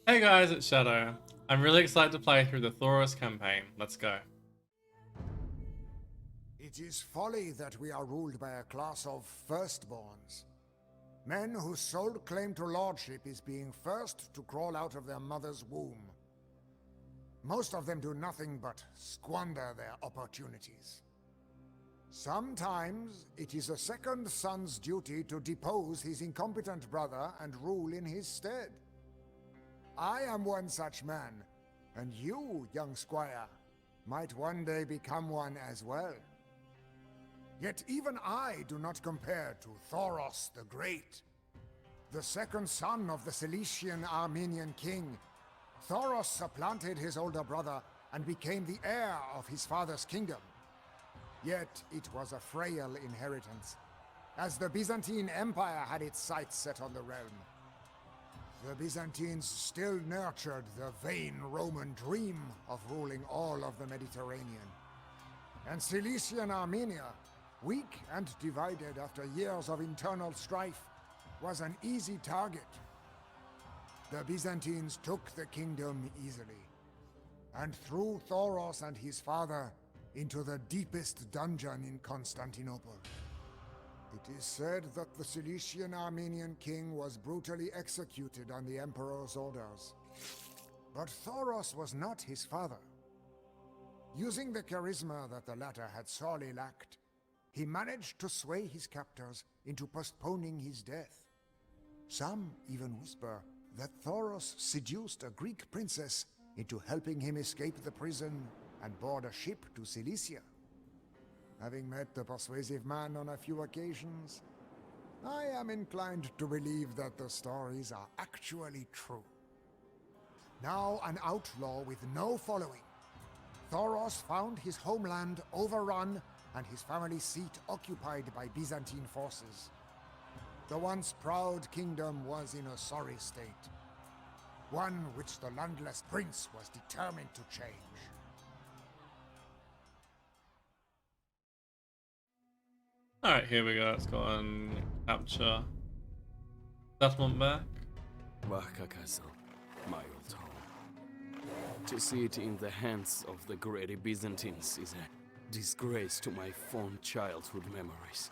Hey guys, it's Shadow. I'm really excited to play through the Thoros campaign. Let's go. It is folly that we are ruled by a class of firstborns. Men whose sole claim to lordship is being first to crawl out of their mother's womb. Most of them do nothing but squander their opportunities. Sometimes it is a second son's duty to depose his incompetent brother and rule in his stead. I am one such man, and you, young squire, might one day become one as well. Yet even I do not compare to Thoros the Great. The second son of the Cilician Armenian king, Thoros supplanted his older brother and became the heir of his father's kingdom. Yet it was a frail inheritance, as the Byzantine Empire had its sights set on the realm. The Byzantines still nurtured the vain Roman dream of ruling all of the Mediterranean. And Cilician Armenia, weak and divided after years of internal strife, was an easy target. The Byzantines took the kingdom easily, and threw Thoros and his father into the deepest dungeon in Constantinople. It is said that the Cilician Armenian king was brutally executed on the emperor's orders. But Thoros was not his father. Using the charisma that the latter had sorely lacked, he managed to sway his captors into postponing his death. Some even whisper that Thoros seduced a Greek princess into helping him escape the prison and board a ship to Cilicia. Having met the persuasive man on a few occasions, I am inclined to believe that the stories are actually true. Now an outlaw with no following, Thoros found his homeland overrun and his family seat occupied by Byzantine forces. The once proud kingdom was in a sorry state, one which the landless prince was determined to change. Alright, here we go. Let's go and capture settlement back. Vahka Castle, my old home. To see it in the hands of the greedy Byzantines is a disgrace to my fond childhood memories.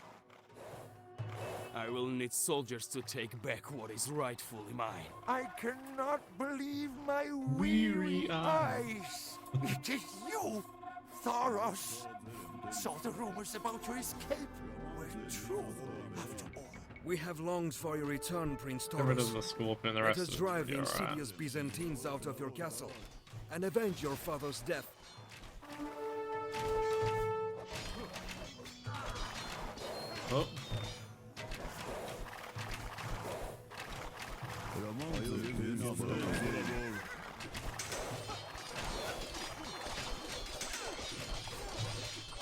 I will need soldiers to take back what is rightfully mine. I cannot believe my weary eyes. It is you, Thoros. So the rumors about your escape were true, after all. We have longed for your return, Prince Get rid of Thoros. the scorpion and the rest Let us of drive it. the insidious Byzantines out of your castle and avenge your father's death. Oh.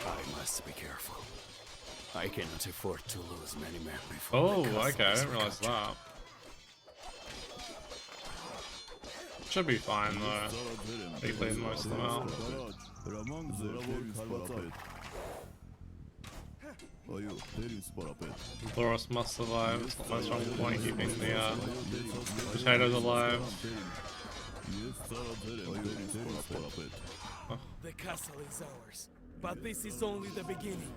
I must be careful. I cannot afford to lose many men before Oh, the castle okay. I is didn't realize recaptured. that. Should be fine though. They cleaned most of them out. Thoros must survive. It's not my strong point keeping the potatoes alive. The castle is ours, but this is only the beginning.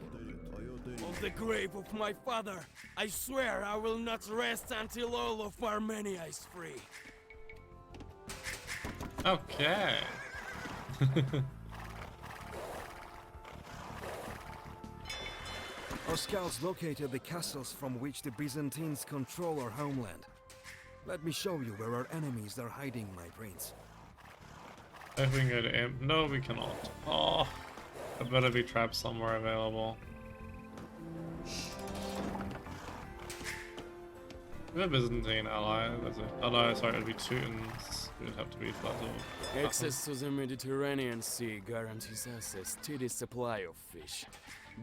On the grave of my father, I swear I will not rest until all of Armenia is free. Okay. Our scouts located the castles from which the Byzantines control our homeland. Let me show you where our enemies are hiding, my prince. If we can go to Imp. No, we cannot. Oh, there better be traps somewhere available. We have a Byzantine ally. Oh no, sorry, it would be Teutons. It would have to be Flazzle. Access to the Mediterranean Sea guarantees us a steady supply of fish,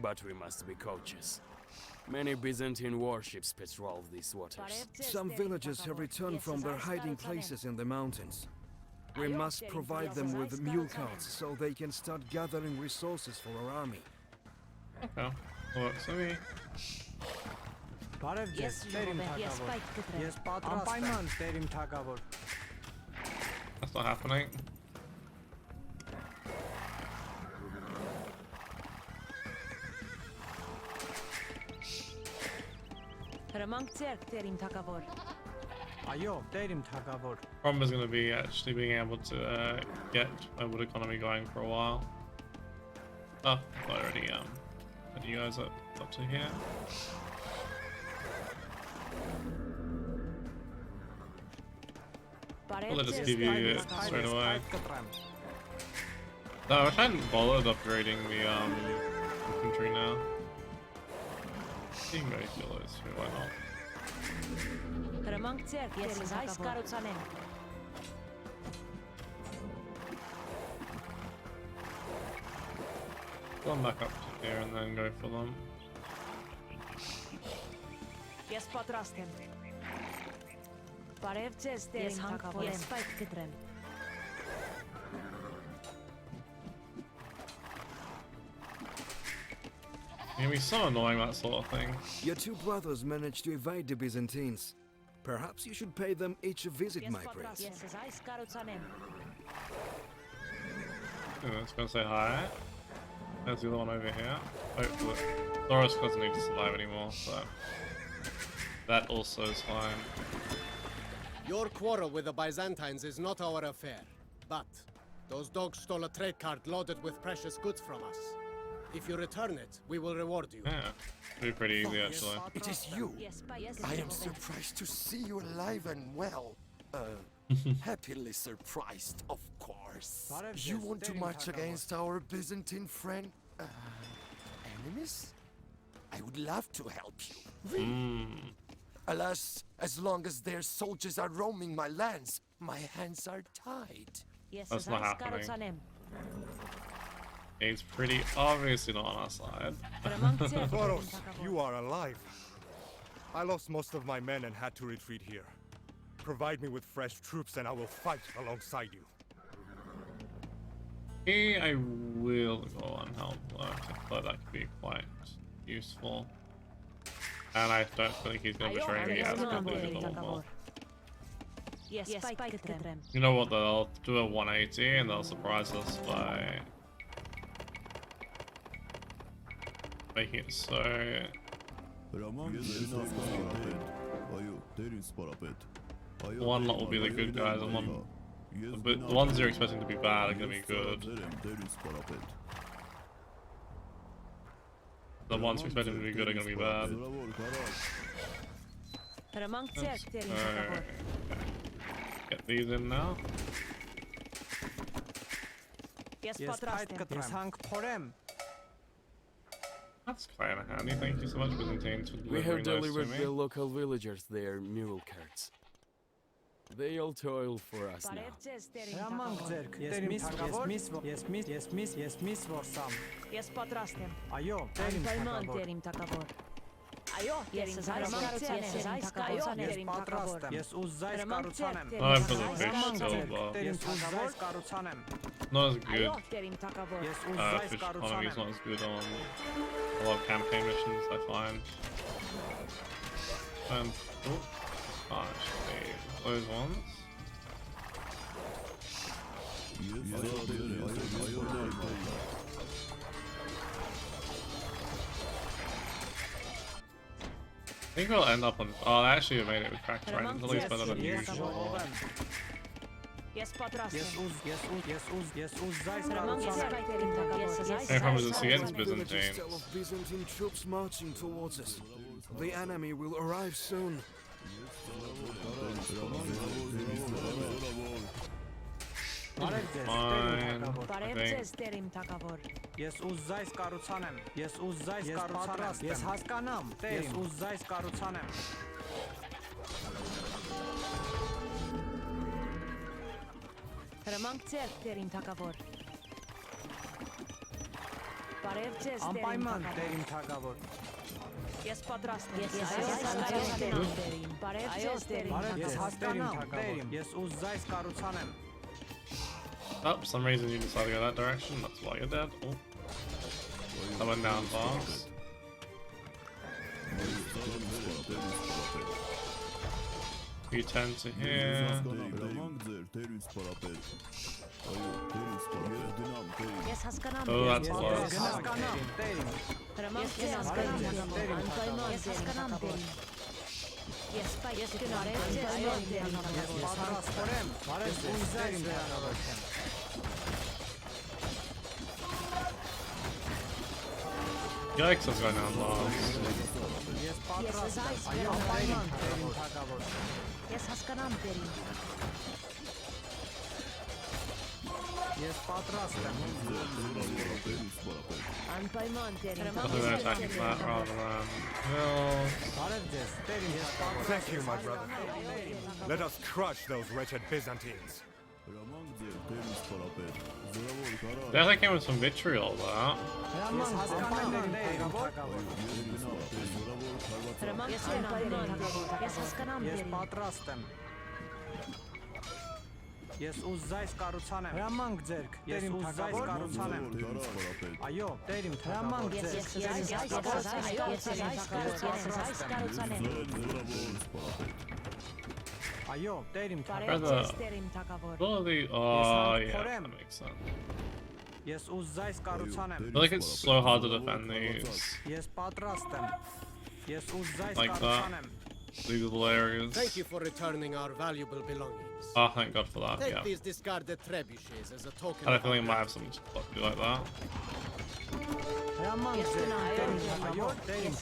but we must be cautious. Many Byzantine warships patrol these waters. Some villagers have returned from their hiding places in the mountains. We must provide them with mule carts so they can start gathering resources for our army. Okay, works for me. Բարև ձեզ, տերիմ թագավոր։ Ես պատրաստ եմ։ Անպայման տերիմ թագավոր։ That's not happening. Problem is going to be actually being able to get my wood economy going for a while. Oh, I've already put you guys up to here. Will they just give you it straight away? No, I hadn't bothered upgrading the infantry now. You can go kill those two, why not? Go on back up to here and then go for them. Yes, potrastem. Yes, yes, fight Kitrem. It can be so annoying, that sort of thing. Your two brothers managed to evade the Byzantines. Perhaps you should pay them each a visit, my prince. Yes, I Skarutsanem. Let's go say hi. There's the other one over here. Hopefully. Thoros doesn't need to survive anymore, so that also is fine. Your quarrel with the Byzantines is not our affair, but those dogs stole a trade cart loaded with precious goods from us. If you return it, we will reward you. Yeah, it'll be pretty easy actually. It is you. Yes, I am surprised to see you alive and well. Happily surprised, of course. You want to march against our Byzantine friend? Enemies? I would love to help you. Really? Alas, as long as their soldiers are roaming my lands, my hands are tied. Yes, That's not I happening. Skarutsanem. He's pretty obviously not on our side. Thoros, you are alive. I lost most of my men and had to retreat here. Provide me with fresh troops and I will fight alongside you. I will go on help though. I thought that could be quite useful. And I don't think he's going to betray me as quickly as normal. Yes, fight Kitrem. You know what, they'll do a 180 and they'll surprise us by making it so... One lot will be the good guys and one... But the ones you're expecting to be bad are going to be good. The ones you're expecting to be good are going to be bad. Get these in now. Yes, potrastem. That's quite handy. Thank you so much, Byzantines, for We have delivering those to delivered me. the local villagers their mule carts. They all toil for us now. Yes, potrastem. Anpaiman terim takavor. Ayo, yes, I Skarutsanem. Yes, uzzai Skarutsanem. No, I'm for the fish still, but not as good. Fish economy is not as good on a lot of campaign missions, I find. And, oh, actually, those ones. I think we'll end up on. Oh, they actually made it with cracked tridents, at least better than usual. Yes, potrastem. Any problem is against Byzantines. Register of Byzantine troops marching towards us. The enemy will arrive soon. Fine, I think. Yes, uzzai Skarutsanem. Yes, uzzai Skarutsanem. Yes, haskanam. Yes, uzzai Skarutsanem. Ampaiman terim tagavor. Yes, potrastem. Yes, haskanam. Terim. Yes, uzzai Skarutsanem. Oh, for some reason you decided to go that direction, that's why you're dead. Oh. Someone down box. U10 to here. Oh, that's close. Yikes, that's going down lost. I'm gonna attack that rather than hills. Thank you, my brother. Let us crush those wretched Byzantines. Definitely came with some vitriol there. Ես ուզայս կառուցանեմ։ Հրամանք ձերք։ Ես ուզայս կառուցանեմ։ Այո, տեր իմ հրամանք ձերք։ Այո, տեր իմ Ability, oh yeah, that makes sense. Ես ուզայս կառուցանեմ։ I feel like it's so hard to defend these. Ես պատրաստ եմ։ Ես ուզայս Like that. կառուցանեմ։ These little areas. Thank you for returning our valuable belongings. Oh, thank God for that, Take yeah. these discarded trebuchets as a token. I had a feeling I might have something to do like that. Հրամանք ձերք։ Այո, տեր իմ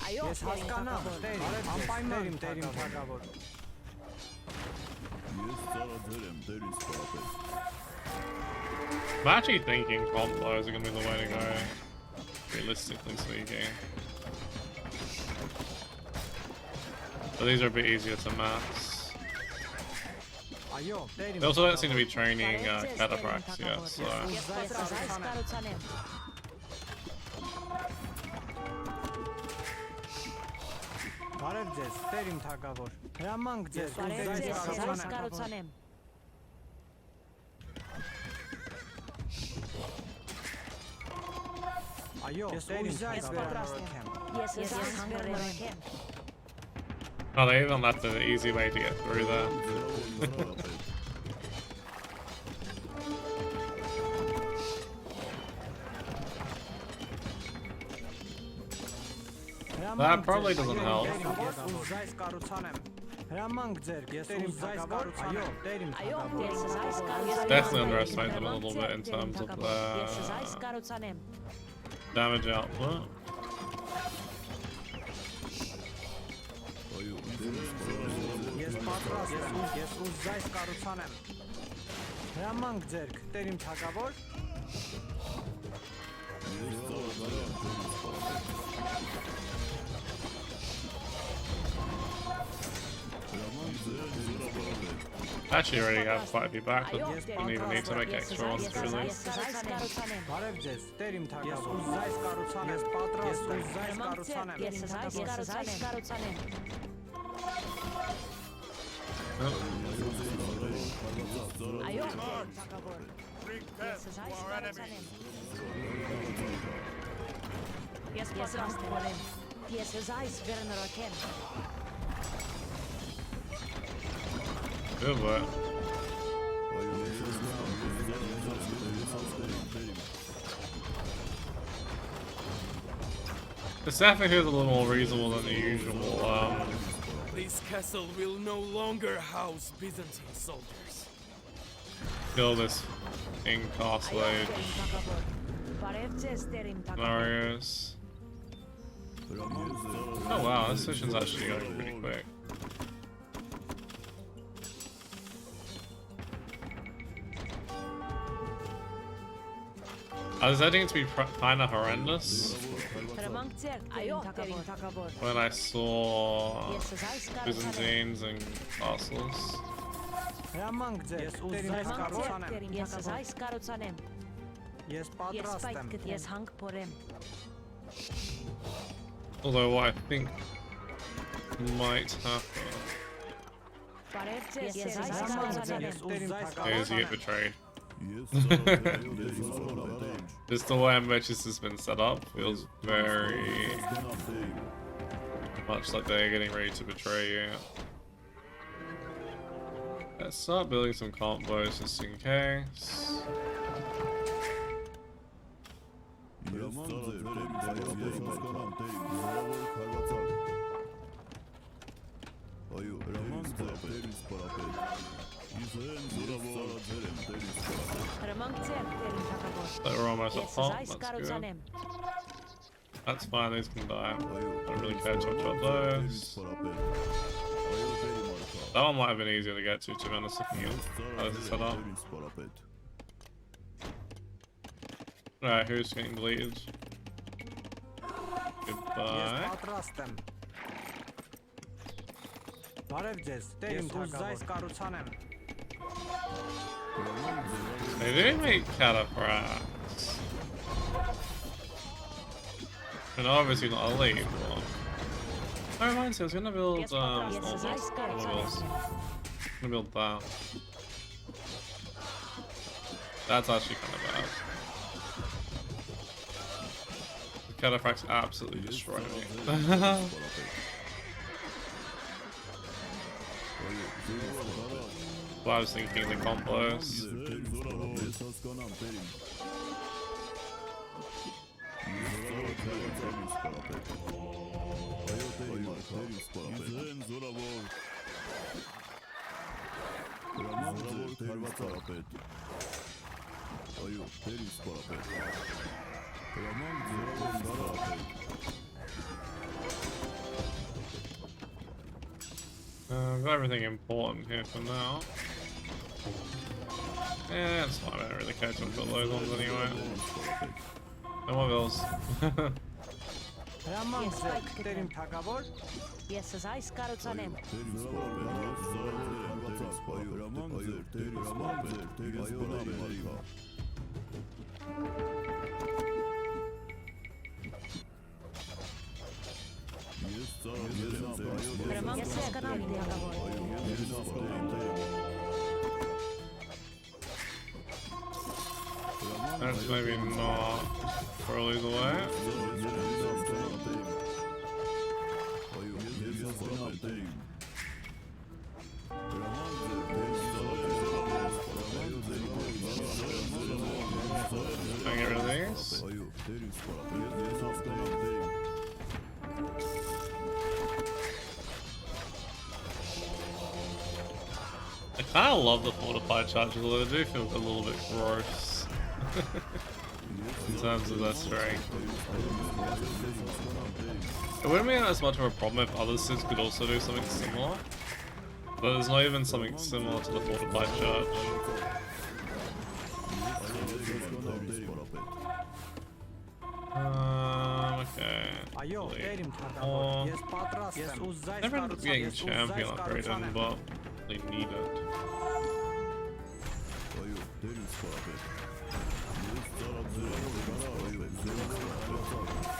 Ես հասկանամ, տեր, անպայման տեր իմ թագավոր։ I'm actually thinking combos are gonna be the way to go, realistically speaking. But these are a bit easier to mass. They also don't seem to be training cataphracts yet, so... Բարև ձեզ, տեր իմ թագավոր։ Հրամանք ձեզ, ուզայս կառուցանեմ։ Այո, տեր իմ թագավորեմ։ Ես հանգրեմ։ Oh, they even left an easy way to get through there. That probably doesn't help. Definitely underestimate them a little bit in terms of the damage output. Actually, already have quite a few back, but didn't even need to make extra ones to release. Good work. This definitely feels a little more reasonable than the usual. This castle will no longer house Byzantine soldiers. Kill this in castle age. Marius. Oh wow, this session's actually going pretty quick. I was editing it to be kinda horrendous when I saw Byzantines and castles. Although what I think might happen is you get betrayed. Just the way Ambitious has been set up feels very Much like they're getting ready to betray you. Let's start building some combos just in case. So we're almost at top, that's good. That's fine, these can die. I don't really care too much about those. That one might have been easier to get to be honest, looking at how this is set up. Alright, who's getting deleted? Goodbye. They didn't make cataphracts. And obviously not a lead one. Oh, reminds me, I was gonna build gonna build that. That's actually kind of bad. The cataphracts absolutely destroyed me. Well, I was thinking the combos. I've got everything important here for now. Yeah, it's fine, I don't really care too much about those ones anyway. No more bills. That's maybe not probably the way. Can I get rid of these? I kind of love the fortified charges, although they do feel a little bit gross in terms of their strength. It wouldn't be as much of a problem if other cities could also do something similar, but there's not even something similar to the fortified charge. Okay. Never ended up getting champion upgraded, but they need it.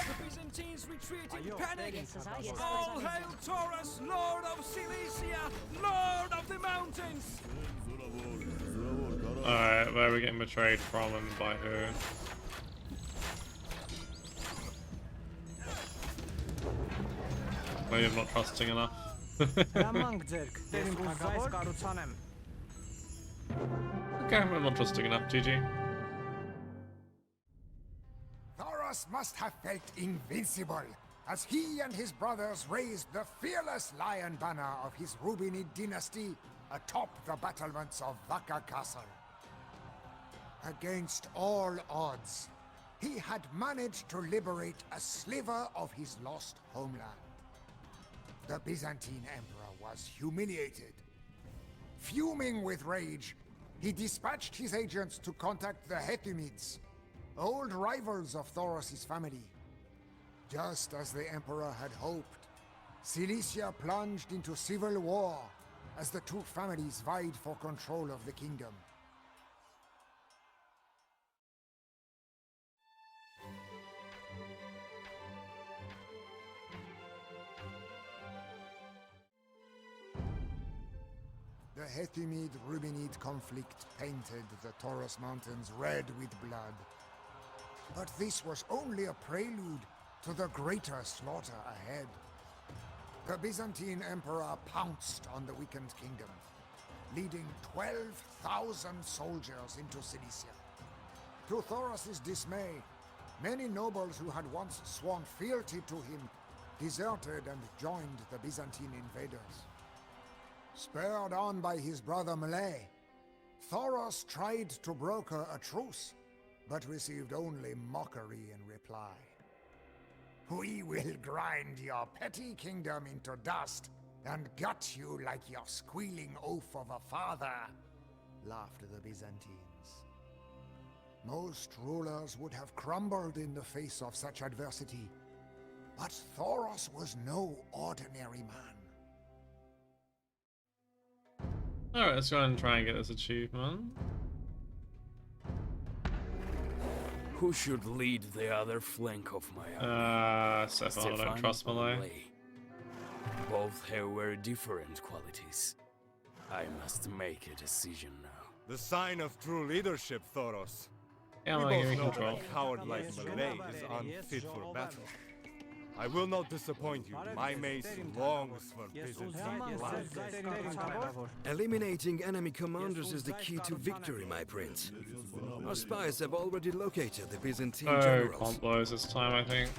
The Byzantines retreat in panic! All hail Thoros, Lord of Cilicia, Lord of the Mountains! Alright, where are we getting betrayed from and by who? Maybe I'm not trusting enough. Okay, I'm not trusting enough, GG. Thoros must have felt invincible as he and his brothers raised the fearless lion banner of his Rubinid dynasty atop the battlements of Vaka Castle. Against all odds, he had managed to liberate a sliver of his lost homeland. The Byzantine emperor was humiliated. Fuming with rage, he dispatched his agents to contact the Hethumids, old rivals of Thoros' family. Just as the emperor had hoped, Cilicia plunged into civil war as the two families vied for control of the kingdom. The Hethumid-Rubinid conflict painted the Taurus Mountains red with blood. But this was only a prelude to the greater slaughter ahead. The Byzantine emperor pounced on the weakened kingdom, leading 12,000 soldiers into Cilicia. To Thoros' dismay, many nobles who had once sworn fealty to him deserted and joined the Byzantine invaders. Spurred on by his brother Malay, Thoros tried to broker a truce, but received only mockery in reply. "We will grind your petty kingdom into dust and gut you like your squealing oaf of a father," laughed the Byzantines. Most rulers would have crumbled in the face of such adversity, but Thoros was no ordinary man. Alright, let's go ahead and try and get this achievement. Who should lead the other flank of my army? Stefan, I don't trust Malay. Both have very different qualities. I must make a decision now. The sign of true leadership, Thoros. Yeah, We Malay, both give me know that control. a coward like Malay is unfit for battle. I will not disappoint you. My mace longs for Byzantine blood. Eliminating enemy commanders is the key to victory, my prince. Our spies have already located the Byzantine Oh, generals. comp blows this time, I think.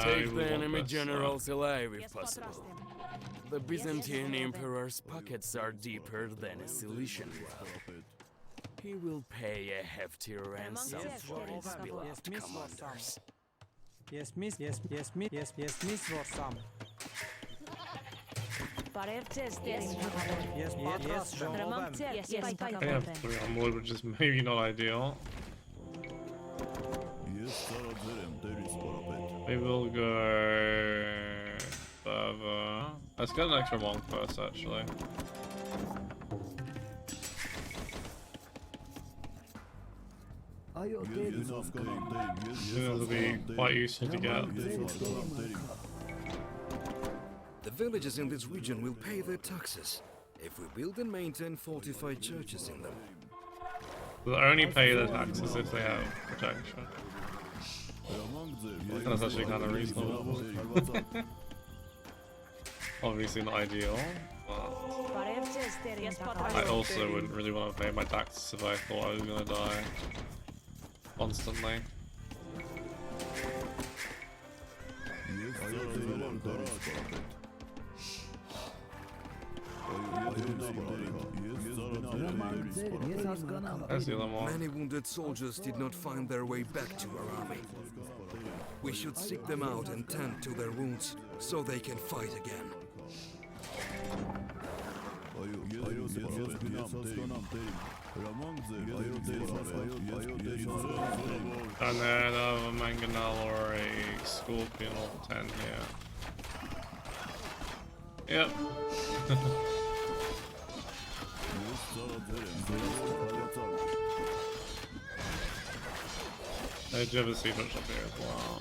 Take we the want enemy this, generals alive if possible. The Byzantine Emperor's pockets are deeper than a Cilician well. He will pay a hefty ransom for his beloved commanders. Yes, miss Vorsam. Yes, I have 3 on board, which is maybe not ideal. Maybe we'll go further. Let's get an extra monk first, actually. This will be quite useful to get. The villages in this region will pay their taxes if we build and maintain fortified churches in them. They'll only pay their taxes if they have protection. That's actually kind of reasonable. Obviously not ideal, but I also wouldn't really want to pay my taxes if I thought I was going to die constantly. There's the other one. Many wounded soldiers did not find their way back to our army. We should seek them out and tend to their wounds so they can fight again. And then a mangonel or a scorpion or 10 here. Yep. I do have a sea fish up here as well.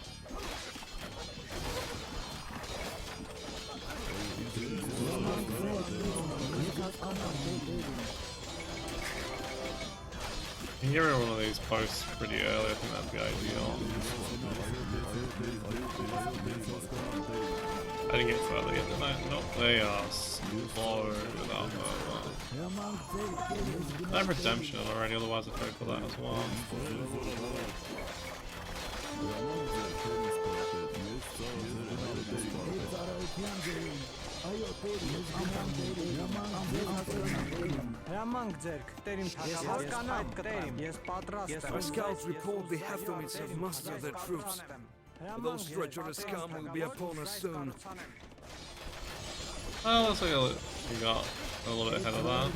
You can get rid of one of these posts pretty early, I think that'd be ideal. I didn't get further yet, did I? Nope, they are slow without further. I have redemption already, otherwise I'd go for that as well. Our scouts report the Hathamites have mustered their troops. Those treacherous scum will be upon us soon. Oh, looks like we got a little bit ahead of that.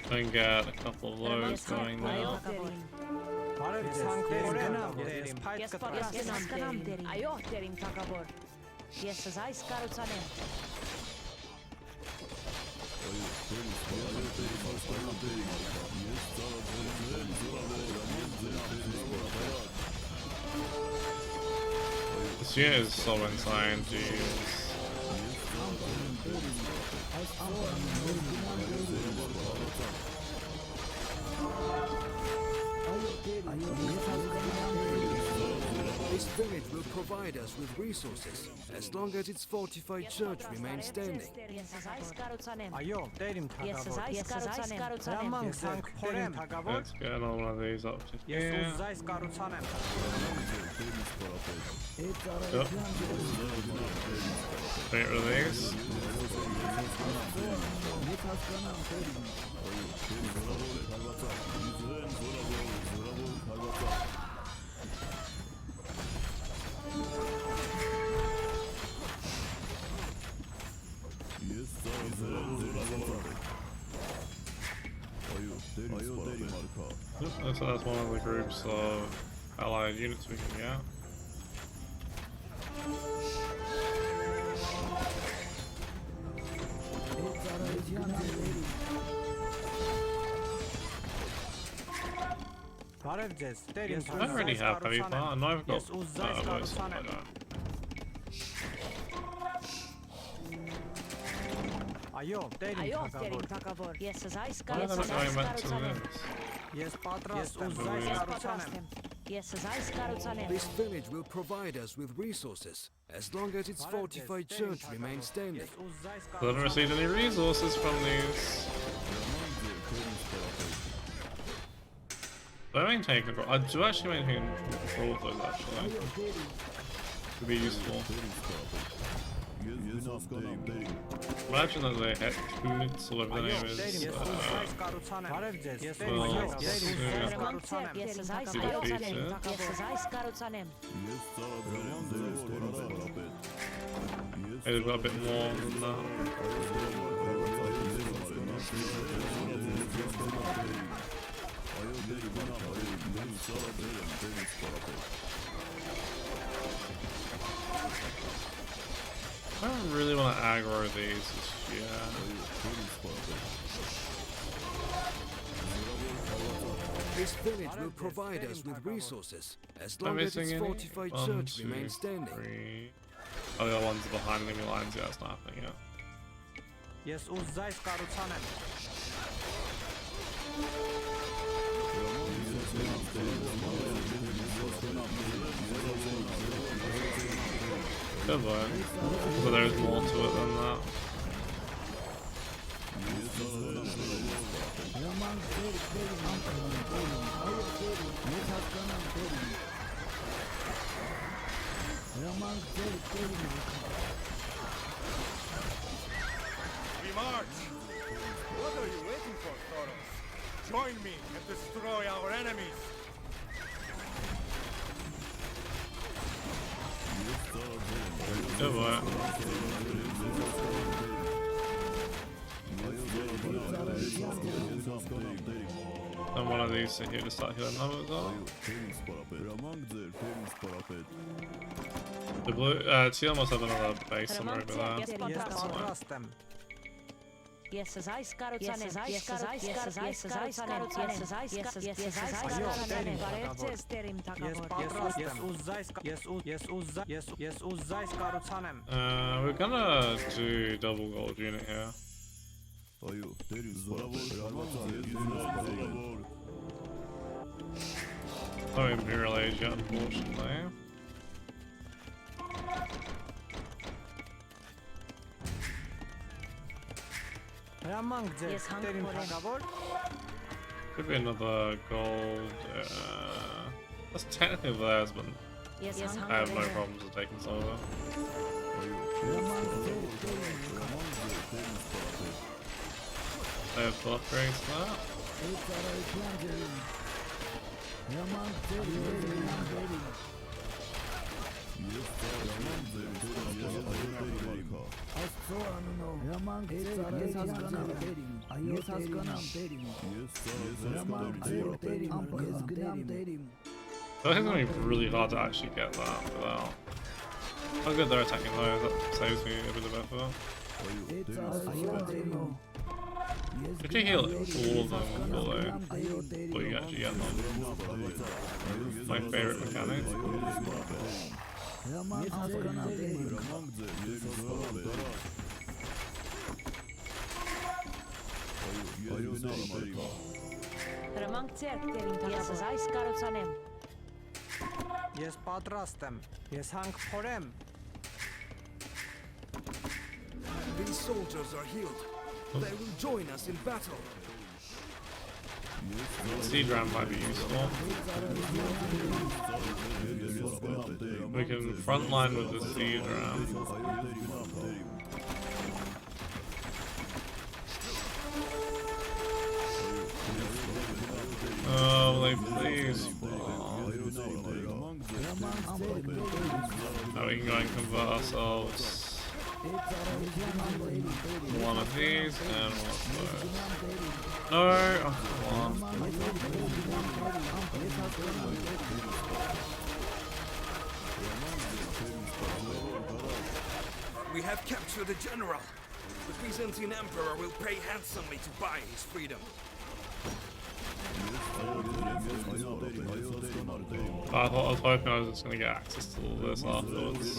And get a couple of those going now. This unit is so insane to use. This village will provide us with resources, as long as its fortified church remains standing. Այո, տերիմ թագավոր։ Հրամանք ձեռք տերիմ թագավոր։ Let's get another one of these up to Ես here. ուզայս կառուցանեմ։ Yep. Get rid of these. Yep, so that's one of the groups of allied units we can get. Բարև ձեզ, տերիմ I don't really have heavy fire. No, I've got Ես ուզայս boats, but I կառուցանեմ։ don't. Այո, տերիմ Այո, թագավոր։ տերիմ թագավոր։ Ես զայս Why am I not going back to կառուցանեմ։ this? Ես պատրաստ եմ։ Ես կառուցանեմ։ պատրաստ եմ։ Ես զայս կառուցանեմ։ This village will provide us with resources, as long as its fortified church remains standing. Ես ուզայս I haven't received any resources from these. Do I maintain control? I do actually maintain control of those actually. Would be useful. Imagine that they had Turncoats, whatever the name is. Ես ուզայս կառուցանեմ։ Բարև ձեզ, Well, տերիմ Ես զայս կառուցանեմ։ Ես զայս կառուցանեմ։ They've got a bit more than that. I don't really want to aggro these just yet. This village will provide us with resources, as Am I long as missing its any? fortified 1, church 2, remains standing. 3. Oh, the other ones are behind enemy lines. Yeah, that's not happening yet. Ես ուզայս կառուցանեմ։ Good one. But there's more to it than that. We march! What are you waiting for, Thoros? Join me and destroy our enemies! Good one. And one of these are here to start healing them as well. The blue, teal must have another base somewhere over there. Ես պատրաստ եմ։ Ես զայս կառուցանեմ։ Ես զայս կառուցանեմ։ Բարև ձեզ, տերիմ Ես թագավոր։ պատրաստ եմ։ Ես ուզայս կառուցանեմ։ We're gonna do double gold unit here. Oh, Imperial Age, unfortunately. Հրամանք ձեզ, տերիմ թագավոր։ Could be another gold. That's technically theirs, but Ես I have no problems with taking some of it. They have full upgrades to that. I think it's going to be really hard to actually get that without. How good they're attacking though, that saves me a bit of effort. Could you heal all of them fully? Before you actually get them? My favourite mechanic. Հրամանք ձեռք տերիմ թագավոր։ Ես զայս կառուցանեմ։ Ես պատրաստ եմ։ Ես հանք փորեմ։ These soldiers are healed. They will join us in battle. Seed ram might be useful. We can frontline with the seed ram. Oh, they please. Now we can go and convert ourselves. One of these and one of those. No! Oh, come on. We have captured the general. The Byzantine emperor will pay handsomely to buy his freedom. I was hoping I was just gonna get access to all this afterwards.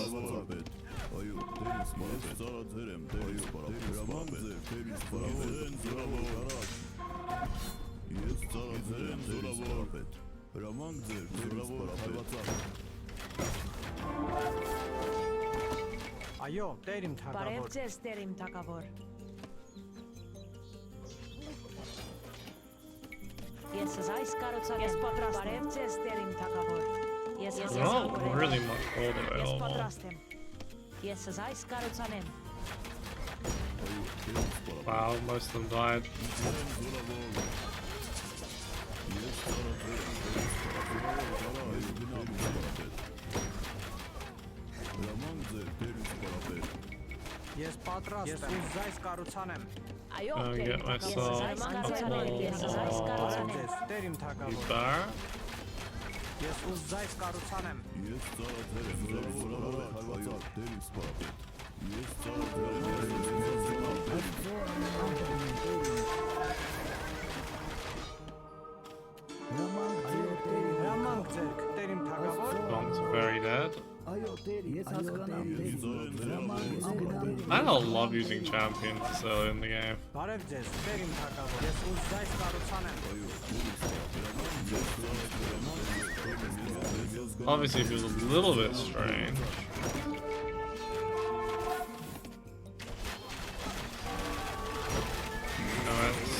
Այո, տեր իմ թագավոր։ Բարև ձեզ, տեր իմ թագավոր։ Ես այս կառուցանեմ։ Ես պատրաստ եմ։ Բարև ձեզ, տեր իմ թագավոր։ Ես Not really much gold Ես available. պատրաստ եմ։ Ես այս կառուցանեմ։ Wow, most of them died. Ես պատրաստ եմ։ Ես այս կառուցանեմ։ Այո, I'll տեր get իմ թագավոր։ myself Ես այս կառուցանեմ։ Ես այս Բարև կառուցանեմ։ ձեզ, տեր իմ You թագավոր։ there? Ես այս կառուցանեմ։ Հրամանք ձերք, տեր իմ թագավոր։ One's very dead. I don't love using champions so in the game. Բարև ձեզ, տեր իմ թագավոր։ Ես այս կառուցանեմ։ Obviously, it feels a little bit strange. No, it's...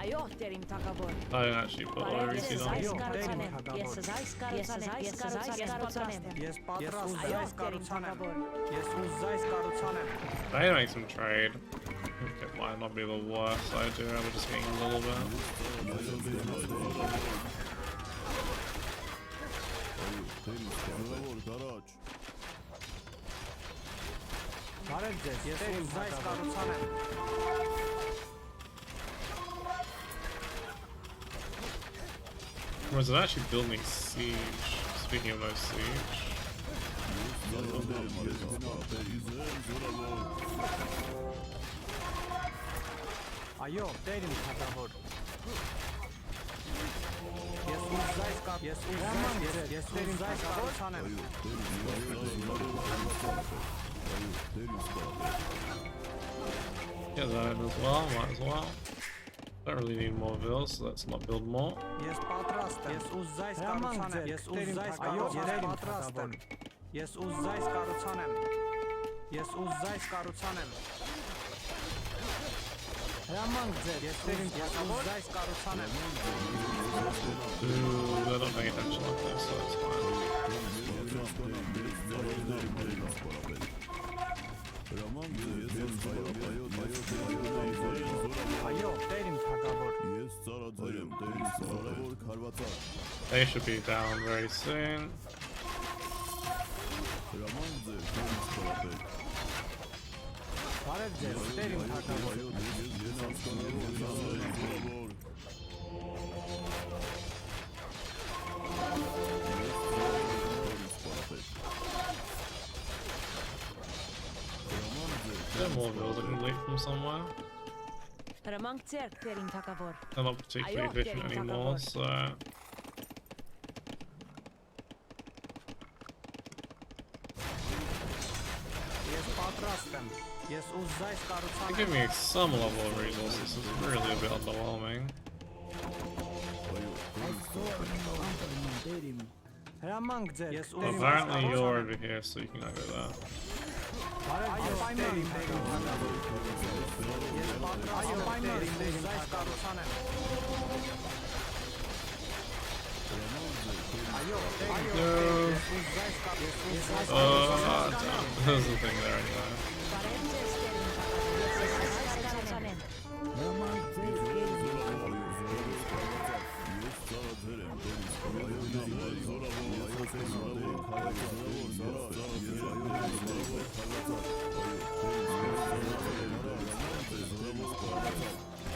Այո, տեր իմ թագավոր։ I didn't actually put all Բարև the ձեզ, on. այս կառուցանեմ։ Ես այս կառուցանեմ։ Ես պատրաստ եմ։ Ես պատրաստ եմ Այո, այս տեր իմ կառուցանեմ։ թագավոր։ Ես այս կառուցանեմ։ I need to make some trade. It might not be the worst idea, I'm just getting a little bit. Բարև ձեզ, ես այս կառուցանեմ։ Was it actually building siege? Speaking of no siege. Այո, տեր իմ թագավոր։ Ես տեր իմ կառուցանեմ։ Get that in as well, might as well. Don't really need more vills, so let's not build more. Ես պատրաստ եմ։ Ես այս կառուցանեմ։ Ես այս պատրաստ եմ։ Ես այս կառուցանեմ։ Ես այս կառուցանեմ։ Հրամանք ձեր։ Ես այս կառուցանեմ։ Ooh, they're not paying attention like this, so that's fine. Այո, տեր իմ թագավոր։ They should be down very soon. Բարև ձեզ, տեր իմ թագավոր։ There are more vills I can loot from somewhere. Հրամանք ձերք, տեր իմ թագավոր։ They're not particularly Այո, efficient տեր իմ anymore, թագավոր։ so... Ես պատրաստ եմ։ Ես այս They կառուցանեմ։ give me some level of resources, it's really a bit underwhelming. Apparently you're over here, so you can go there. There's a thing there anyway.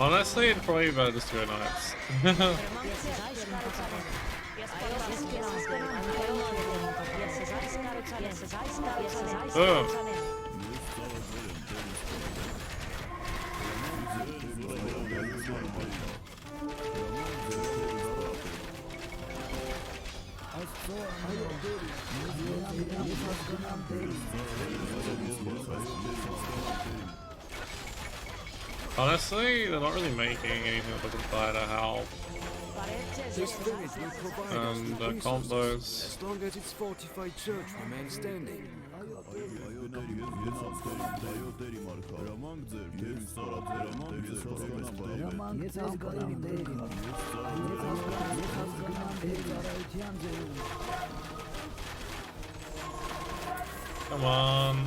Honestly, it'd probably be better just to go knights. Oh. Honestly, they're not really making anything that doesn't apply to help. And the combos. As long as its fortified church remains standing. Come on.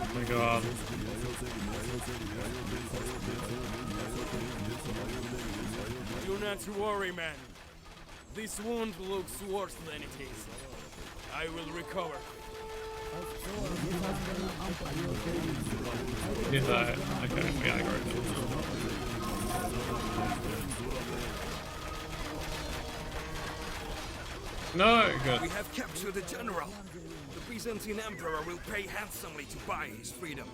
Oh my god. Do not worry, man. This wound looks worse than it is. I will recover. He's died. Okay, we gotta go. No, good. We have captured the general. The Byzantine emperor will pay handsomely to buy his freedom.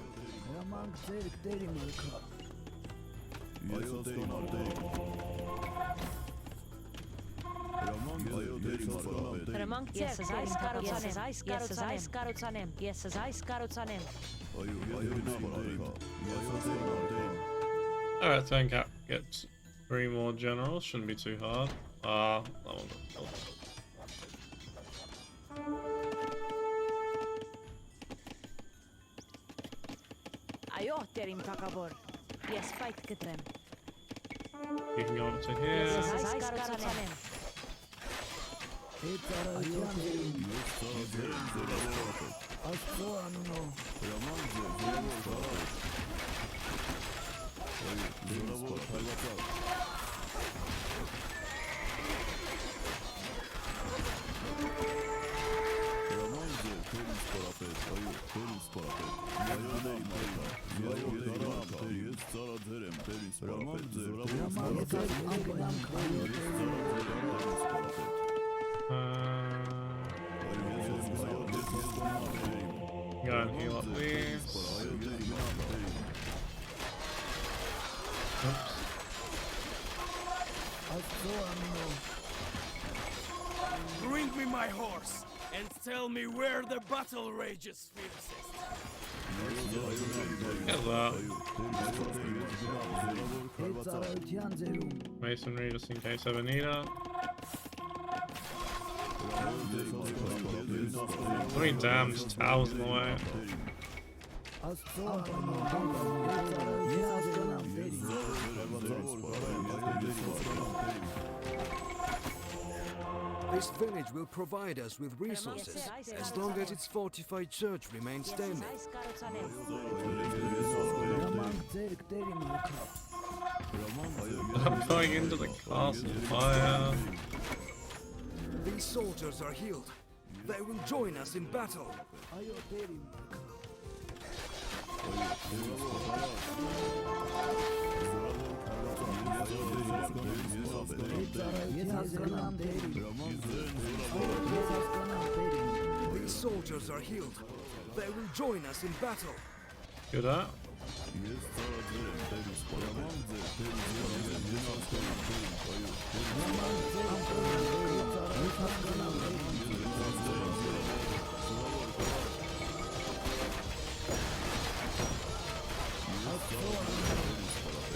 Alright, Turncap gets 3 more generals, shouldn't be too hard. That one got killed. You can go up to here. Go and heal up these. Oops. Bring me my horse and tell me where the battle rages fiercest. Hello. Masonry just in case I ever need it. 3 damn towers in the way. This village will provide us with resources, as long as its fortified church remains standing. I'm going into the castle fire. These soldiers are healed. They will join us in battle. These soldiers are healed. They will join us in battle. Good up.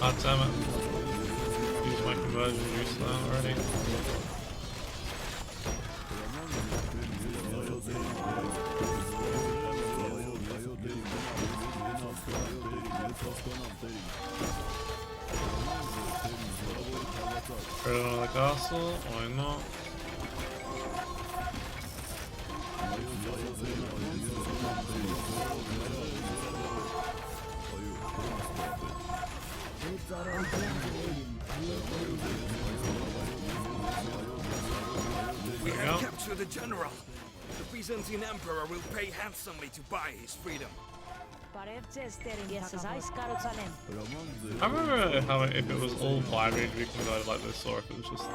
God damn it. Use my conversion juice now already. Put it on the castle, why not? We have captured the general. The Byzantine emperor will pay handsomely to buy his freedom. I remember how if it was all 5 each we converted like this, or if it was just 3.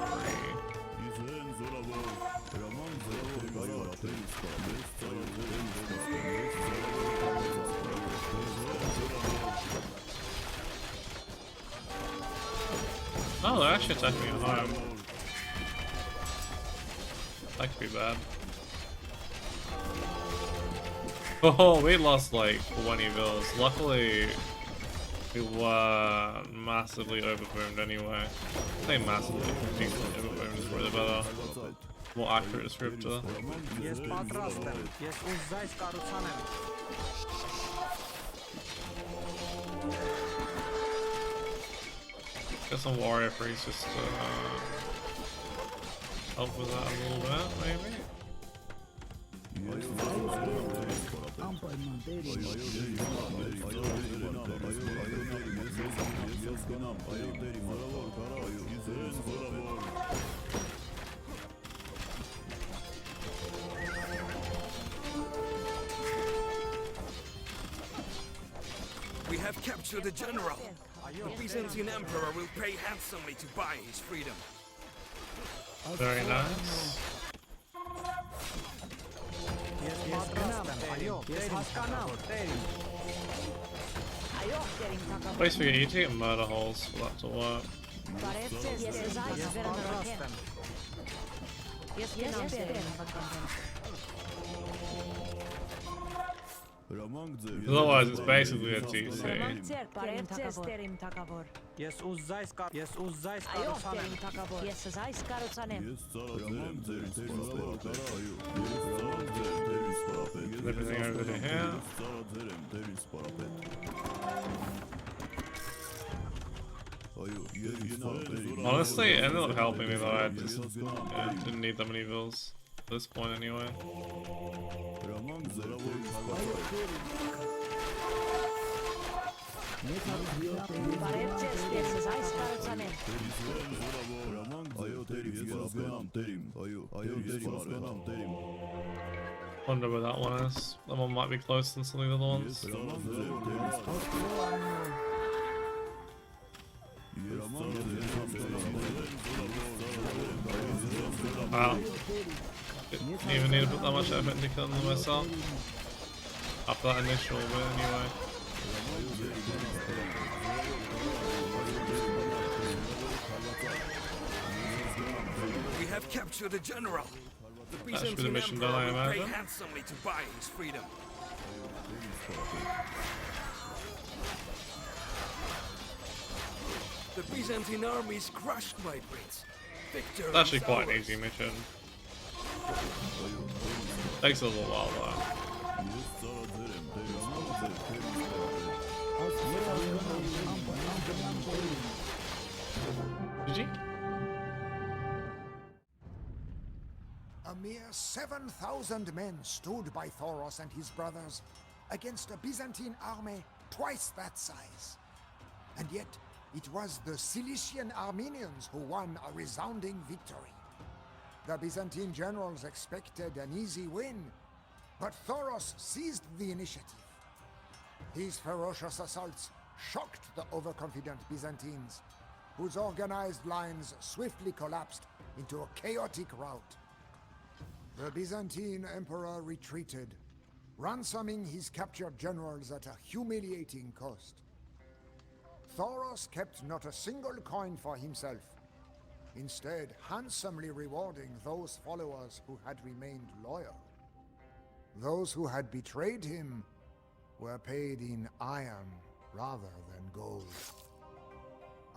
Oh, they're actually attacking me at home. That could be bad. Oh, we lost like 20 villas. Luckily, we were massively overboomed anyway. I say massively, decently overboomed is probably better. More accurate descriptor. Ես պատրաստ եմ։ Ես ուզայս կառուցանեմ։ Get some warrior freaks just to help with that a little bit, maybe? We have captured the general. The Byzantine emperor will pay handsomely to buy his freedom. Very nice. Basically, you need to get murder holes for that to work. Otherwise, it's basically a TC. Ես ուզայս կառուցանեմ։ Everything over to here. Honestly, it ended up helping me though. I just didn't need that many vills at this point anyway. Wonder where that one is. That one might be closer than some of the other ones. Wow. Didn't even need to put that much effort into killing them myself. After that initial bit anyway. We have captured the general. The That should be the Byzantine mission done, I emperor will pay imagine. handsomely to buy his freedom. The Byzantine armies crushed my prince. Victor It's actually is quite an ours. easy mission. Takes a little while though. GG. A mere 7,000 men stood by Thoros and his brothers against a Byzantine army twice that size. And yet, it was the Cilician Armenians who won a resounding victory. The Byzantine generals expected an easy win, but Thoros seized the initiative. His ferocious assaults shocked the overconfident Byzantines, whose organized lines swiftly collapsed into a chaotic rout. The Byzantine emperor retreated, ransoming his captured generals at a humiliating cost. Thoros kept not a single coin for himself, instead handsomely rewarding those followers who had remained loyal. Those who had betrayed him were paid in iron rather than gold.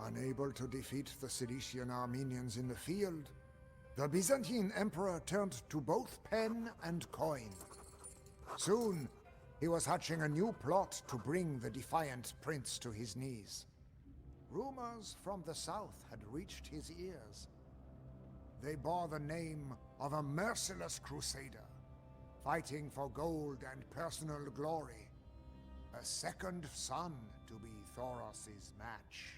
Unable to defeat the Cilician Armenians in the field, the Byzantine emperor turned to both pen and coin. Soon, he was hatching a new plot to bring the defiant prince to his knees. Rumors from the south had reached his ears. They bore the name of a merciless crusader, fighting for gold and personal glory. A second son to be Thoros' match.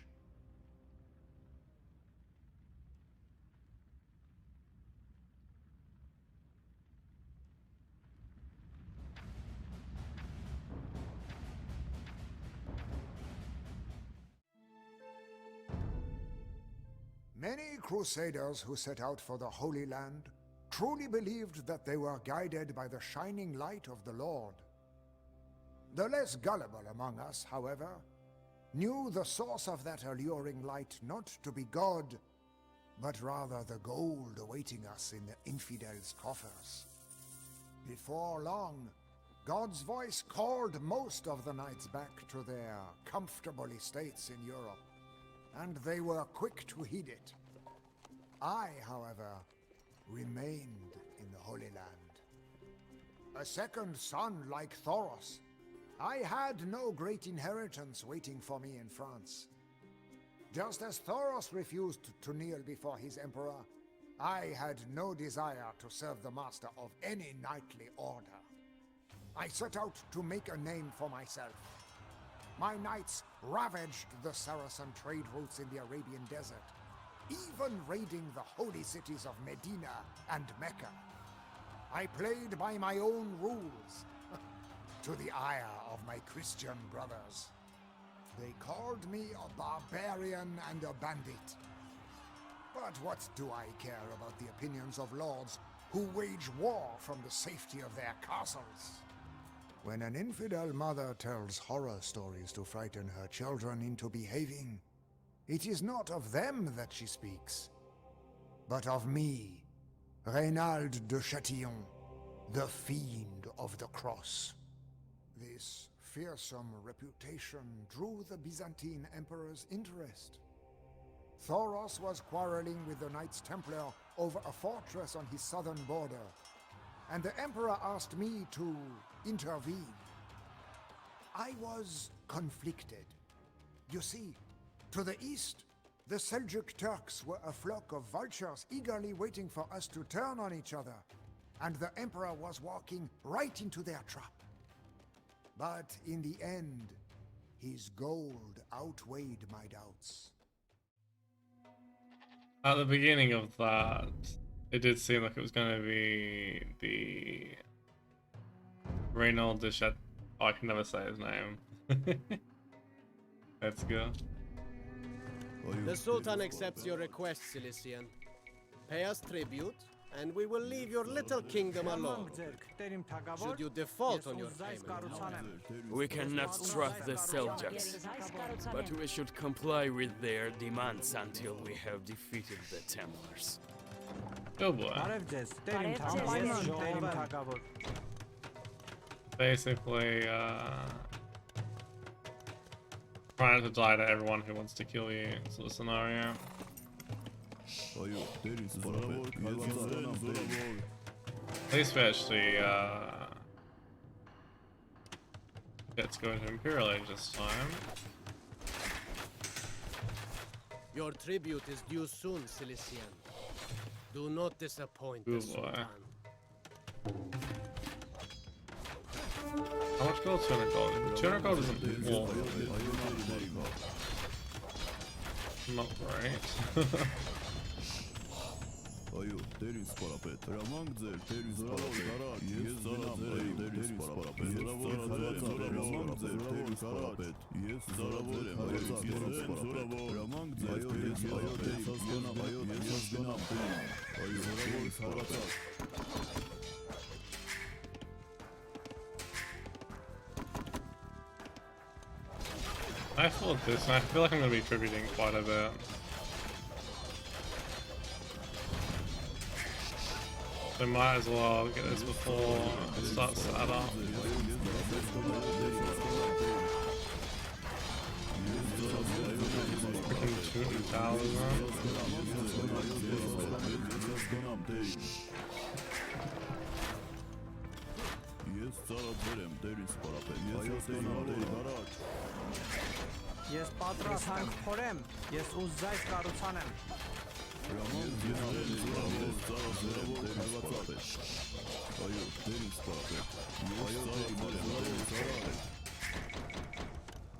Many crusaders who set out for the Holy Land truly believed that they were guided by the shining light of the Lord. The less gullible among us, however, knew the source of that alluring light not to be God, but rather the gold awaiting us in the infidels' coffers. Before long, God's voice called most of the knights back to their comfortable estates in Europe, and they were quick to heed it. I, however, remained in the Holy Land. A second son like Thoros, I had no great inheritance waiting for me in France. Just as Thoros refused to kneel before his emperor, I had no desire to serve the master of any knightly order. I set out to make a name for myself. My knights ravaged the Saracen trade routes in the Arabian desert, even raiding the holy cities of Medina and Mecca. I played by my own rules, to the ire of my Christian brothers. They called me a barbarian and a bandit. But what do I care about the opinions of lords who wage war from the safety of their castles? When an infidel mother tells horror stories to frighten her children into behaving, it is not of them that she speaks, but of me, Reynald de Chatillon, the fiend of the cross. This fearsome reputation drew the Byzantine emperor's interest. Thoros was quarreling with the Knights Templar over a fortress on his southern border, and the emperor asked me to intervene. I was conflicted. You see, to the east, the Seljuk Turks were a flock of vultures eagerly waiting for us to turn on each other, and the emperor was walking right into their trap. But in the end, his gold outweighed my doubts. At the beginning of that, it did seem like it was going to be the Reynald de Chat. Oh, I can never say his name. Let's go. The Sultan accepts your request, Cilician. Pay us tribute, and we will leave your little kingdom alone. Should you default on your payment, We cannot trust the Seljuks, but we should comply with their demands until we have defeated the Templars. Oh boy. Basically, trying to die to everyone who wants to kill you sort of scenario. At least we actually get to go into Imperial Age this time. your tribute is due soon, Cilician. Do not disappoint the Sultan. How much gold? 200 gold. 200 gold isn't more. Not great. I thought this, and I feel like I'm going to be tributing quite a bit. So might as well get this before it starts to add up. Freaking shooting towers, man. Ես պատրաստ եմ, ես ուզայս կառուցանեմ։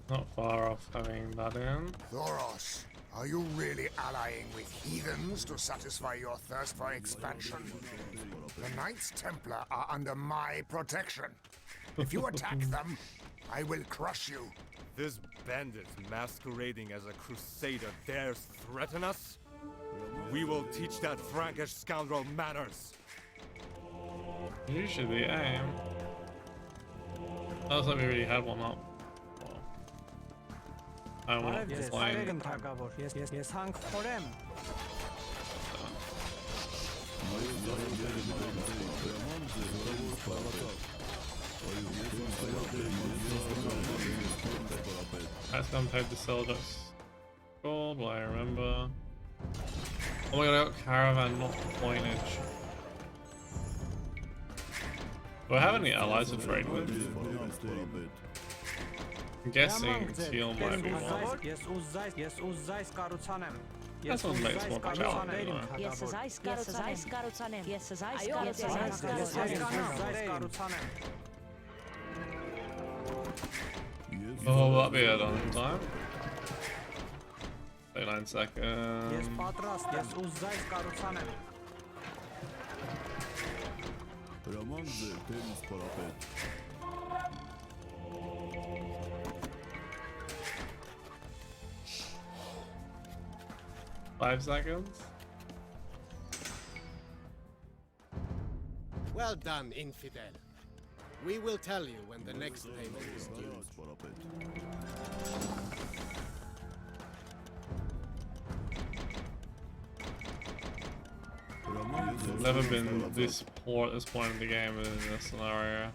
Not far off having that in. Thoros, are you really allying with heathens to satisfy your thirst for expansion? The Knights Templar are under my protection. If you attack them, I will crush you. This bandit masquerading as a crusader dares threaten us? We will teach that Frankish scoundrel manners. You should be aim. Looks like we already had one up. I don't want to play. Ես հանք խորեմ։ That's gonna pay the Cilician gold, will I remember? Oh my god, I got caravan, not coinage. Do I have any allies to trade with? I'm guessing Teal might be one. That's what makes more challenge anyway. Oh, will that be it on time? 39 seconds. 5 seconds. Well done, infidel. We will tell you when the next payment is due. Never been this poor at this point in the game in this scenario.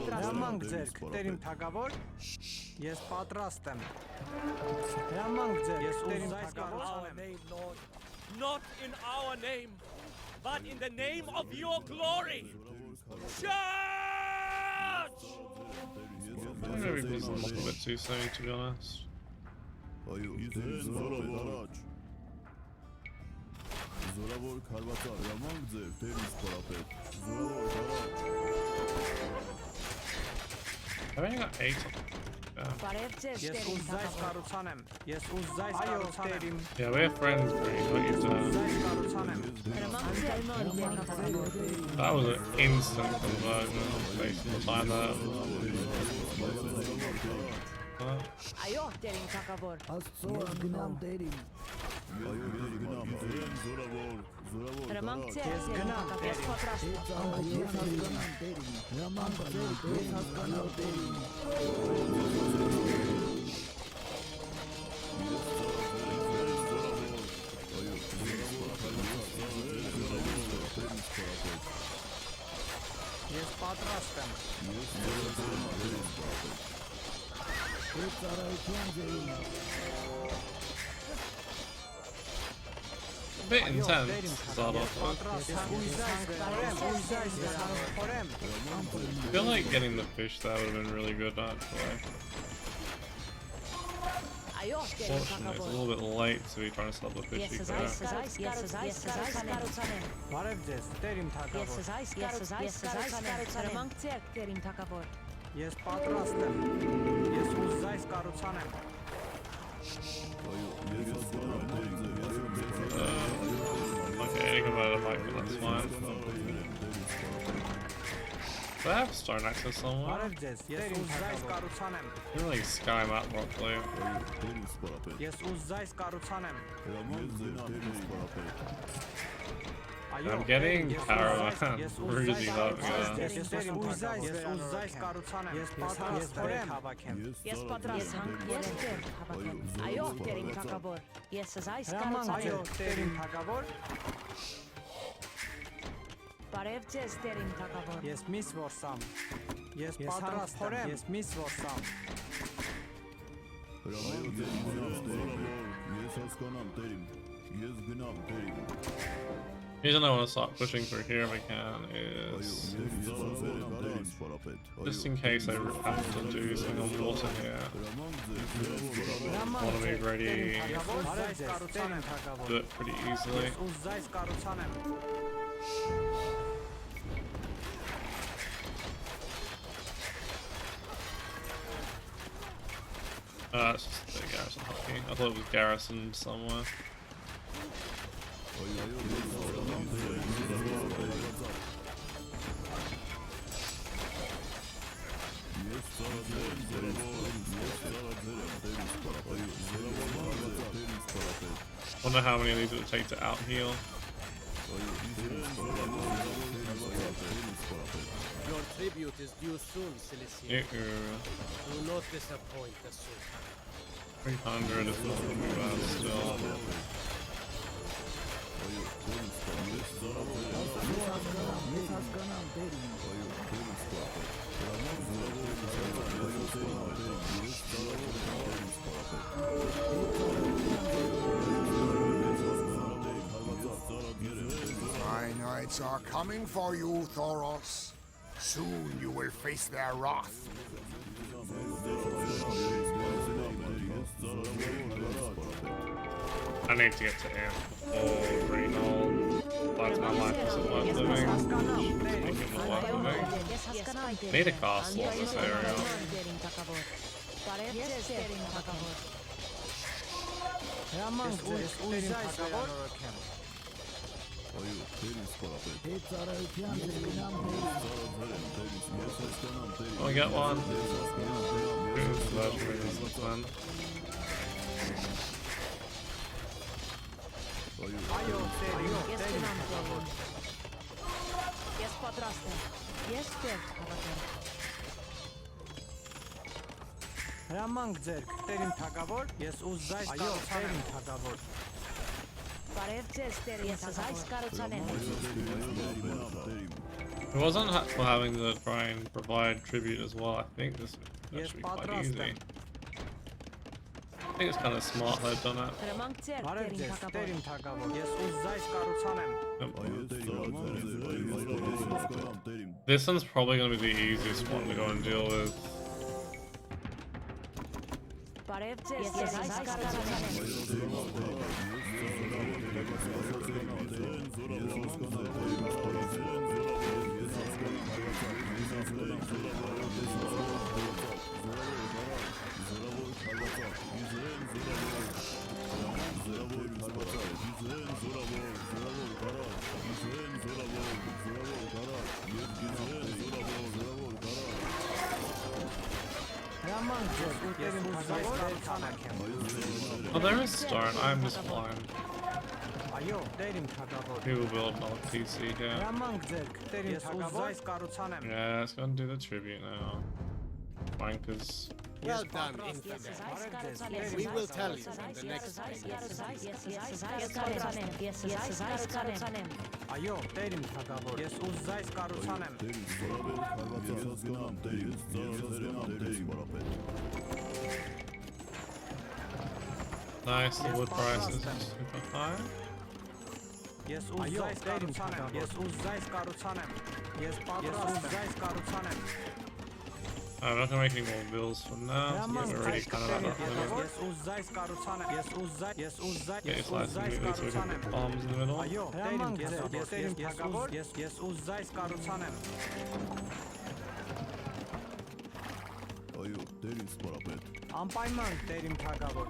Հրամանք ձերք, տերիմ թագավոր։ Ես պատրաստ եմ։ Հրամանք ձերք, ես ուզայս կառուցանեմ։ Not in our name, but in the name of your glory. Charge! Maybe it was a little bit too soon, to be honest. I've only got 8. Ես ուզայս կառուցանեմ։ Ես ուզայս կառուցանեմ։ Yeah, we're friends, Green. What you doing? That was an instant conversion based on the time that. Այո, տերին թագավոր։ Աստծո գնամ դերին։ Հրամանք ձեր, ես գնամ, ես պատրաստ եմ։ Ես գնամ դերին։ Հրամանք ձեր, ես հասկանալ դերին։ Ես պատրաստ եմ։ A bit intense to start off with. I feel like getting the fish there would have been really good actually. Unfortunately, it's a little bit late to be trying to stop the fishy there. Ես պատրաստ եմ։ Ես ուզայս կառուցանեմ։ Okay, any converter might be, that's fine. Do I have stone access somewhere? Բարև ձեզ, ես ուզայս կառուցանեմ։ I didn't really sky map properly. Ես ուզայս կառուցանեմ։ I'm getting caravan bruising up, yeah. Ես միս որսամ։ Ես պատրաստ եմ։ Ես միս որսամ։ The reason I want to start pushing through here if I can is just in case I have to do something on water here. I want to be ready to do it pretty easily. It's just the garrison hockey. I thought it was garrison somewhere. Wonder how many of these it would take to out heal. Your tribute is due soon, Cilician. Do not disappoint the Sultan. 300 is not too bad still. My knights are coming for you, Thoros. Soon you will face their wrath. I need to get to him before Greenhall finds my life isn't worth living. Make it more worth living. Need a castle in this area. Oh, we got one. Հրամանք ձերք, տերին թագավոր, ես ուզայս կարուցանեմ թագավոր։ It wasn't for having to try and provide tribute as well. I think this would actually be quite easy. I think it's kind of smart they've done it. This one's probably going to be the easiest one to go and deal with. Oh, there is stone. I'm just blind. We will build another PC here. Yeah, let's go and do the tribute now. Flankers. Well done, infidel. We will tell you in the next phase. Այո, տեր իմ թագավոր, ես ուզայս կառուցանեմ։ Nice, the wood price is super high. Ես ուզայս կառուցանեմ, ես ուզայս կառուցանեմ, ես ուզայս կառուցանեմ։ I'm not gonna make any more bills for now, so we're already kind of at that limit. Get your slice immediately so we can put bombs in the middle. Անպայման տեր իմ թագավոր։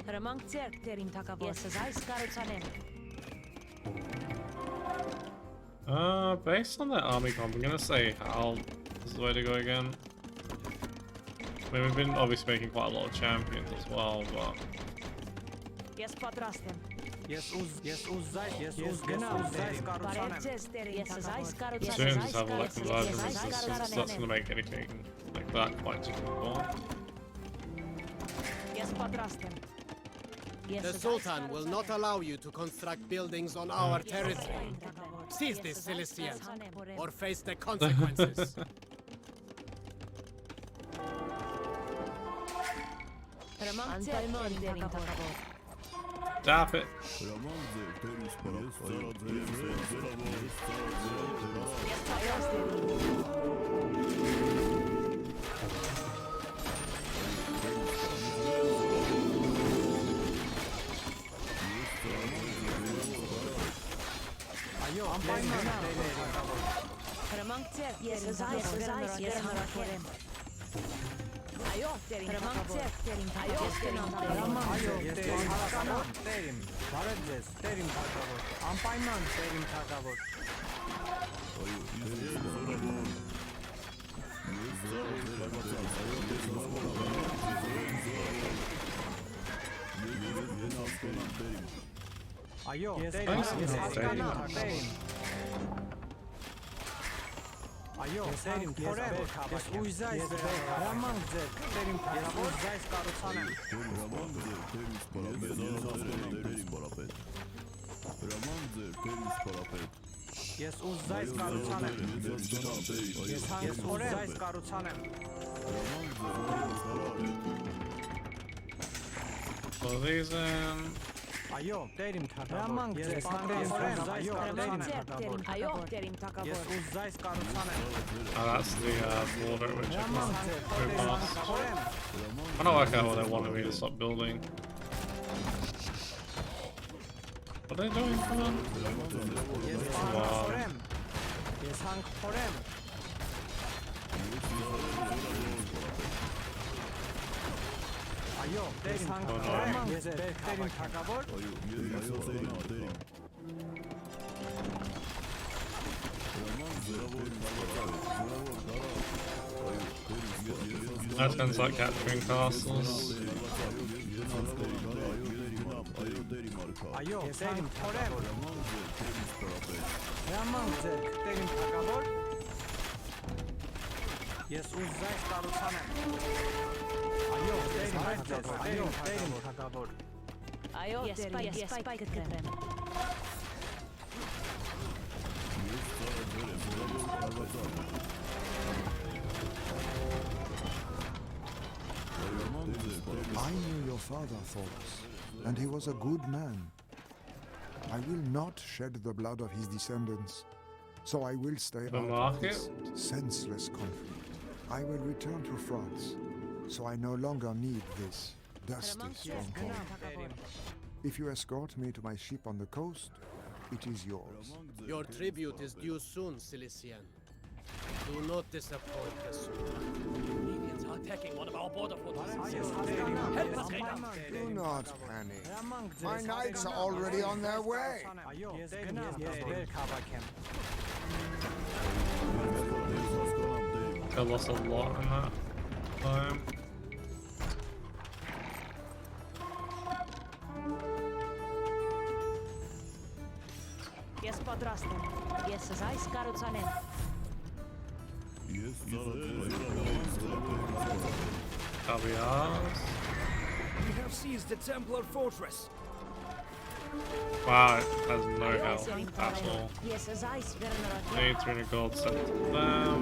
Հրամանք ձերք տեր իմ թագավոր։ Ես զայս կառուցանեմ։ Based on that army comp, I'm gonna say Hal is the way to go again. I mean, we've been obviously making quite a lot of champions as well, but Yes, պատրաստ եմ։ Ես ուզայս կառուցանեմ։ Soon just have a like conversion resistance. That's gonna make anything like that quite difficult. The Sultan will not allow you to construct buildings on our territory. Seize this, Cilician, or face the consequences. Stop it. Այո, դերիմ քորեմ, ես ուզայս հրամանք ձեր, դերիմ ուզայս կառուցանեմ։ Ես ուզայս կառուցանեմ։ Ես ուզայս կառուցանեմ։ Reason. Այո, դերիմ թագավոր, ես պատրաստեմ, այո, դերիմ թագավոր, ես ուզայս կառուցանեմ։ Oh, that's the border which I can move past. I don't work out what they wanted me to stop building. What are they doing? Come on. Wow. Ես հանք փորեմ։ Այո, դերիմ թագավոր, ես դերիմ թագավոր։ That sounds like capturing castles. Այո, դերիմ փորեմ։ Հրամանք ձեր, դերիմ թագավոր։ Ես ուզայս կառուցանեմ։ Այո, դերիմ թագավոր։ Այո, ես պայք կտրեմ։ I knew your father, Thoros, and he was a good man. I will not shed the blood of his descendants, so I will stay out of this senseless conflict. I will return to France, so I no longer need this dusty stronghold. If you escort me to my ship on the coast, it is yours. Your tribute is due soon, Cilician. Do not disappoint the Sultan. Armenians are attacking one of our border fortresses. Help us, Do not panic. My knights are already on their way. I lost a lot in that time. Ես պատրաստ եմ։ Ես զայս կառուցանեմ։ Caviars. We have seized the Templar fortress. Wow, it has no health at all. Ես զայս վերնորակ։ Need 300 gold sent to them.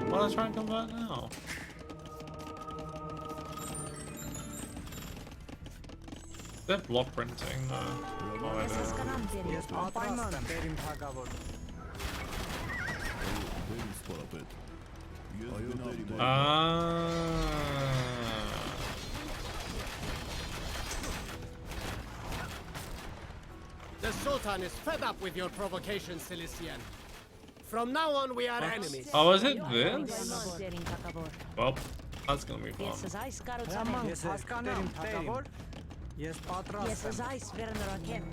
Why don't I try and convert now? They're block printing though. Oh, I know. Ես պատրաստ եմ, դերիմ թագավոր։ The Sultan is fed up with your provocation, Cilician. From now on, we are enemies. Oh, is it this? Well, that's gonna be fun. Ես զայս կառուցանեմ։ Ես հասկանամ, թագավոր։ Ես պատրաստ Ես եմ։ զայս վերնորակ եմ։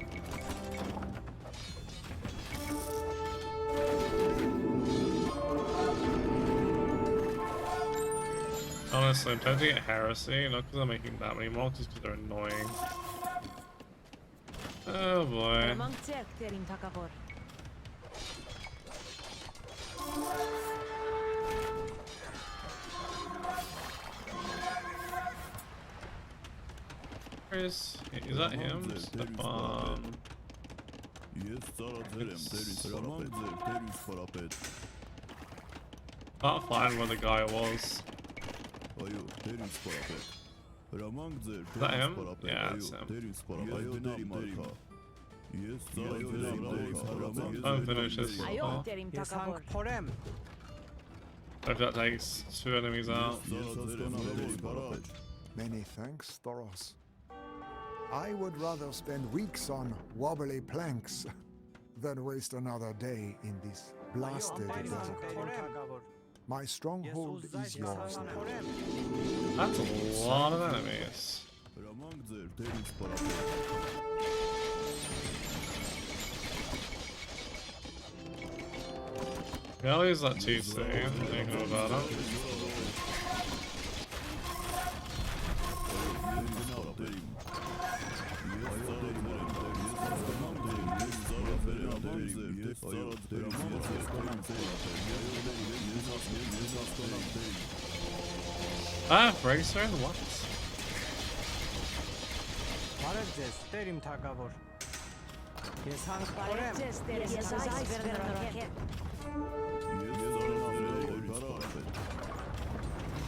Honestly, I'm tempted to get Heresy, not because I'm making that many more, just because they're annoying. Oh boy. Is that him? Stefan. Can't find where the guy was. Is that him? Yeah, it's him. Don't finish this. If that takes 2 enemies out. Many thanks, Thoros. I would rather spend weeks on wobbly planks than waste another day in this blasted desert. My stronghold is yours now. That's a lot of enemies. Yeah, I'll use that TC. Thinking about it. Ah, Breakstone? What?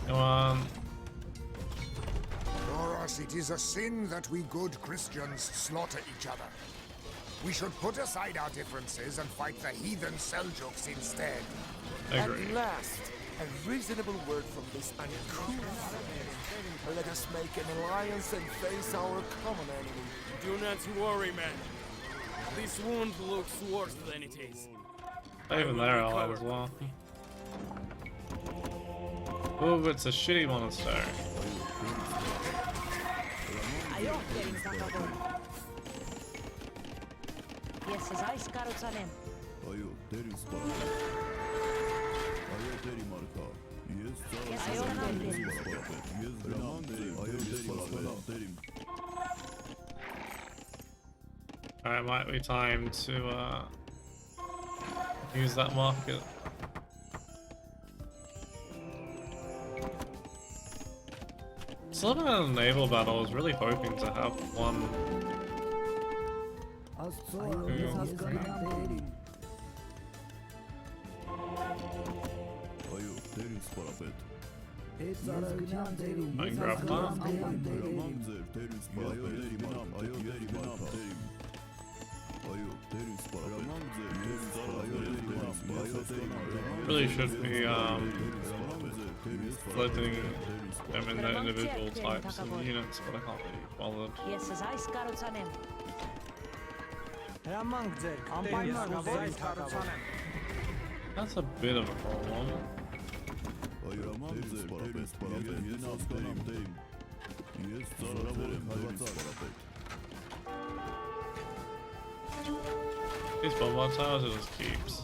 Come on. Thoros, it is a sin that we good Christians slaughter each other. We should put aside our differences and fight the heathen Seljuks instead. Agree. At last, a reasonable word from this uncouth. Let us make an alliance and face our common enemy. Do not worry, man. This wound looks worse than it is. Even they're allied as well. Oh, it's a shitty monastery. Alright, might be time to use that market. Still haven't had a naval battle. I was really hoping to have one. I grab that. Really should be letting them in the individual types and units, but I can't be bothered. That's a bit of a problem. These bombard towers are just keeps.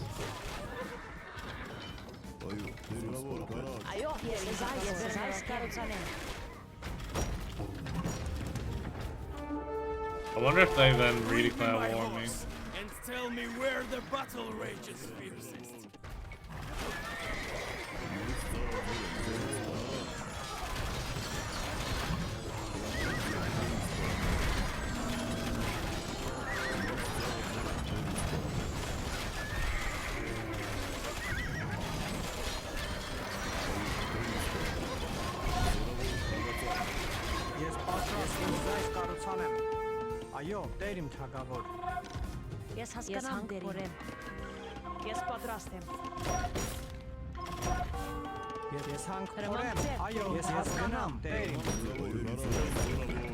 I wonder if they then redeclare war on me. And tell me where the battle rages fiercest. Այո, տեր իմ թագավոր։ Ես հասկանամ դերին։ Ես պատրաստ եմ։ Ես հանքորեմ։ Այո, ես հասկանամ, տեր իմ։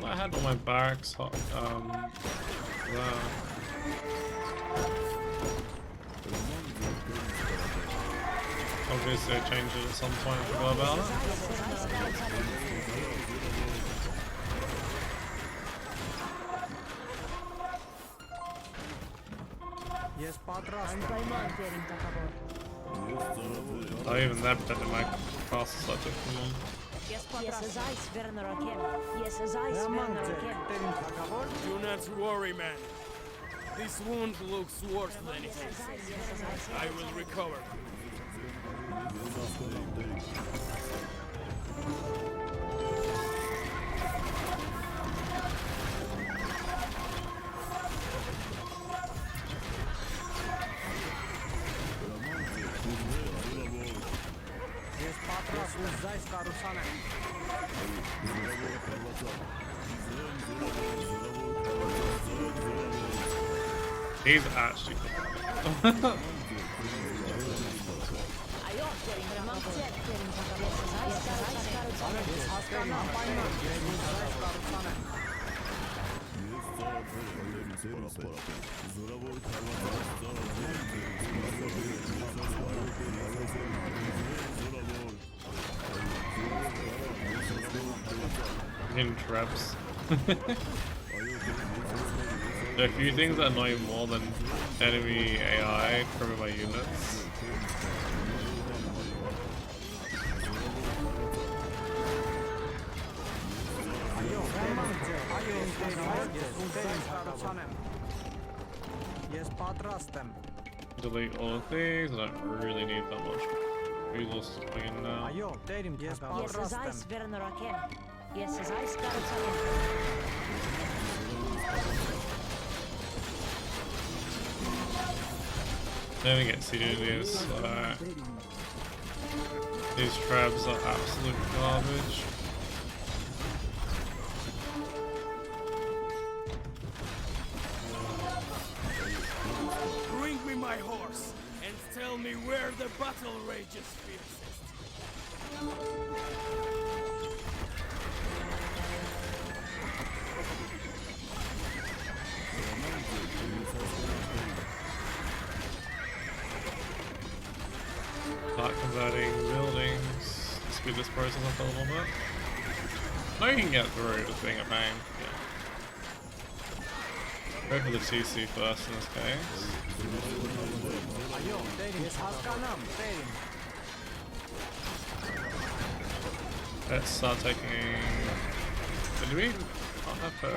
I had all my barracks obviously I changed it at some point, I forgot about it. Ես պատրաստ եմ։ Oh, even that protected my castles I took from them. Do not worry, man. This wound looks worse than it is. I will recover. Ես պատրաստ ու զայս կառուցանեմ։ He's actually in traps. There are a few things that annoy more than enemy AI trimming my units. Ես պատրաստ եմ։ Delete all of these. I don't really need that much resources coming in now. Այո, տեր իմ ես պատրաստ եմ։ Never get seated in these. These traps are absolute garbage. Bring me my horse and tell me where the battle rages fiercest. Start converting buildings. Speed this process up a little bit. No, you can get through just being a pain. Yeah. Go for the TC first in this case. Այո, տեր իմ, ես հասկանամ, տեր իմ։ Let's start taking. Did we not have her?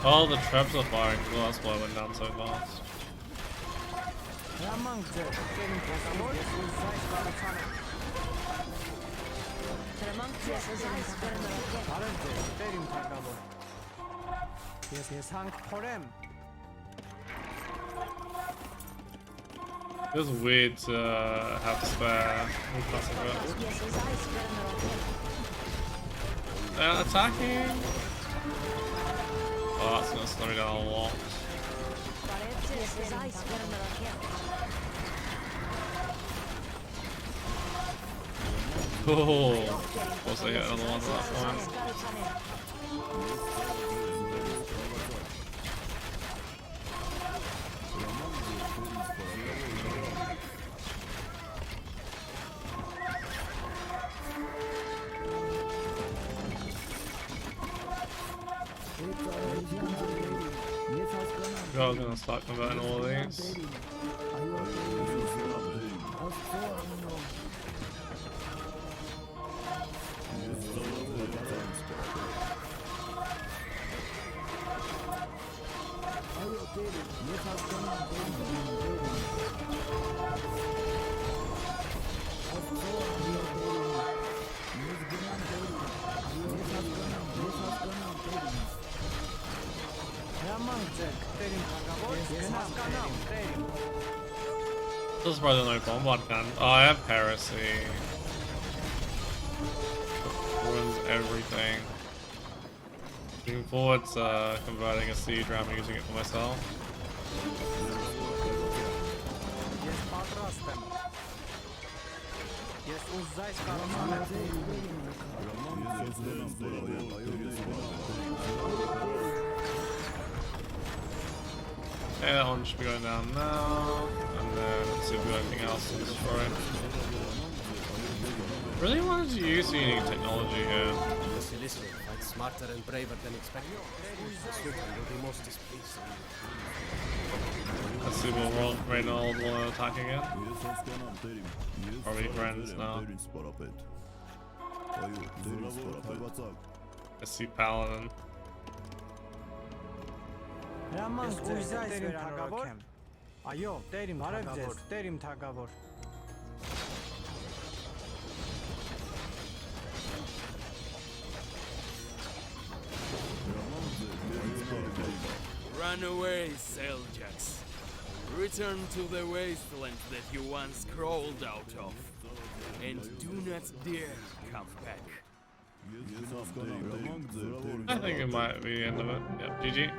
Oh, the traps are firing, well, that's why I went down so fast. Հրամանք ձեր, տեր իմ թագավոր, ես ու զայս կառուցանեմ։ Բարև ձեզ, տեր իմ թագավոր։ Ես հանք փորեմ։ Feels weird to have spare classic verts. They're attacking! Oh, that's gonna slow me down a lot. Oh, suppose they hit another one at that point. I'm gonna start converting all of these. This is probably no bombard can. Oh, I have heresy. Ruins everything. Looking forward to converting a siege ram and using it for myself. Okay, that one should be going down now. And then let's see if we have anything else to destroy. Really wanted to use the unique technology here. The Cilician fights smarter and braver than expected. The Sultan will be most displeased. Let's see, will Reynold want to attack again? Are we friends now? Let's see Paladin. Ռամանք ձեզ տերիմ թագավոր։ Այո, տերիմ թագավոր, տերիմ թագավոր։ Run away, Seljuks. Return to the wasteland that you once crawled out of. And do not dare come back. I think it might be the end of it. Yep, GG.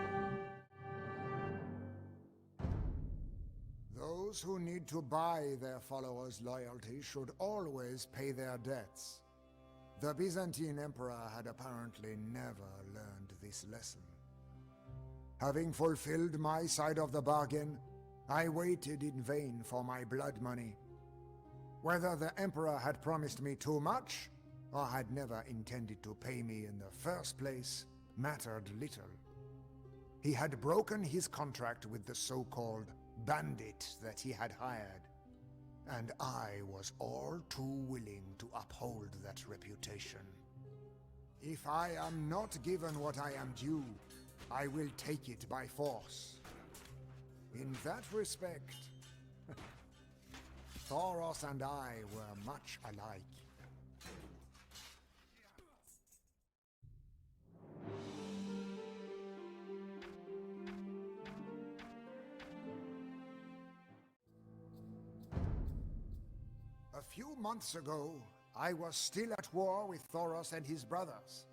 Those who need to buy their followers' loyalty should always pay their debts. The Byzantine Emperor had apparently never learned this lesson. Having fulfilled my side of the bargain, I waited in vain for my blood money. Whether the Emperor had promised me too much, or had never intended to pay me in the first place, mattered little. He had broken his contract with the so-called bandit that he had hired, and I was all too willing to uphold that reputation. If I am not given what I am due, I will take it by force. In that respect, Thoros and I were much alike. A few months ago, I was still at war with Thoros and his brothers.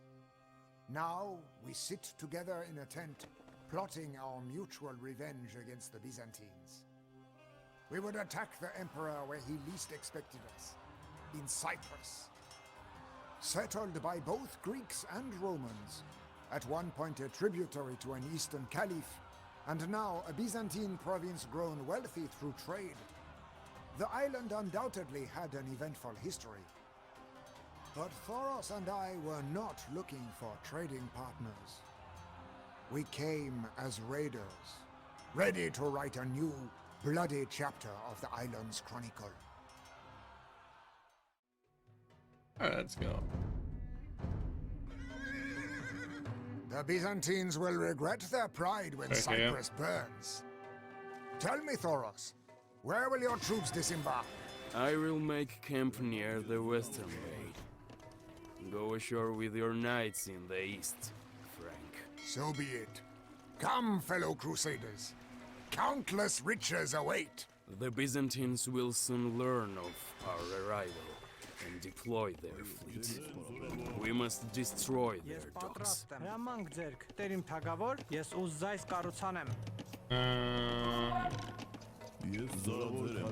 Now, we sit together in a tent, plotting our mutual revenge against the Byzantines. We would attack the Emperor where he least expected us, in Cyprus. Settled by both Greeks and Romans, at one point a tributary to an Eastern Caliph, and now a Byzantine province grown wealthy through trade. The island undoubtedly had an eventful history. But Thoros and I were not looking for trading partners. We came as raiders, ready to write a new, bloody chapter of the island's chronicle. Alright, let's go. The Byzantines will regret their pride when Cyprus burns. Tell me, Thoros, where will your troops disembark? I will make camp near the western bay. Go ashore with your knights in the east, Frank. So be it. Come, fellow crusaders. Countless riches await. The Byzantines will soon learn of our arrival and deploy their fleet. We must destroy their docks. Ռամանք ձերք տերիմ թագավոր, ես ուզայս կառուցանեմ։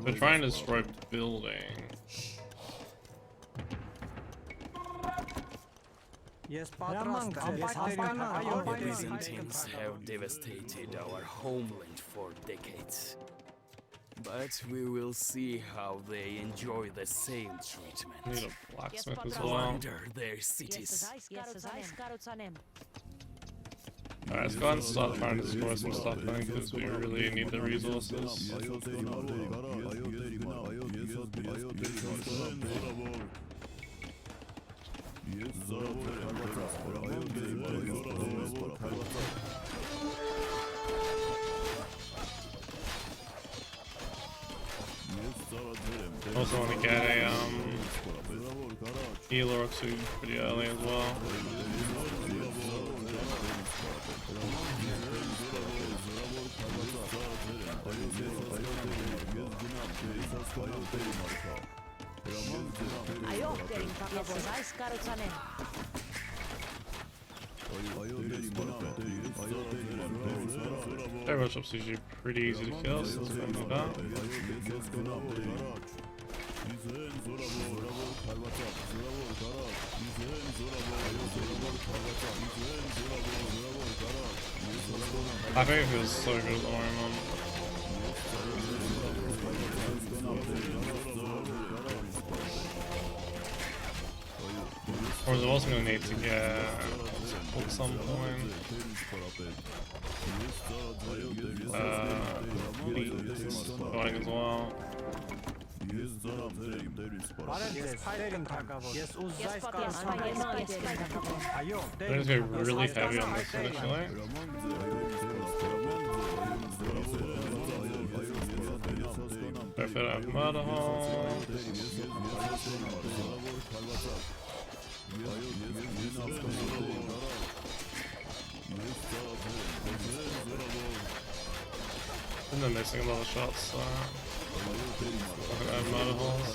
They're trying to destroy the building. The Byzantines have devastated our homeland for decades. But we will see how they enjoy the same treatment. Need a blacksmith as well. Plunder their cities. Alright, let's go ahead and start trying to destroy some stuff then, because we really need the resources. Also want to get a healer or two pretty early as well. Their workshop's usually pretty easy to kill, so let's move that. I think it feels so good at the moment. Or is it also gonna need to get at some point? Fleet going as well. They're just gonna be really heavy on this initially. If it have murder hall. And they're missing a lot of shots, so I'm gonna have murder halls.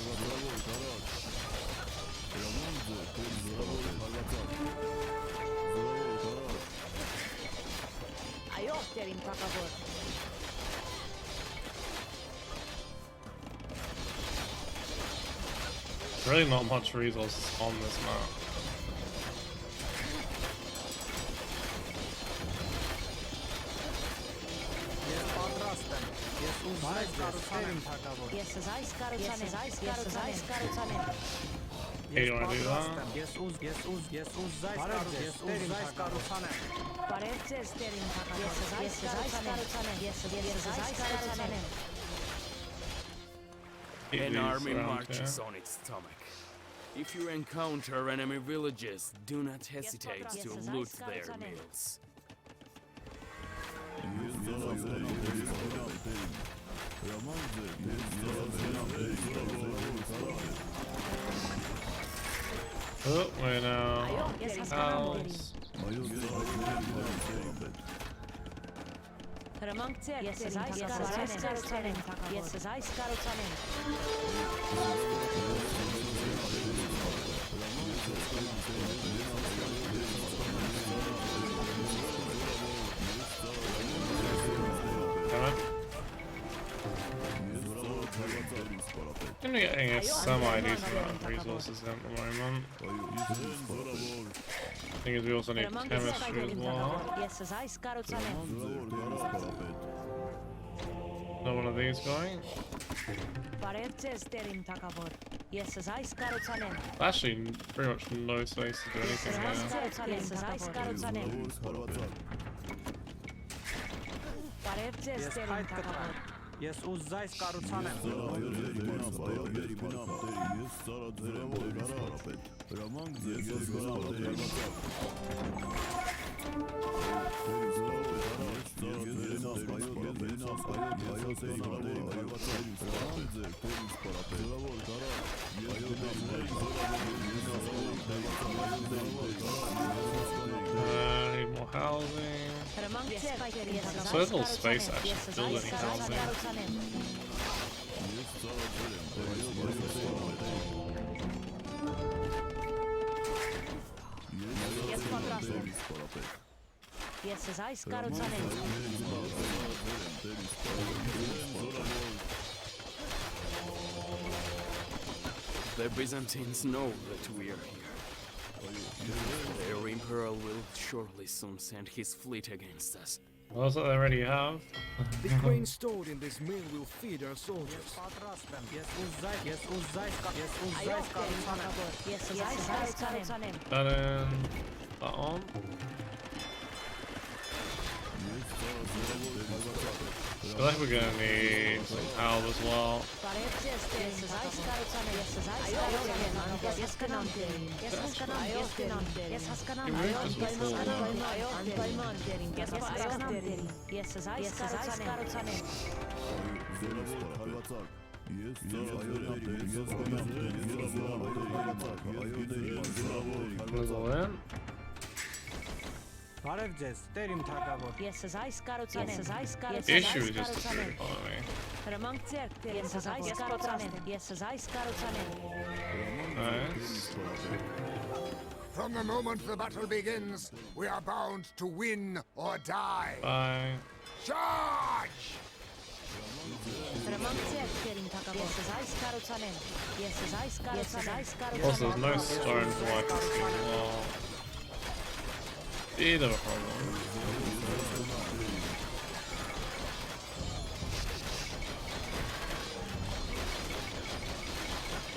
Really not much resources on this map. Hey, you wanna do that? An army marches on its stomach. If you encounter enemy villages, do not hesitate to loot their meals. Oh, wait now. House. I'm getting a semi-decent amount of resources in at the moment. Thing is, we also need chemistry as well. Not one of these going. Actually, pretty much no space to do anything here. Ես ուզայս կառուցանեմ։ Need more housing. So there's little space actually to build any housing. The Byzantines know that we are here. Their Emperor will surely soon send his fleet against us. Well, that's what they already have. The grain stored in this mill will feed our soldiers. That in. That on. I feel like we're gonna need some help as well. Բարև ձեզ, Տեր իմ թագավոր։ Ես այս կարոցանեմ, ես այս Issue is just the economy. Հրամանք ձեր, ես այս կարոցանեմ, ես այս կարոցանեմ։ Nice. From the moment the battle begins, we are bound to win or die. Bye. Charge! Հրամանք ձեր, Տեր իմ թագավոր, ես այս կարոցանեմ, ես այս կարոցանեմ։ Also, there's no stone for like this wall. Either problem.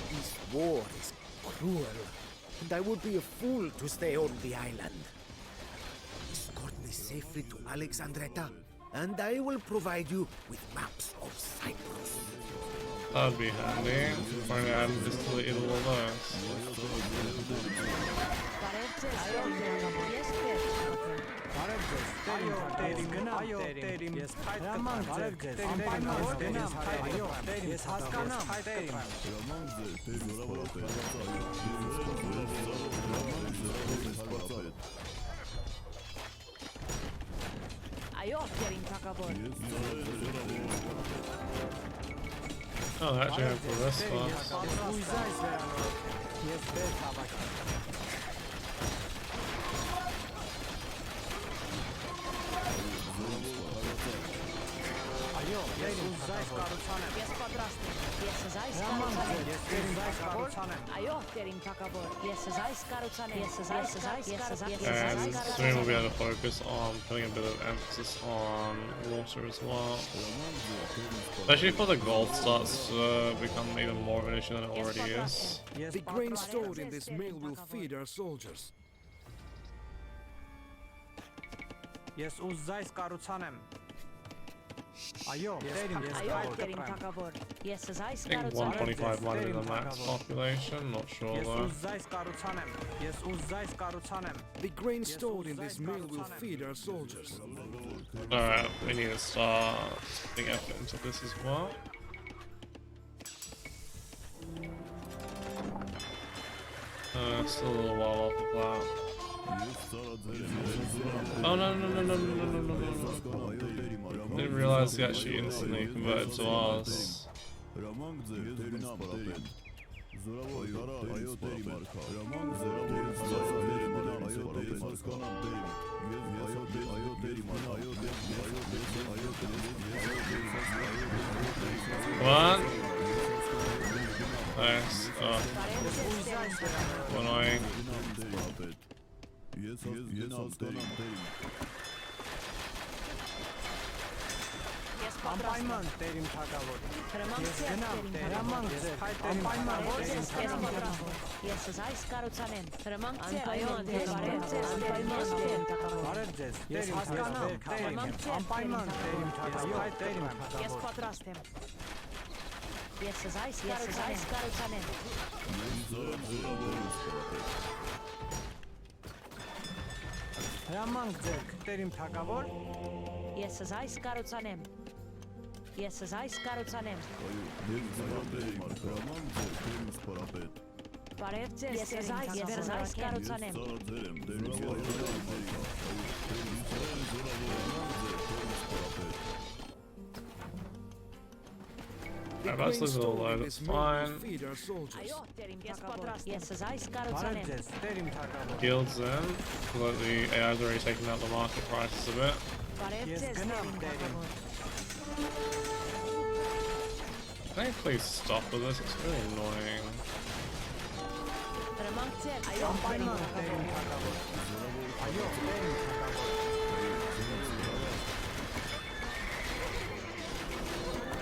This war is cruel. and I would be a fool to stay on the island. Escort me safely to Alexandretta, and I will provide you with maps of Cyprus. That'd be handy. Trying to add this to the all those. Oh, I actually have for this one. And soon we'll be able to focus on putting a bit of emphasis on water as well. Especially for the gold starts to become even more of an issue than it already is. The grain stored in this mill will feed our soldiers. Ես ուզայս կառուցանեմ։ Այո, I think 125 might have been the max population, not sure though. The grain stored in this mill will feed our soldiers. Alright, we need to start putting effort into this as well. Still a little while off of that. Oh no. Didn't realize he actually instantly converted to ours. What? Nice. Oh. Annoying. Անպայման տերիմ թագավոր։ Ես գնամ տերիմ անպայման տերիմ թագավոր։ Ես այս կառուցանեմ։ Հրամանք այոն Բարև ձեզ։ Ես հասկանամ տերիմ անպայման տերիմ թագավոր։ Տերիմ թագավոր։ Ես պատրաստ եմ։ Ես այս կառուցանեմ։ Հրամանք ձեր տերիմ թագավոր։ Ես այս կառուցանեմ։ Ես այս կառուցանեմ։ Բարև ձեզ, ես այս կառուցանեմ։ The Alright, grain that's a stored load, in it's this mill will fine. feed our soldiers. Ես պատրաստ եմ։ Ես այս Բարև կառուցանեմ։ ձեզ տերիմ թագավոր։ Guilds in, so that the AI's already taken out the market prices a bit. Բարև Ես ձեզ, գնամ տերիմ տերիմ։ Can I please stop with this? It's really annoying. Հրամանք այո Անպայման տերիմ թագավոր։ Այո, տերիմ թագավոր։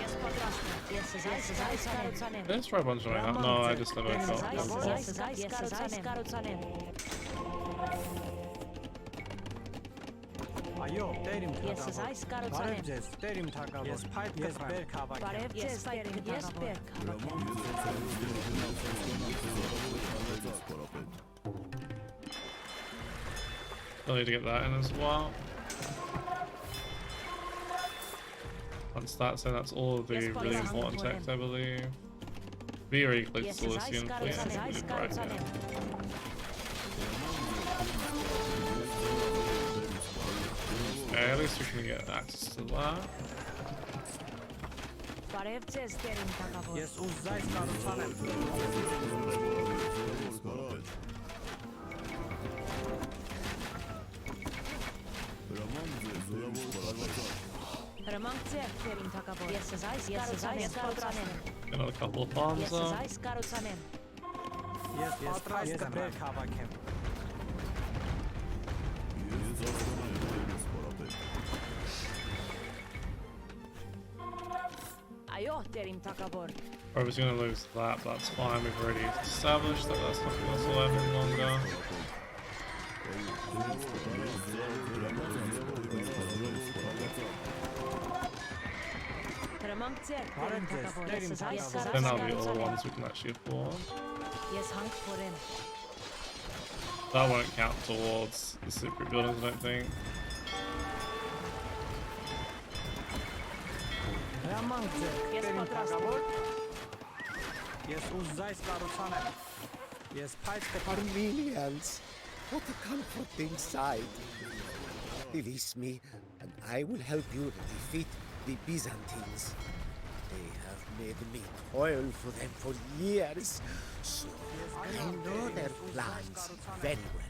Ես պատրաստ եմ։ Ես այս կառուցանեմ։ Did I just try punching my hand? No, I just never got Ես այս կառուցանեմ։ Այո, տերիմ Ես թագավոր։ այս կառուցանեմ։ Բարև ձեզ տերիմ թագավոր։ Ես փայտ կտրեմ։ Ես բերք հավաքեմ։ Բարև ձեզ, տերիմ ես բերք Still need to get that in as well. Once that's in, that's all of the really important text, I believe. Very close to Cilician fleet. Right here. Okay, at least we can get access to that. Բարև ձեզ, տերիմ թագավոր։ Ես ուզայս կառուցանեմ։ Հրամանք ձեր, տերիմ թագավոր։ Ես այս կառուցանեմ։ Another couple of farms Ես up. այս կառուցանեմ։ Ես պատրաստ եմ բերք հավաքեմ։ Այո, տերիմ թագավոր։ We're obviously going to lose that, but that's fine. We've already established that that's not going to survive any longer. Then that'll be all the ones we can actually afford. That won't count towards the secret buildings, I don't think. Armenians, what a comforting sight. Release me, and I will help you defeat the Byzantines. They have made me toil for them for years, so I know their plans very well.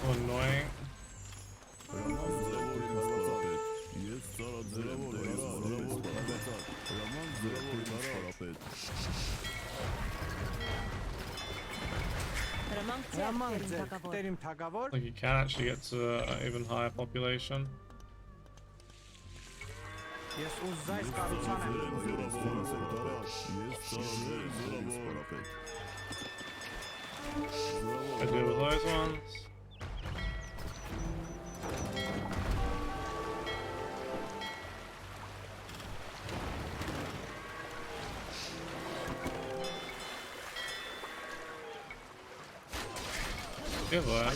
Oh, annoying. Like you can actually get to an even higher population. I deal with those ones. Good work.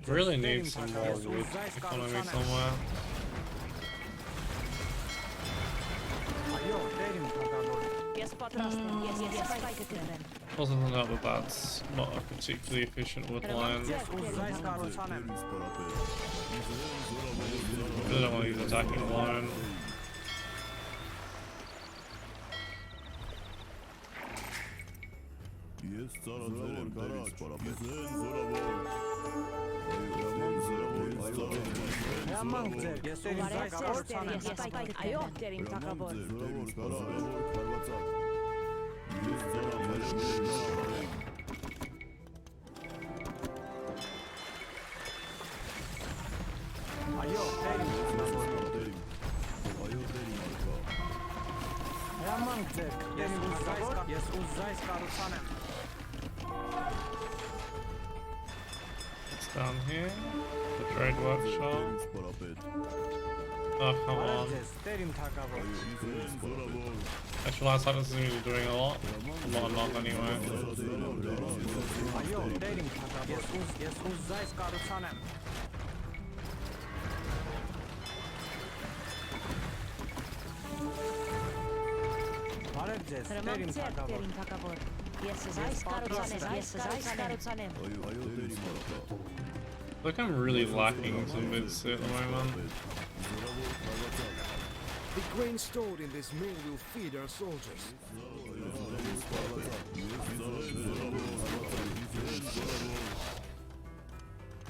Really need some more wood economy somewhere. Doesn't help that that's not a particularly efficient wood line. Really don't want to use attacking alone. It's down here. The trade workshop. Oh, come on. Actually, last time this isn't really doing a lot. Not enough anyway. Look, I'm really lacking some bits at the moment. The grain stored in this mill will feed our soldiers.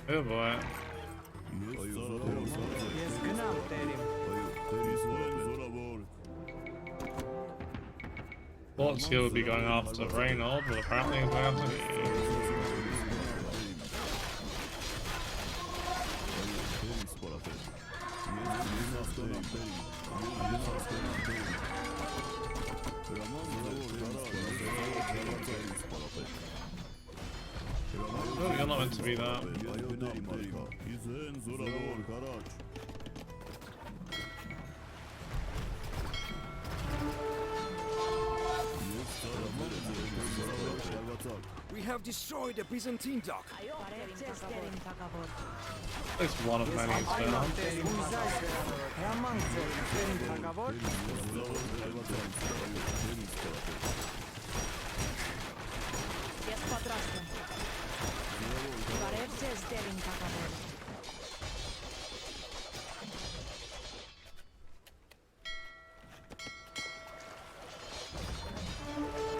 Oh boy. Thought he would be going after Reynold, but apparently he's going after me. No, you're not meant to be that. We have destroyed the Byzantine dock. At least one of many is found.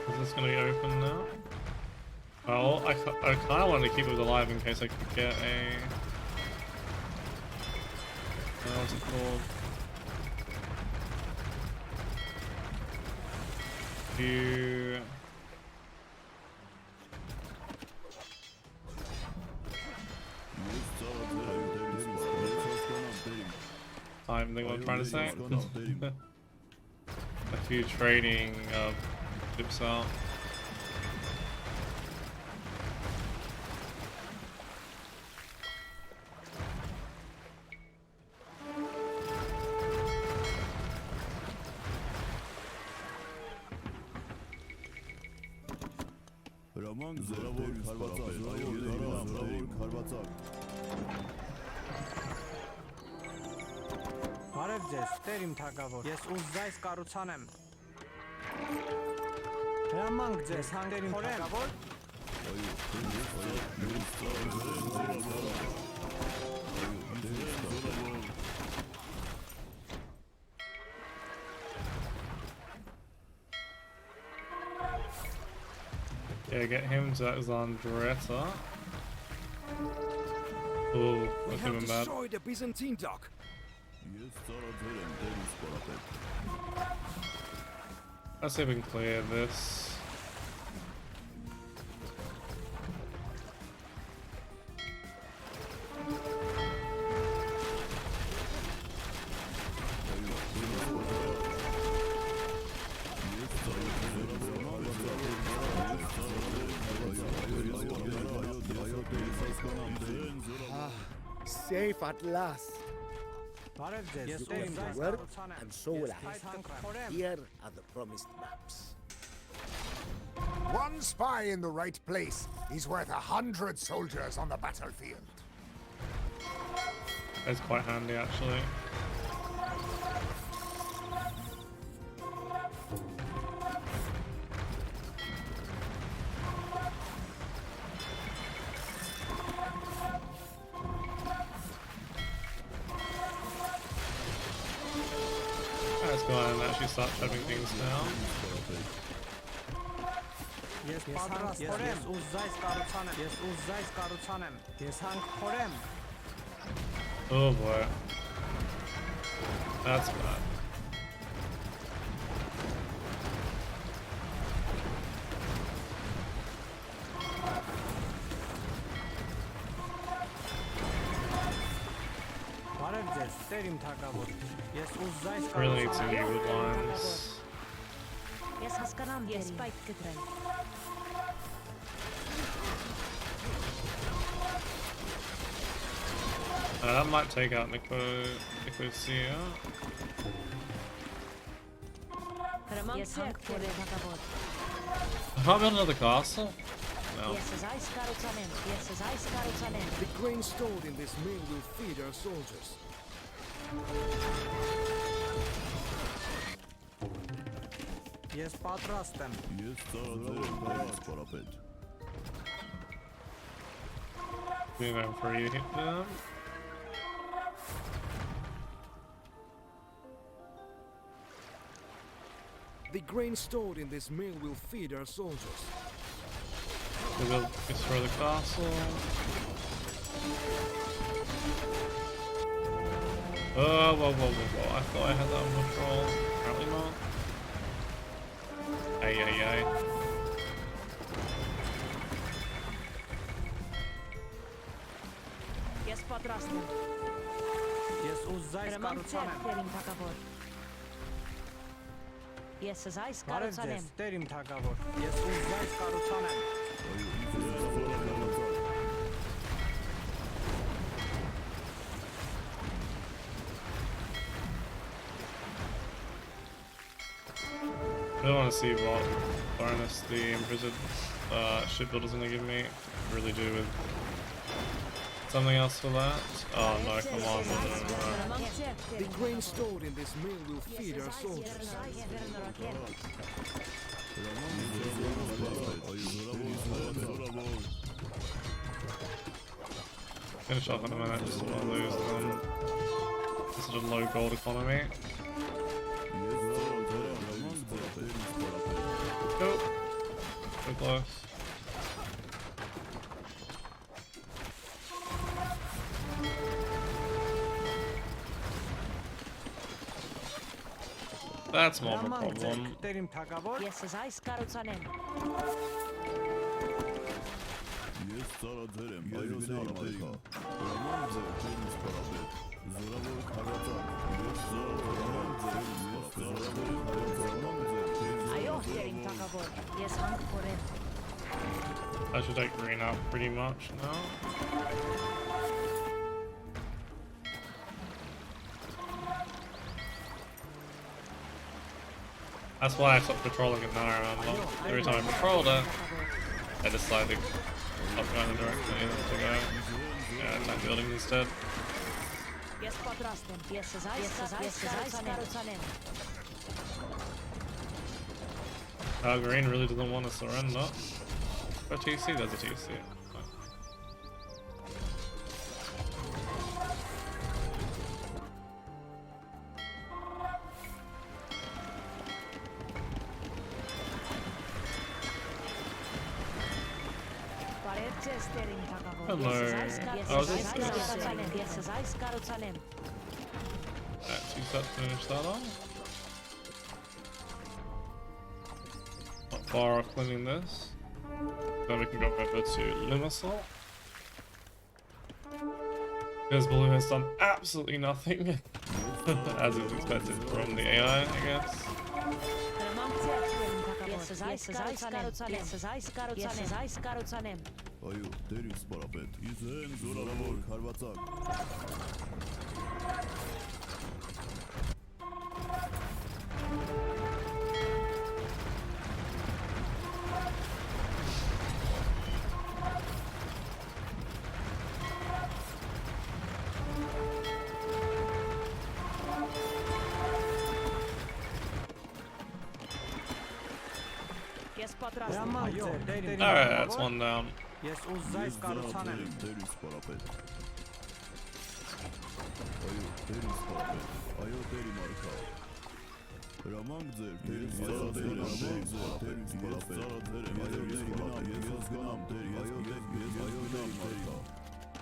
Is this going to be open now? Well, I kind of wanted to keep it alive in case I could get a... what's it called? You... Time thing I'm trying to say. A few trading dips out. Բարև ձեզ, Տեր իմ թագավոր։ Ես ուզձայս կառուցանեմ։ Հրամանք ձեզ, հանգեր իմ թագավոր։ Yeah, get him to Zandretta. Oh, that's even bad. Destroy the Byzantine dock. Let's see if we can clear this. Safe at last. Բարև ձեզ, You Տեր իմ came to ձեզ work, կառուցանեմ։ and so will I. Ես Here are the promised maps. One spy in the right place is worth 100 soldiers on the battlefield. That's quite handy, actually. Let's go ahead and actually start shutting things down. Ես պատրաստ եմ, ես ուզձայս կառուցանեմ, ես ուզձայս կառուցանեմ, ես հանք փորեմ։ Oh boy. That's bad. Բարև ձեզ, Տեր իմ թագավոր։ Ես ուզձայս Really need some կառուցանեմ։ new wood lines. Ես հասկանամ, ես պայթ կտրեմ։ That might take out Nicosia. Ես հանք փորեմ թագավոր։ I can't build another castle? No. Ես զայս կառուցանեմ, ես զայս կառուցանեմ։ The grain stored in this mill will feed our soldiers. Ես պատրաստ եմ։ We're going for you hit them. The grain stored in this mill will feed our soldiers. We will destroy the castle. Oh, whoa. I thought I had that under control. Apparently not. Ay. Ես պատրաստ եմ։ Ես ուզձայս կառուցանեմ։ Տեր իմ թագավոր։ Ես զայս Բարև կառուցանեմ։ ձեզ, Տեր իմ թագավոր։ Ես ուզձայս կառուցանեմ։ I don't want to see what bonus the imprisoned shipbuilder's gonna give me. I really do with something else for that. Oh no, come on. No. The grain stored in this mill will feed our soldiers. Finish off in a minute, just don't want to lose them. It's such a low gold economy. Nope. So close. That's more of a problem. Ես զայս կարուցանեմ։ Ես ծառաձեր եմ, այո դերի մայքա։ Հրաման ձեր դերից պարապետ, զորավոր քարածակ, ես Այո, դերին թակավոր, ես հանք կորեմ։ I should take green out pretty much now. That's why I stopped patrolling it now, I remember. Every time I patrolled it, I decided to stop going the direction I needed to go. Yeah, attack buildings instead. Ես պատրաստ եմ, ես զայս կարուցանեմ։ Green really doesn't want to surrender. A TC, there's a TC. Hello. Oh, this is good. Actually, let's finish that off. Not far off cleaning this. Then we can go over to Limassol. Because Blue has done absolutely nothing. As is expected from the AI, I guess. Այո, դերից պարապետ, իզեն զորավոր քարվածակ։ Alright, that's one down. Ես ուզայս կարուցանեմ։ Դերից պարապետ։ Այո, դերից պարապետ, այո դերի մայքա։ Հրամանք ձեր, դերից պարապետ, դերից պարապետ, այո ես գնամ, ես գնամ, այո դերի մայքա։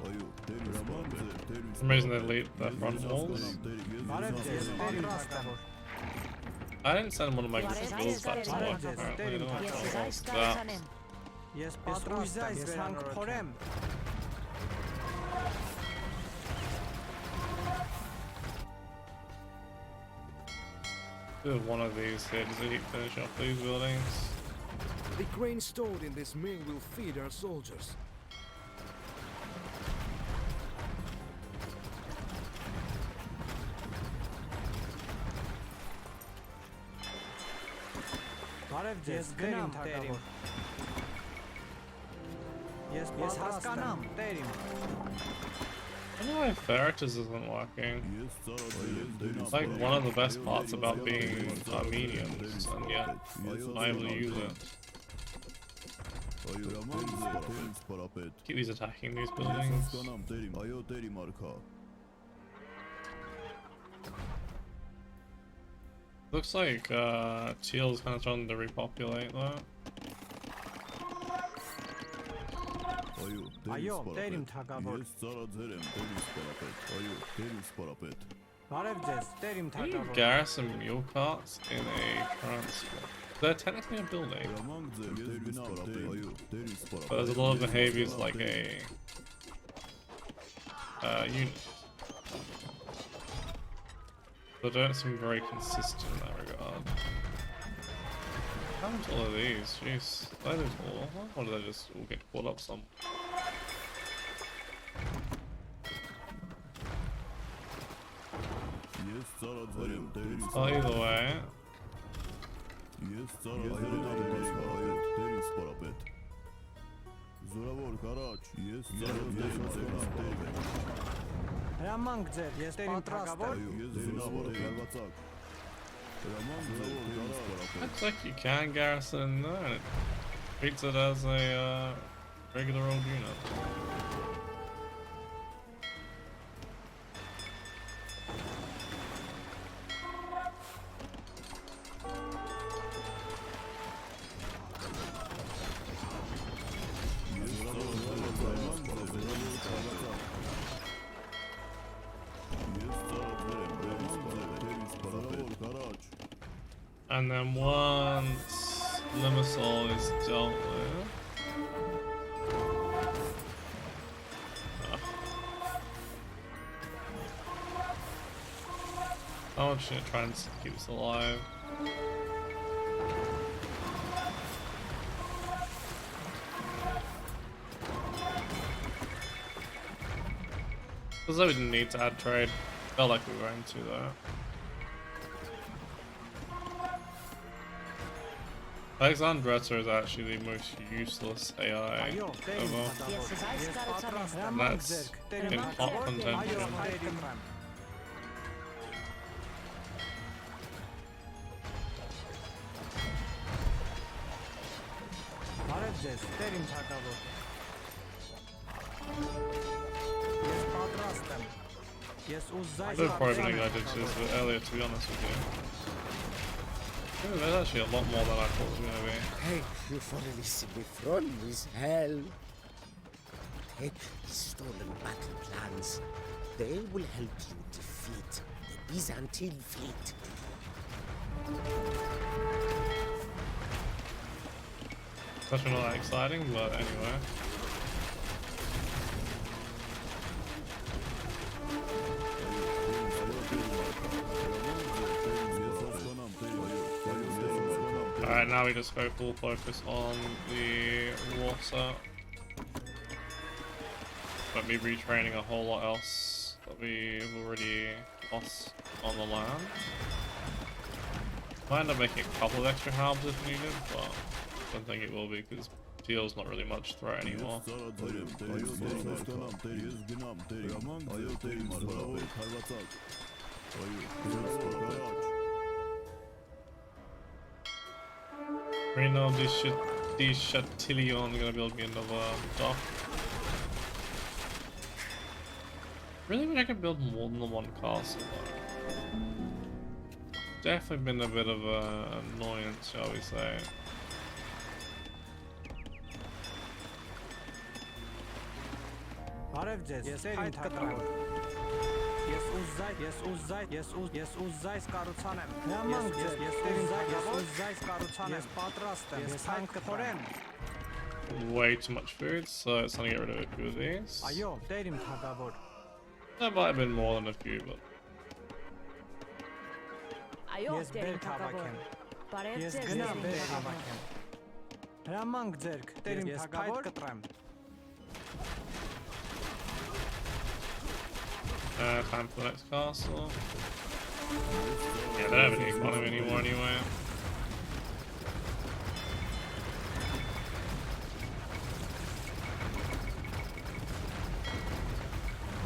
Այո, դերի հրամանք ձեր, դերից For some reason they delete the front walls. I didn't send one of my skills back to work apparently. I don't know what's that. Ես պատրաստ եմ, ես հանք փորեմ։ Do one of these here to finish off these buildings. The grain stored in this mill will feed our soldiers. Բարև ձեզ, դերին թակավոր։ Ես հասկանամ, դերին։ I don't know why Ferretus isn't working. It's like one of the best parts about being Armenians, and yet not able to use it. Keep these attacking these buildings. Looks like Teal's kind of trying to repopulate that. Այո, դերին թակավոր։ Ես ծառաձեր եմ, դերից պարապետ, այո, դերից պարապետ։ Բարև ձեզ, դերին թակավոր։ Garrison mule carts in a transport. They're technically a building. But there's a lot of behaviors like a unit. They don't seem very consistent in that regard. How much all of these? Jeez, are they all? Or do they just all get caught up some? Well, either way. Հրամանք ձեր, ես դերին թակավոր։ Looks like you can garrison in there, and it treats it as a regular old unit. And then once Limassol is dealt with. I'm just gonna try and keep this alive. Feels like we didn't need to add trade. Felt like we were going to though. Alexandretta is actually the most useless AI ever. And that's in hot contention. I would have probably been I did this a bit earlier, to be honest with you. Ooh, there's actually a lot more than I thought it was going to be. Thank you for releasing me from this hell. Take the stolen battle plans. They will help you defeat the Byzantine fleet. That's not that exciting, but anyway. Alright, now we just go full focus on the water. But be retraining a whole lot else that we've already lost on the land. Might end up making a couple of extra halves if needed, but I don't think it will be because Teal's not really much threat anymore. Right now, this Chatillon gonna build me another dock. Really wish I could build more than the one castle though. Definitely been a bit of an annoyance, shall we say. Way too much food, so it's time to get rid of a few of these. There might have been more than a few, but time for the next castle. Yeah, they don't have any economy anymore anyway.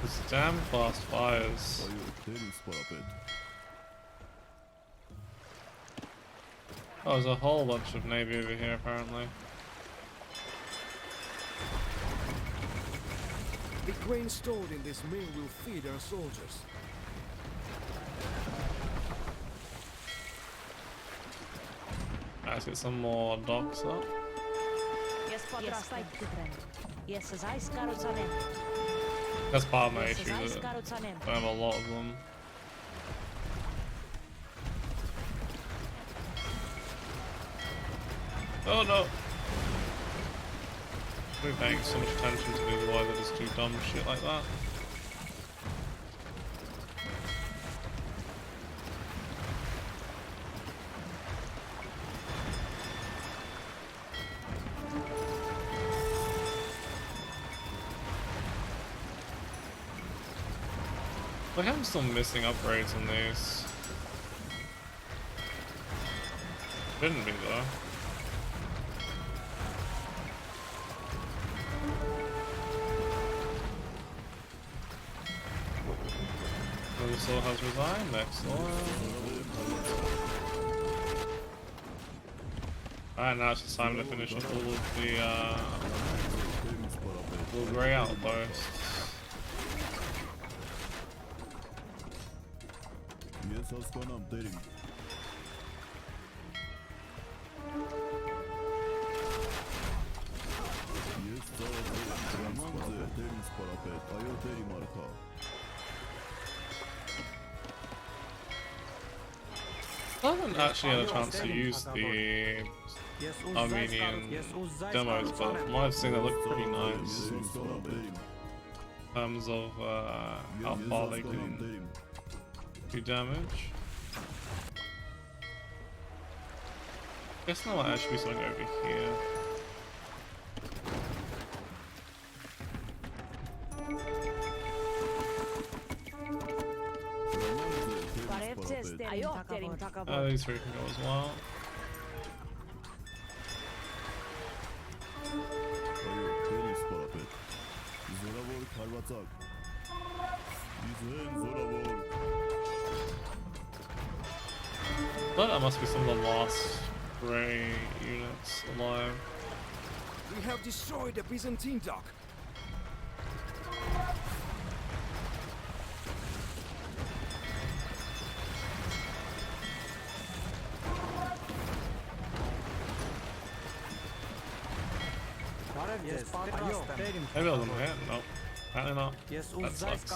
This damn fast fires. Oh, there's a whole bunch of navy over here apparently. The grain stored in this mill will feed our soldiers. Let's get some more docks up. That's part of my issue that I have a lot of them. Oh no! We're paying so much attention to these why they just do dumb shit like that. Like I'm still missing upgrades on these. Shouldn't be though. Still has resigned, excellent. Alright, now it's just time to finish up all of the grey outposts. I haven't actually had a chance to use the Armenian demos, but from what I've seen, they look pretty nice in terms of how far they can do damage. Guess there might actually be something over here. Oh, these three can go as well. But that must be some of the last grey units alive. We have destroyed the Byzantine dock. Maybe I'll them hit? Nope. Apparently not. That sucks.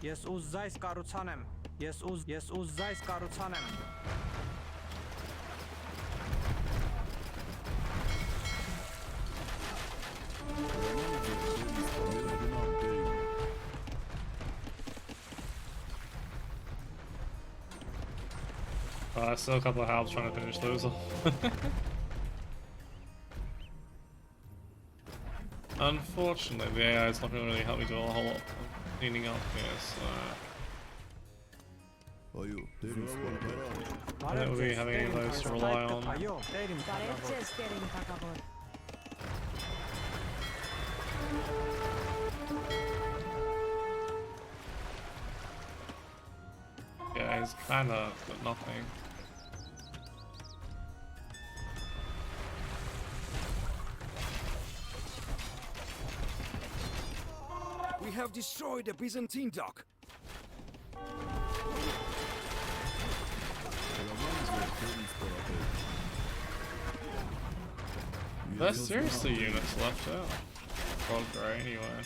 Ես ուզայս կառուցանեմ։ Ես ուզայս կառուցանեմ։ Still a couple of halves trying to finish those off. Unfortunately, the AI is not going to really help me do a whole lot of cleaning up here, so I don't really have any of those to rely on. Yeah, he's kind of got nothing. We have destroyed the Byzantine dock. There's seriously units left out. Frog grey anyway.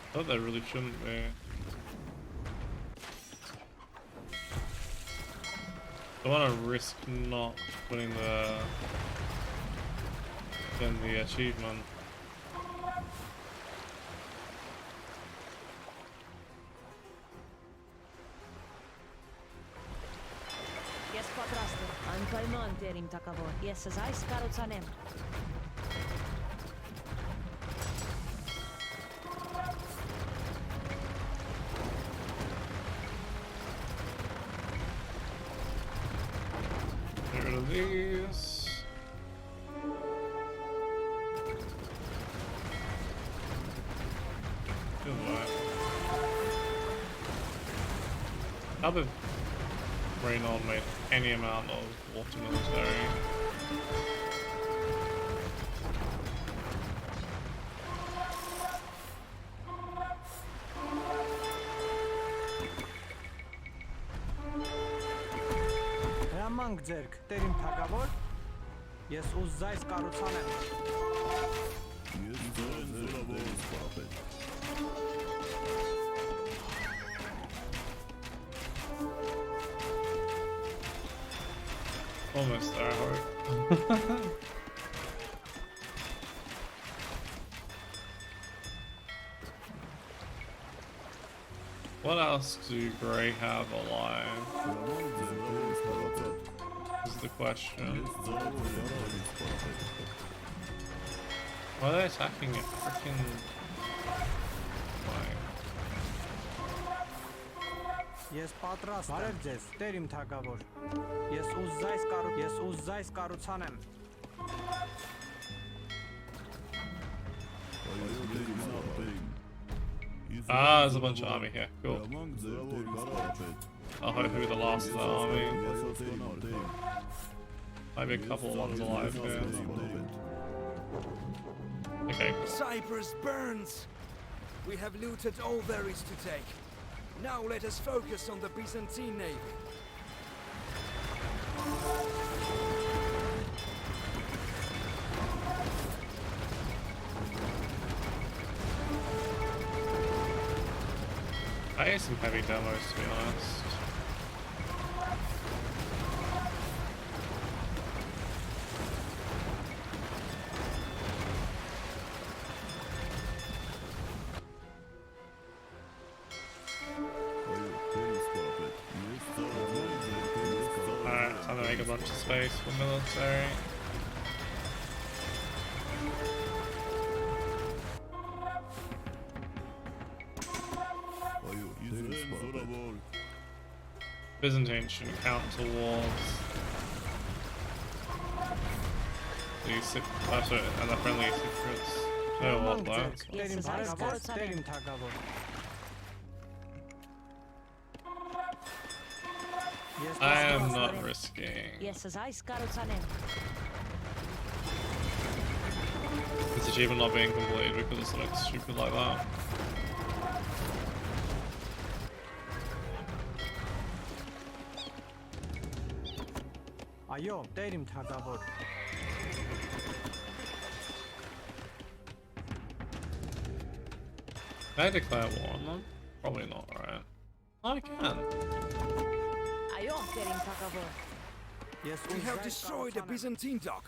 I thought there really shouldn't be. I want to risk not winning the achievement. Ես պատրաստ եմ, անպայման տեր իմ թագավոր, ես այս կառուցանեմ։ Get rid of these. Goodbye. I'll be Reynold made any amount of water military. Հրամանք ձերք, տեր իմ թագավոր, ես ուզայս կառուցանեմ։ Almost there, Hart. What else do Grey have alive? Is the question. Why are they attacking it? Freaking. Ես պատրաստ եմ։ Բարև ձեզ, տեր իմ թագավոր։ Ես ուզայս կառուցանեմ։ Ah, there's a bunch of army here. Cool. I'll hope who the last of the army. Maybe a couple of ones alive here. Okay. Cyprus burns. We have looted all there is to take. Now let us focus on the Byzantine navy. I ate some heavy demos, to be honest. Alright, time to make a bunch of space for military. Byzantine shouldn't count towards the and the friendly secrets. No, what that? Terim Thagavor, Terim Thagavor. I am not risking. This achievement not being completed because it's like stupid like that. Այո, Տեր իմ թագավոր։ Can I declare war on them? Probably not, right? I can. Yes, we have destroyed a Byzantine dock.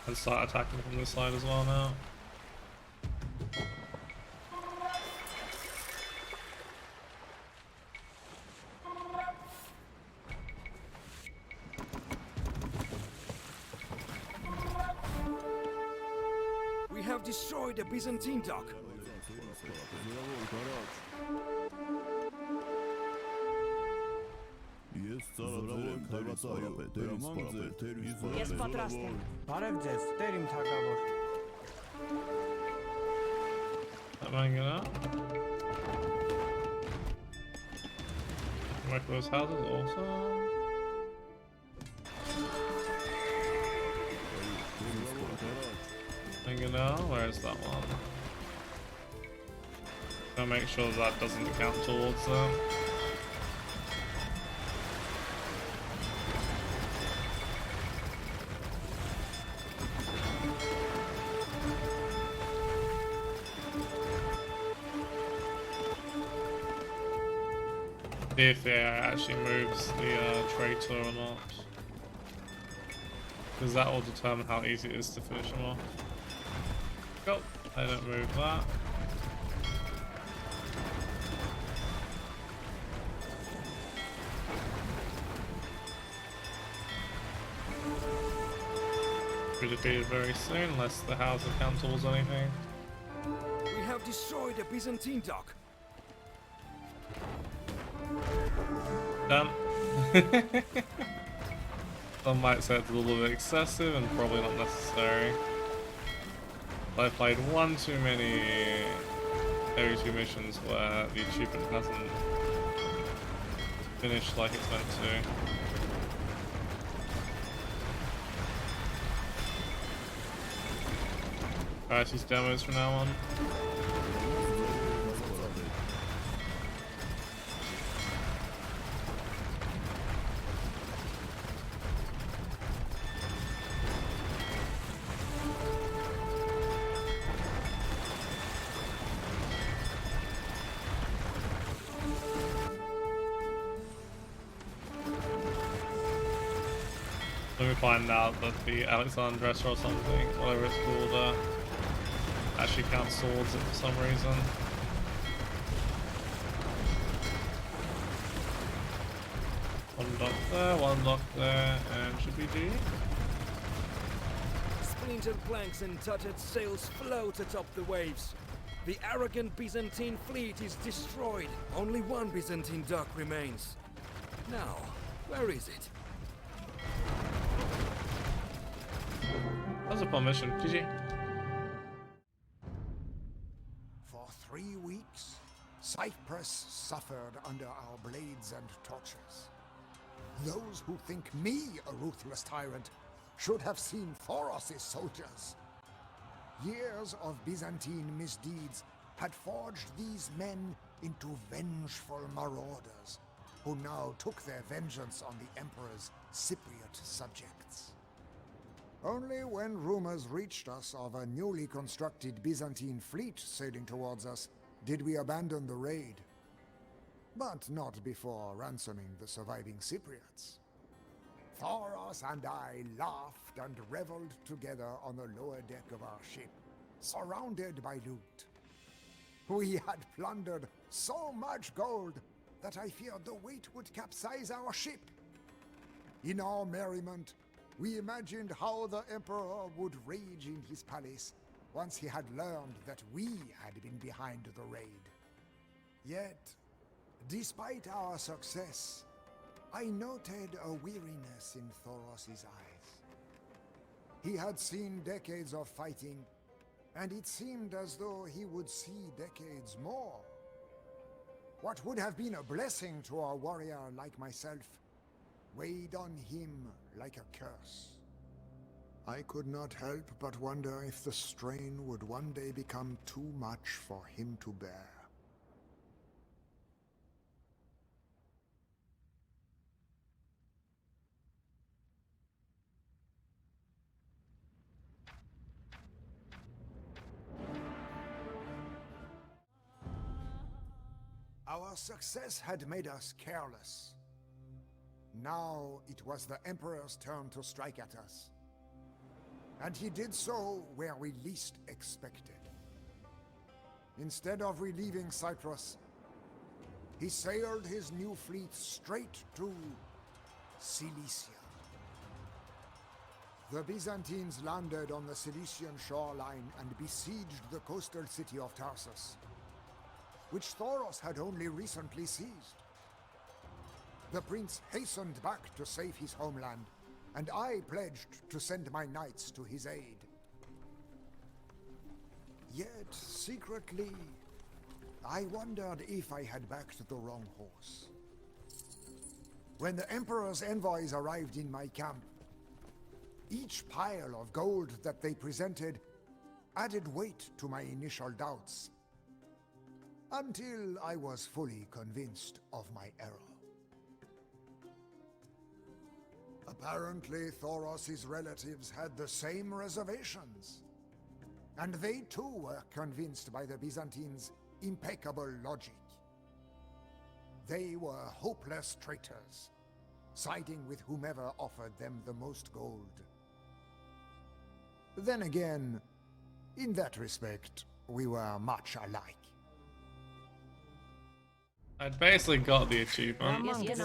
And start attacking from this side as well now. We have destroyed a Byzantine dock. Ես պատրաստ եմ։ Բարև ձեզ, Տեր իմ թագավոր։ Am I gonna wreck those houses also? Where's that one? Gotta make sure that doesn't count towards them. See if it actually moves the traitor or not. Because that will determine how easy it is to finish him off. Go. I don't move that. Be defeated very soon, unless the house of council was anything. We have destroyed a Byzantine dock. Done. Some might say it's a little bit excessive and probably not necessary. I played one too many Area 2 missions where the achievement hasn't finished like it's meant to. Alright, these demos from now on. Let me find out that the Alexandressa or something, whatever it's called, actually counts swords for some reason. One dock there, and should be D. Splintered planks and tattered sails float atop the waves. The arrogant Byzantine fleet is destroyed. Only one Byzantine dock remains. Now, where is it? That was a fun mission. GG. For 3 weeks, Cyprus suffered under our blades and torches. Those who think me a ruthless tyrant should have seen Thoros' soldiers. Years of Byzantine misdeeds had forged these men into vengeful marauders, who now took their vengeance on the Emperor's Cypriot subjects. Only when rumors reached us of a newly constructed Byzantine fleet sailing towards us did we abandon the raid. But not before ransoming the surviving Cypriots. Thoros and I laughed and reveled together on the lower deck of our ship, surrounded by loot. We had plundered so much gold that I feared the weight would capsize our ship. In our merriment, we imagined how the Emperor would rage in his palace once he had learned that we had been behind the raid. Yet, despite our success, I noted a weariness in Thoros' eyes. He had seen decades of fighting, and it seemed as though he would see decades more. What would have been a blessing to a warrior like myself weighed on him like a curse. I could not help but wonder if the strain would one day become too much for him to bear. Our success had made us careless. Now it was the Emperor's turn to strike at us. And he did so where we least expected. Instead of relieving Cyprus, he sailed his new fleet straight to Cilicia. The Byzantines landed on the Cilician shoreline and besieged the coastal city of Tarsus, which Thoros had only recently seized. The prince hastened back to save his homeland, and I pledged to send my knights to his aid. Yet, secretly, I wondered if I had backed the wrong horse. When the Emperor's envoys arrived in my camp, each pile of gold that they presented added weight to my initial doubts, until I was fully convinced of my error. Apparently, Thoros' relatives had the same reservations, and they too were convinced by the Byzantines' impeccable logic. They were hopeless traitors, siding with whomever offered them the most gold. Then again, in that respect, we were much alike. I'd basically got the achievement, and then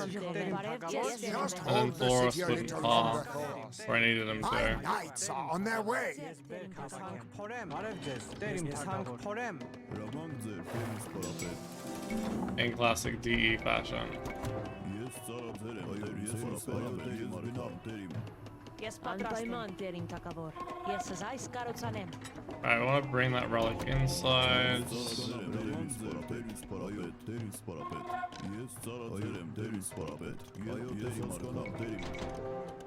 Thoros wouldn't pass where I needed him My to. knights are on their way! In classic DE fashion. Alright, I want to bring that relic inside.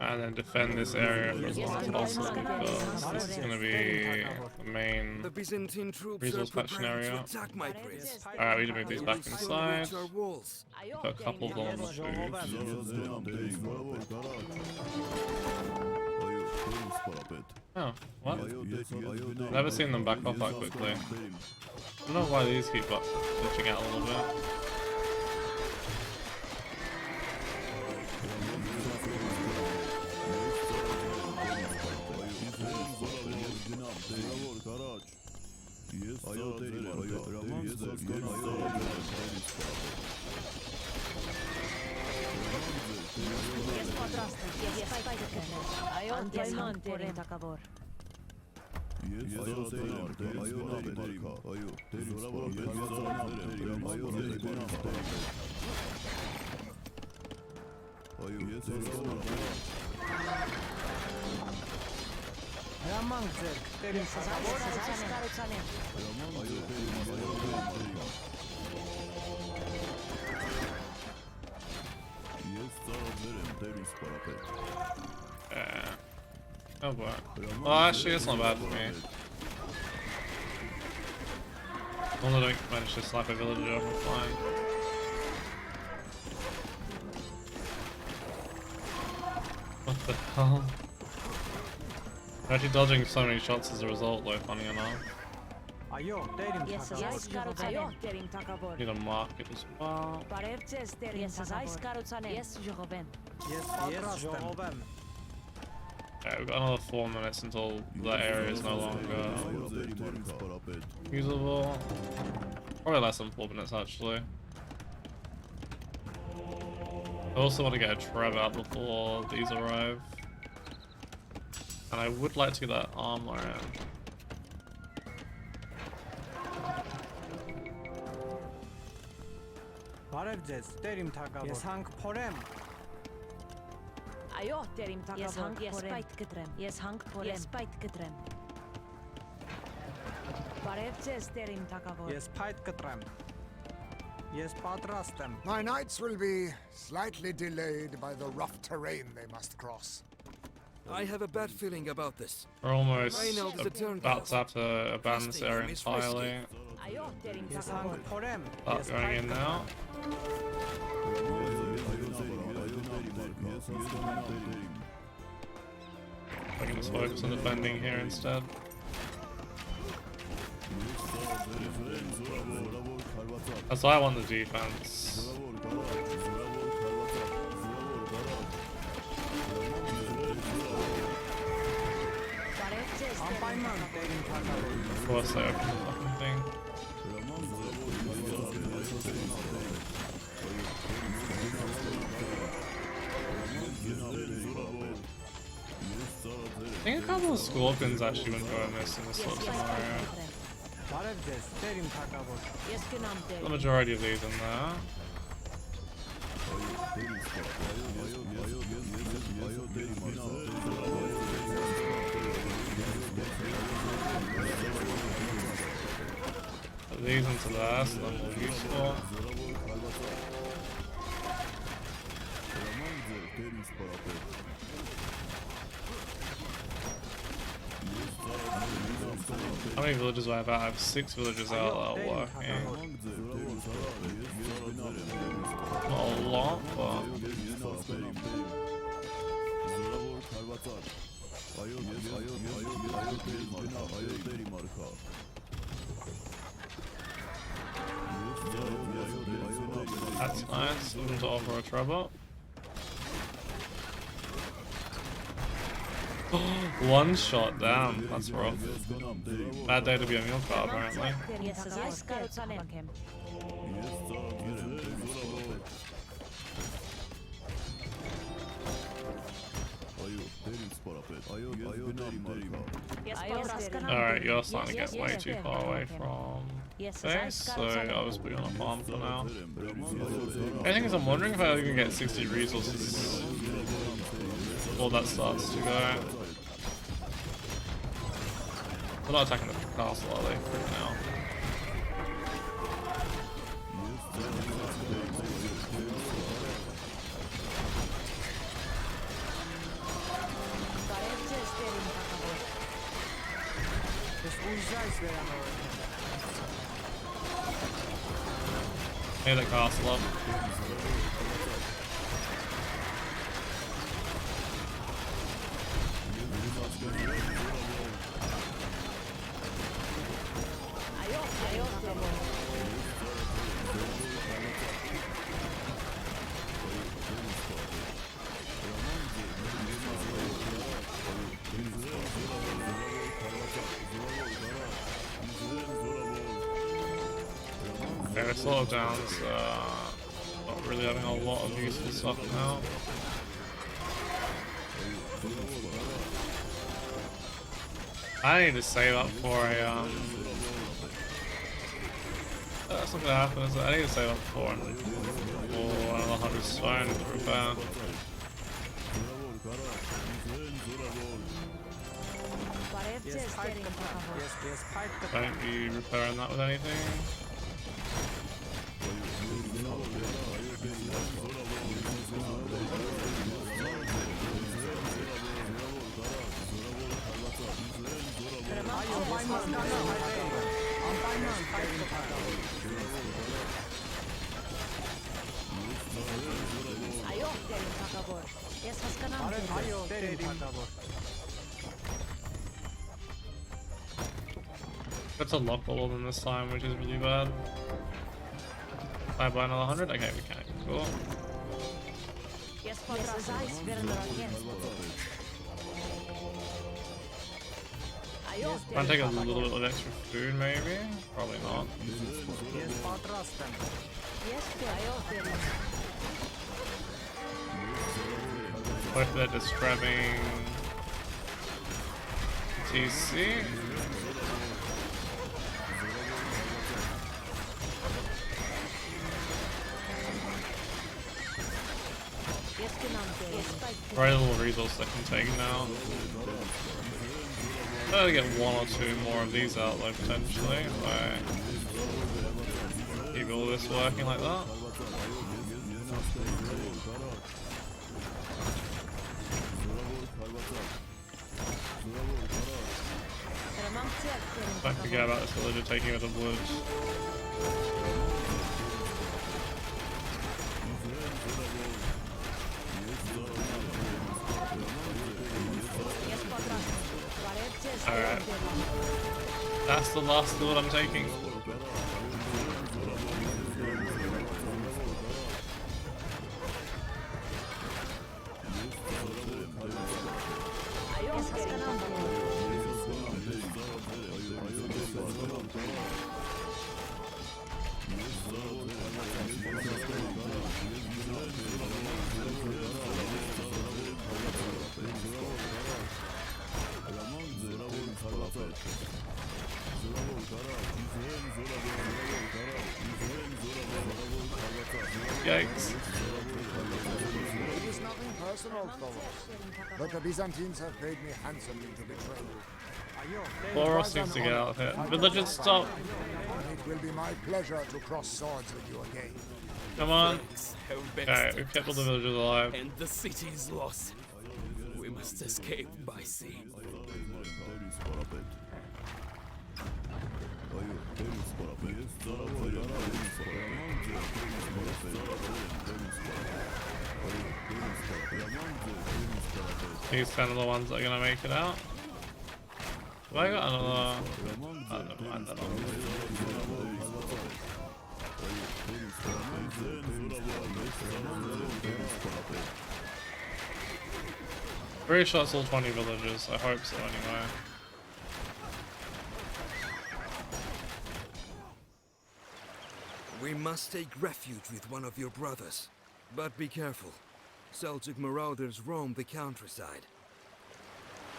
And then defend this area for as long as possible, because this is going to be the main resource faction area. Alright, we need to move these back inside. Put a couple of them on the move. Oh, what? Never seen them back off that quickly. I don't know why these keep glitching out a little bit. Oh boy. Well, actually, that's not bad for me. As long as I don't manage to slap a villager off, I'm fine. What the hell? I'm actually dodging so many shots as a result, though, funny enough. Yes, yes, Karutsane. Need a market as well. Yes, Karutsane. Yes, Joven. Yes, Joven. Yeah, we've got another 4 minutes until that area is no longer usable. Probably less than 4 minutes, actually. I also want to get a Trev out before these arrive. And I would like to get that armor in. Yes, Hank Porem. Ayo, terim takabor. Yes, Hank. Yes, spite getrem. Yes, Hank Porem. Yes, spite getrem. Parevces terim takabor. Yes, Pite Katrem. Yes, Patrastem. My knights will be slightly delayed by the rough terrain they must cross. I have a bad feeling about this. We're almost Reynold is a about to have to abandon this area entirely. Ayo, terim Yes, takabor. Hank Porem. Start going in now. I can just focus on defending here instead. That's why I want the defense. Of course they open the fucking thing. I think a couple of scorpions actually wouldn't go amiss in this sort of scenario. The majority of these in there. Put these into there, so they're more useful. How many villages do I have out? I have 6 villages out that are working. Not a lot, but... That's nice. Looking to offer a trouble. One shot, damn, that's rough. Bad day to be a mule car, apparently. Alright, you're starting to get way too far away from base, so I'll just put you on a farm for now. The thing is, I'm wondering if I can get 60 resources before that starts to go. They're not attacking the castle, are they? For now. Hey, the castle up. Okay, we're slowed down, so not really having a lot of useful stuff now. I need to save up for a that's not gonna happen, is it? I need to save up for another 100 stone to repair. Don't be repairing that with anything. terim takavor. Yes, haskanam Ayo terim takavor. Got to lock all of them this time, which is really bad. I buy another 100? Okay, we can. Cool. Yes, ice Wanna take a little bit of extra food, maybe? Probably not. Yes, patrastem. Yes, ayo terim. What if they're just grabbing TC? Very little resource I can take now. I'll get one or two more of these out though, potentially, if I keep all this working like that. Don't forget about this villager taking out the woods. Alright. That's the last loot I'm taking. Yikes. It is nothing personal, Thoros. But the Byzantines have paid me handsomely to betray you. Thoros needs to get out of here. Villagers, stop! It will be my pleasure to cross swords with you again. Come on. Okay, we've kept all the villagers alive. And the city is lost. We must escape by sea. These kind of the ones that are gonna make it out. Have I got another? Oh, never mind that one. Pretty sure it's all 20 villagers. I hope so anyway. We must take refuge with one of your brothers. But be careful. Celtic marauders roam the countryside.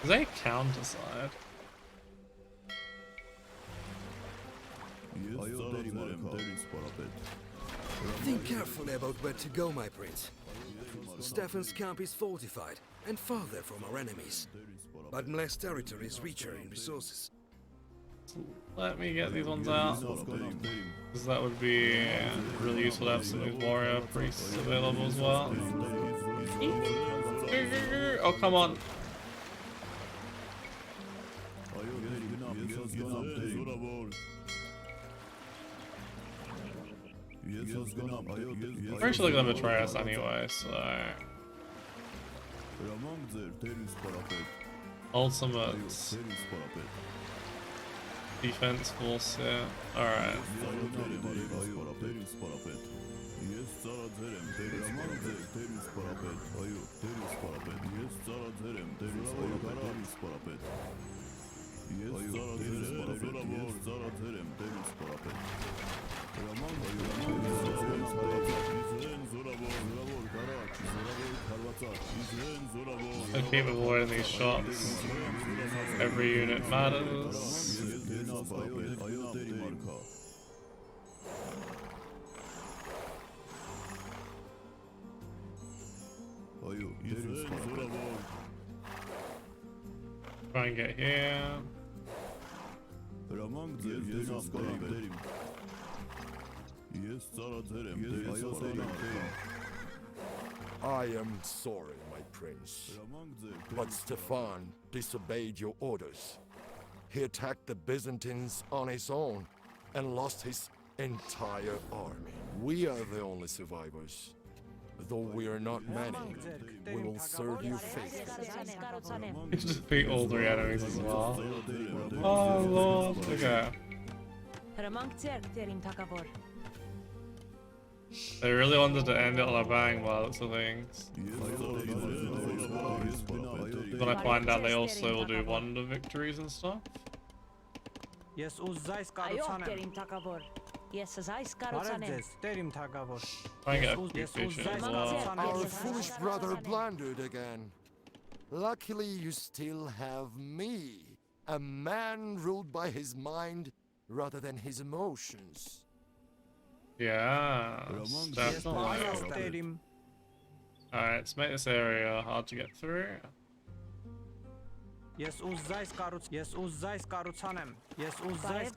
Is that countryside? Think carefully about where to go, my prince. Stefan's camp is fortified and farther from our enemies. But Mle's territory is richer in resources. Let me get these ones out. Because that would be really useful to have some of these warrior priests available as well. Oh, come on. Pretty sure they're gonna betray us anyway, so... Ultimate defense force, yeah. Alright. I keep avoiding these shots. Every unit matters. Try and get here. I am sorry, my prince, but Stefan disobeyed your orders. He attacked the Byzantines on his own and lost his entire army. We are the only survivors. Though we are not many, we will serve you faithfully. You should defeat all 3 enemies as well. Oh lord, okay. They really wanted to end it on a bang by the looks of things. When I find out they also will do wonder victories and stuff. Yes, uzzais karutsanem. Բարև տերիմ թագավոր. Try and get a big fish in as well. Our foolish brother blundered again. Luckily, you still have me, a man ruled by his mind rather than his emotions. Yeah, definitely. Alright, let's make this area hard to get through. Yes, uzzais karutsanem. Yes, uzzais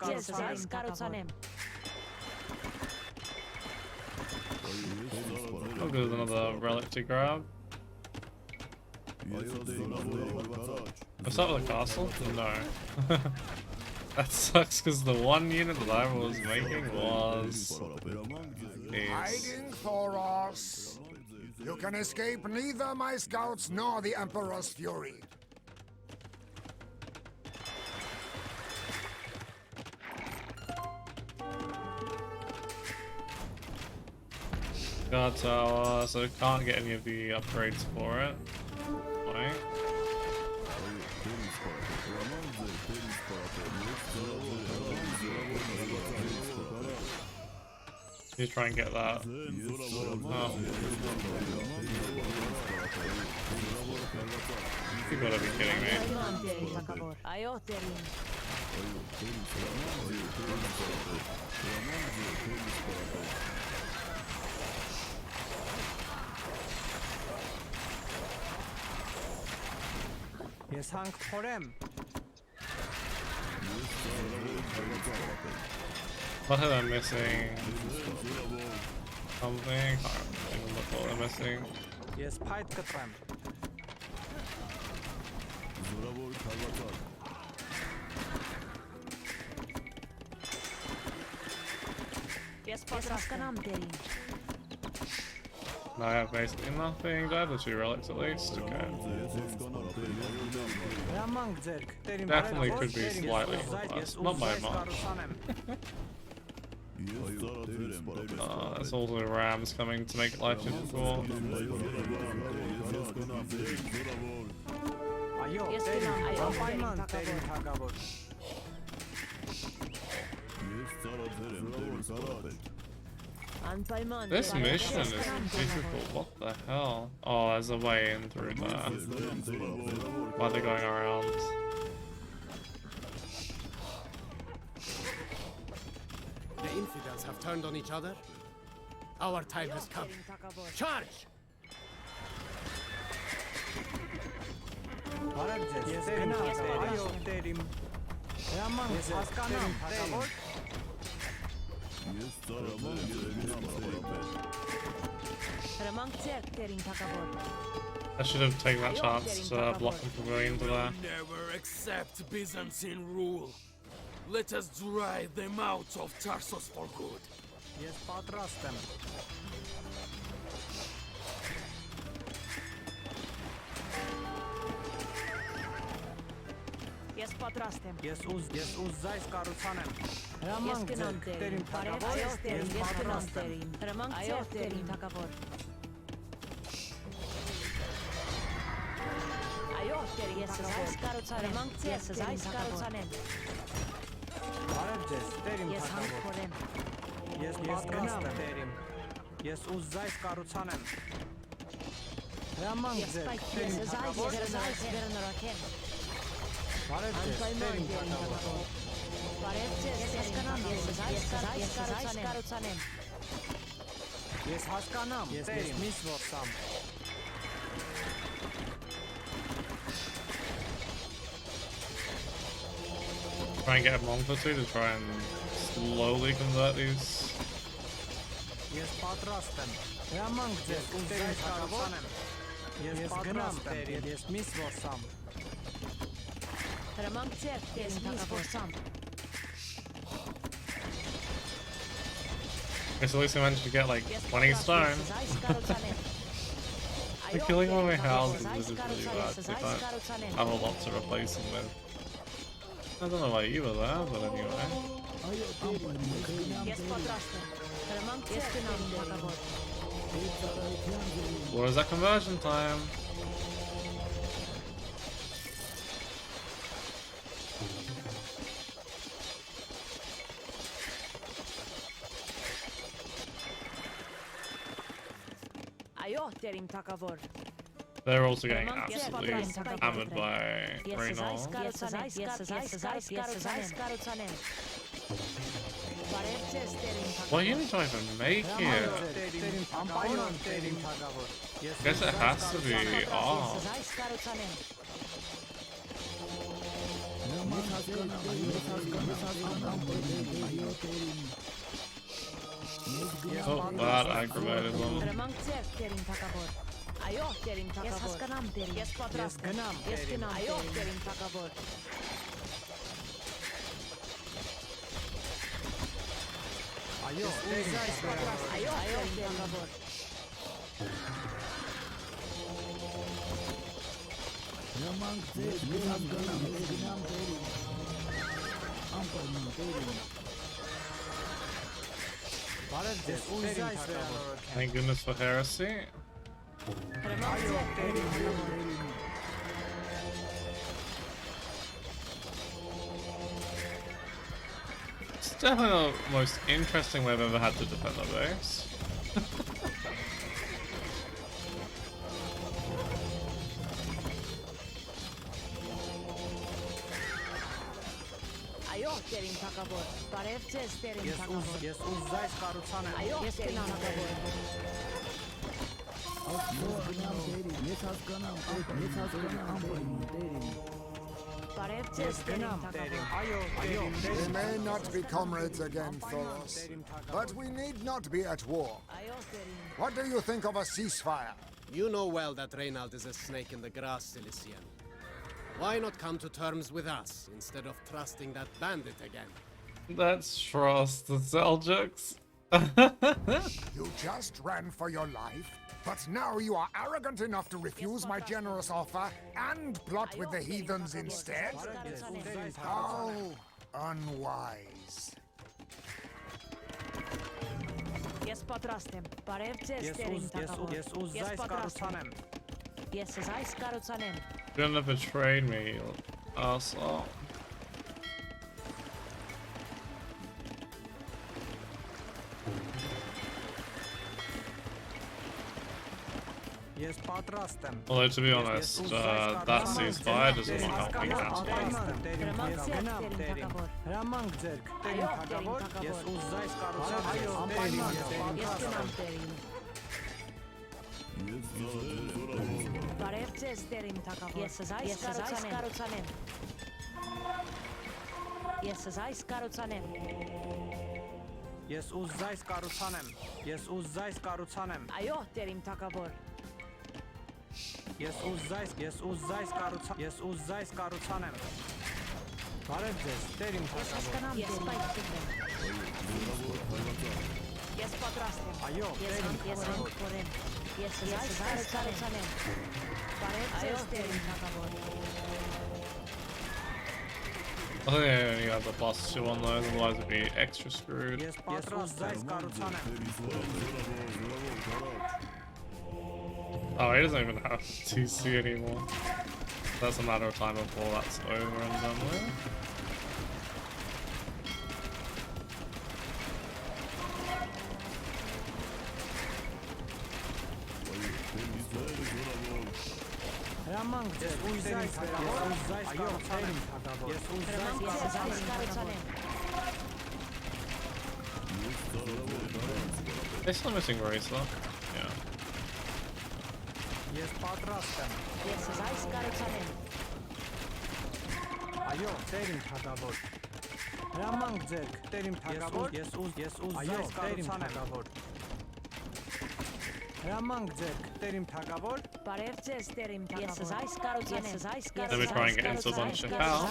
karutsanem. Oh, there's another relic to grab. What's that with the castle? No. That sucks because the one unit that I was making was... Hiding, Thoros. You can escape neither my scouts nor the Emperor's fury. Guard tower, so can't get any of the upgrades for it. Right. You try and get that. Oh. You gotta be kidding me. Yes, Hank Porem. What am I missing? Something? I can't remember what I'm missing. Yes, Pied Katram. Yes, Pasraskanam. No, I have basically nothing. Do I have the 2 relics at least? Okay. Definitely could be slightly less. Not by much. There's also rams coming to make life difficult. This mission is difficult, what the hell? Oh, there's a way in through there. Why are they going around? The infidels have turned on each other. Our time has come. Charge! I should have taken that chance to block him from going into there. Never accept Byzantine rule. Let us drive them out of Tarsus for good. Yes, patrastem. Yes, patrastem. Yes, uzzais karutsanem. Yes, genanterim. Aioterim. Yes, genanterim. Aioterim takavor. Aioterim. Yes, zais karutsanem. Yes, zais karutsanem. Yes, hankorem. Yes, patrastem. Yes, uzzais karutsanem. Yes, spike. Yes, zais vernorakem. Yes, haskanam. Yes, misvorsam. Try and get a monk or 2 to try and slowly convert these. Yes, patrastem. Yes, uzzais karutsanem. Yes, patrastem. Yes, misvorsam. Okay, so at least we managed to get like 20 stone. The killing all my houses is really bad. If I have a lot to replace them with. I don't know why you were there, but anyway. What is that conversion time? They're also getting absolutely hammered by Reynolds. What unit do I even make here? I guess it has to be off. Oh, that aggravated them. Thank goodness for heresy. It's definitely the most interesting way I've ever had to defend the base. We may not be comrades again, Thoros, but we need not be at war. What do you think of a ceasefire? You know well that Reynald is a snake in the grass, Cilician. Why not come to terms with us instead of trusting that bandit again? Let's trust the Seljuks. You just ran for your life, but now you are arrogant enough to refuse my generous offer and plot with the heathens instead? How unwise. You're gonna betray me, you asshole. Although to be honest, that ceasefire does not help me at all. I think I only have the +2 on those, otherwise it'd be extra screwed. Oh, he doesn't even have TC anymore. That's a matter of time before that's over and done with. They're still missing Race though. Yeah. Yes, Patrastem. Let me try and get into a bunch of hell.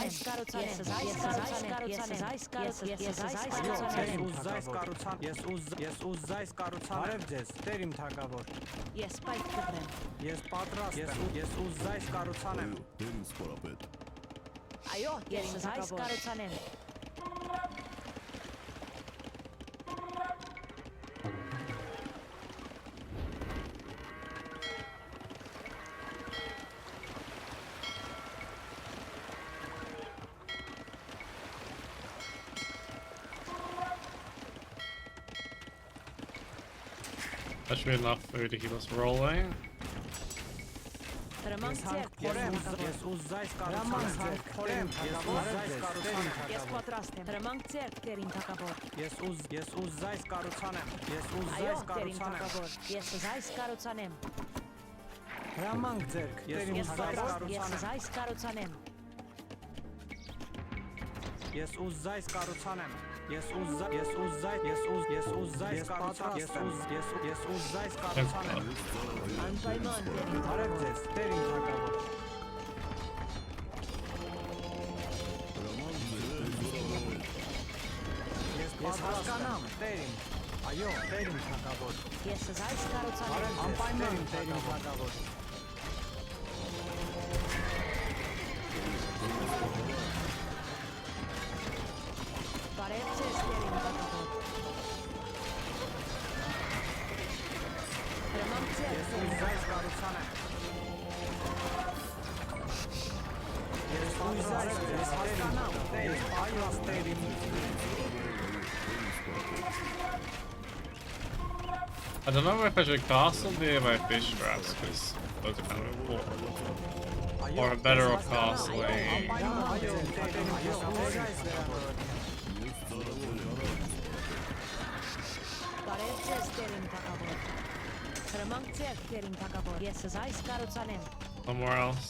Yes, fight with them. Yes, Ayo, yes, I scaruțanem. That should be enough food to keep us rolling. Rămân țert. Yes, potrastem. Rămân țert, terim takabor. Ayo, terim takabor. Yes, zai scaruțanem. Yes, potrastem. Yes, zai scaruțanem. Anpaimon, terim takabor. Yes, zai scaruțanem. Parețes, terim takabor. Rămân țert, terim takabor. I don't know if I should castle nearby fish traps because those are kind of important. Or better off castling. Parețes, terim takabor. Rămân țert, terim takabor. Yes, zai scaruțanem. Somewhere else.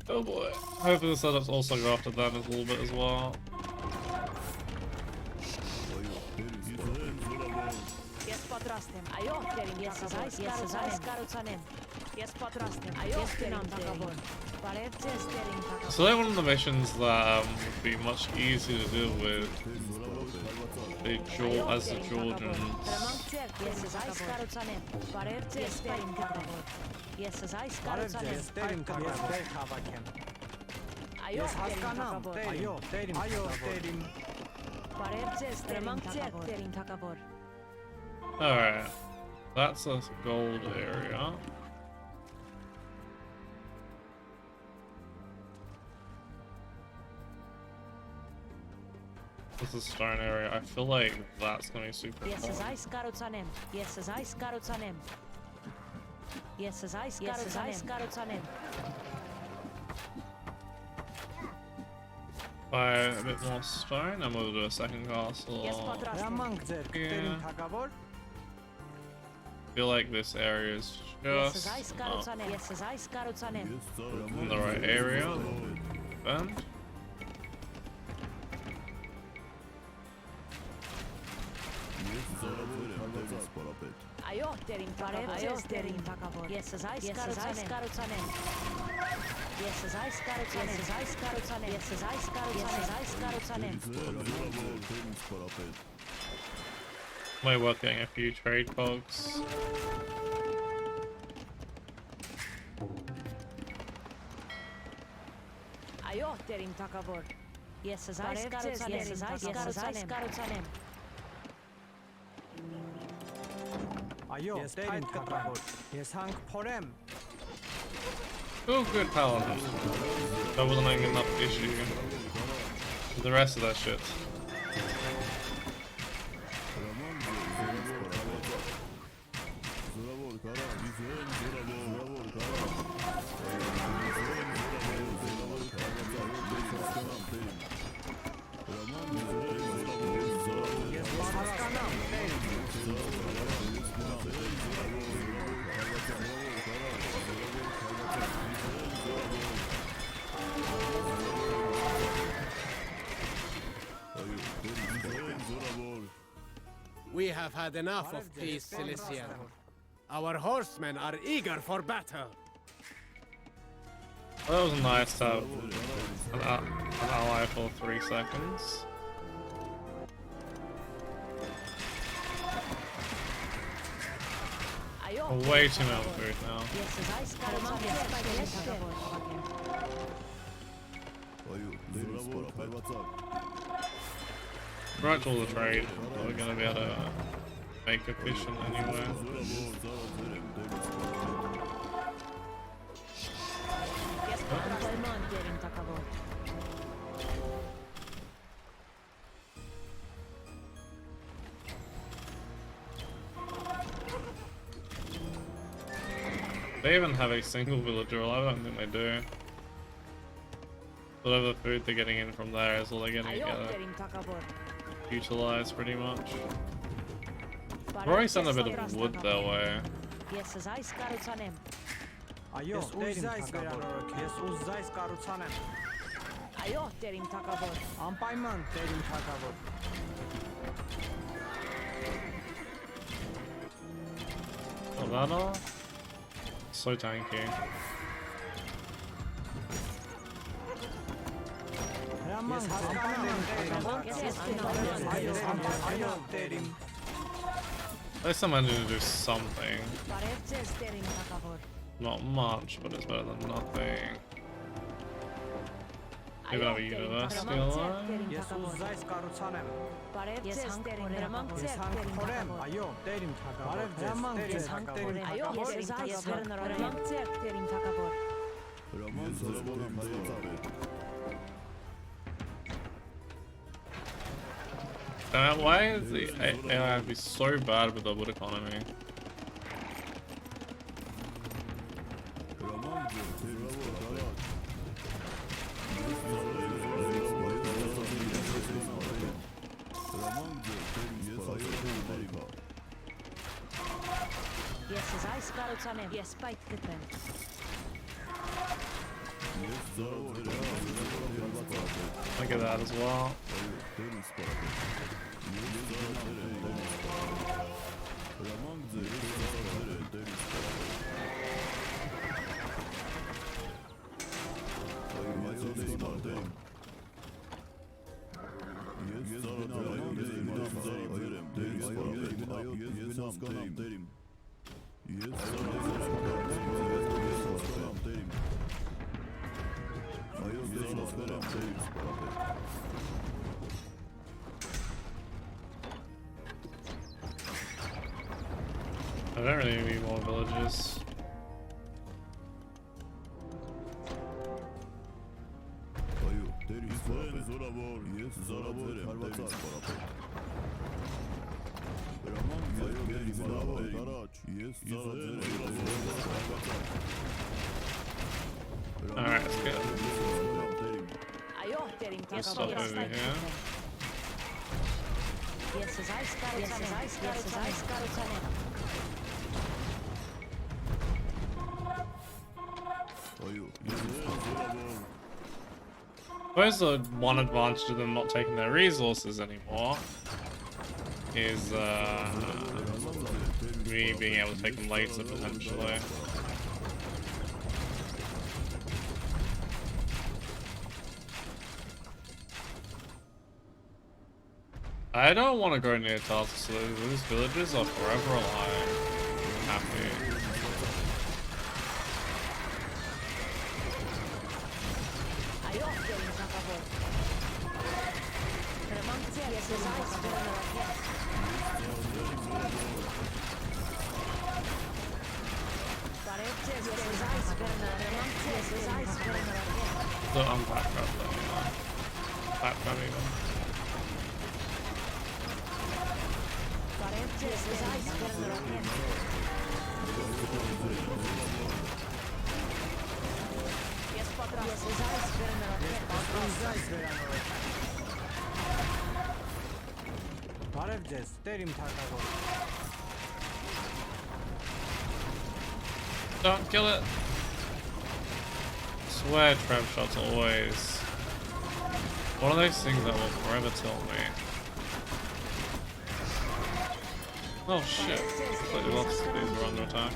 Oh boy. Hopefully the setups also go after that a little bit as well. Yes, potrastem. Ayo, terim takabor. Yes, zai scaruțanem. Yes, potrastem. Ayo, terim takabor. Parețes, terim takabor. So like one of the missions that would be much easier to deal with as the children. Rămân țert, yes, zai scaruțanem. Parețes, terim takabor. Yes, zai scaruțanem. Ayo, terim takabor. Parețes, rămân țert, terim takabor. Alright. That's a gold area. This is stone area. I feel like that's gonna be super Yes, fun. zai scaruțanem. Yes, zai scaruțanem. Yes, zai scaruțanem. Buy a bit more stone and we'll do a second castle. Yes, potrastem. Yeah. I feel like this area is Yes, just zai scaruțanem. Yes, zai scaruțanem. in the right area. Bend. Ayo, terim parețes, terim takabor. Yes, zai scaruțanem. Yes, zai scaruțanem. Yes, zai scaruțanem. Yes, zai scaruțanem. Yes, zai scaruțanem. Might work getting a few trade cogs. Ayo, terim takabor. Yes, zai scaruțanem. Yes, zai scaruțanem. Ayo, terim takabor. Yes, hank porem. Oh, good paladin. That wasn't like enough issue with the rest of that shit. We have had enough of peace, Cilician. Our horsemen are eager for battle. Well, that was nice to have an ally for 3 seconds. Way too much food now. Right to all the trade, but we're gonna be able to make efficient anyway. They even have a single villager, I don't think they do. Whatever food they're getting in from there is all they're gonna utilize pretty much. Probably send a bit of wood their way. Oh, that all? So tanky. At least I'm managing to do something. Not much, but it's better than nothing. Maybe have a university alive? Why is the AI be so bad with the wood economy? Yes, bite them. Look at that as well. I don't really need more villages. Alright, let's go. Let's stop over here. I suppose the one advantage of them not taking their resources anymore is me being able to take them later potentially. I don't want to go near Thoros, so these villages are forever alive. I'm happy. So I'm back up though. Back up even. Don't kill it. I swear trap shots always one of those things that will forever tilt me. Oh shit. Looks like lots of these were under attack.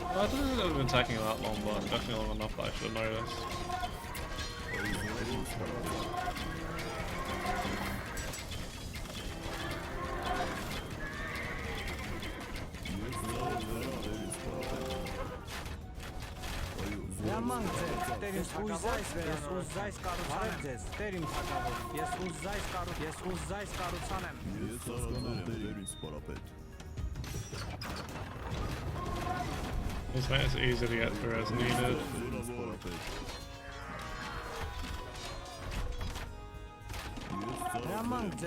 Well, I didn't think they've been attacking that long, but definitely long enough that I should have noticed. This makes it easy to get through as needed.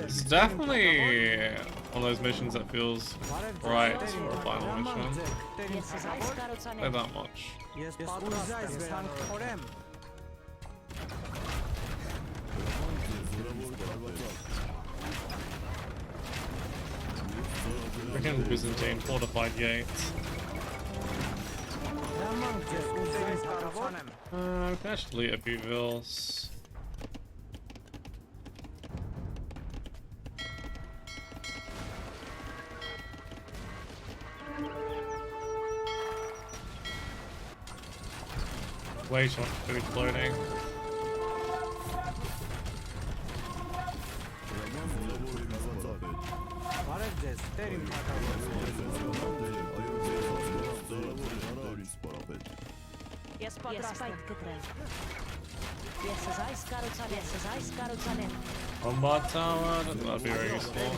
It's definitely one of those missions that feels right for a final mission. Not that much. Freaking Byzantine fortified gates. We can actually delete a few vills. Way too much food floating. Combat tower, that'd be very useful.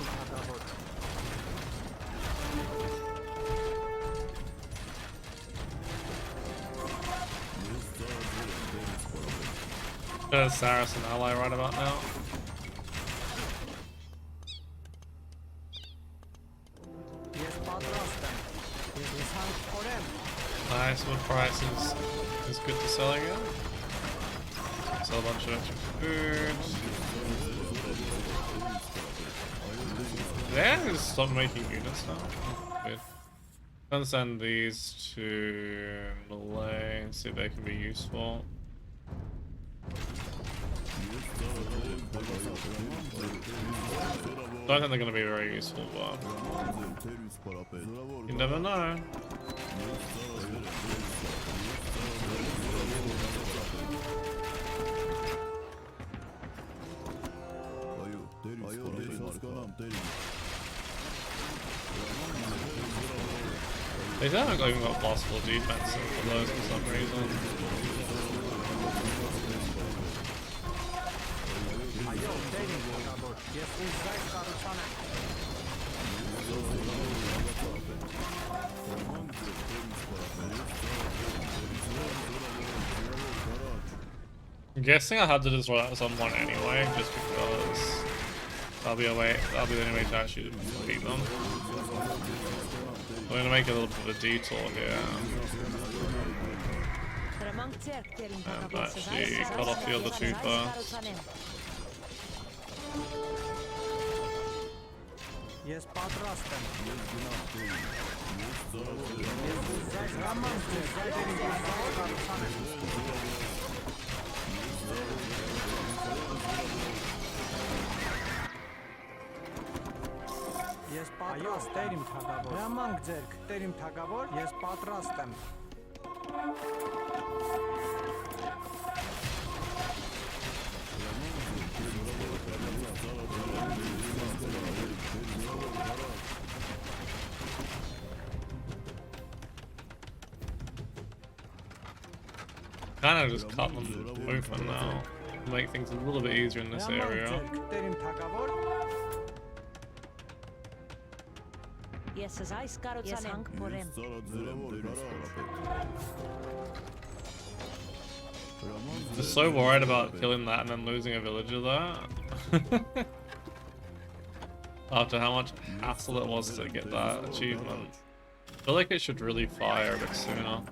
There's Saracen ally right about now. Nice, wood price is good to sell again. Sell a bunch of extra food. Yeah, just stop making units now. Good. I'm gonna send these to Malay, see if they can be useful. Don't think they're gonna be very useful, but you never know. They haven't even got possible defense for those for some reason. I'm guessing I had to destroy that at some point anyway, just because that'll be the only way to actually beat them. I'm gonna make a little bit of a detour here. Actually cut off the other two first. Yes, patrastem. Ես պատրաստ եմ թագավոր։ Հրամանք ձերք, տեր իմ թագավոր, ես պատրաստ եմ։ Kind of just cut them open now. Make things a little bit easier in this area. Yes, as I scarot yes, hang for him. Just so worried about killing that and then losing a villager there. After how much hassle it was to get that achievement. I feel like it should really fire a bit sooner.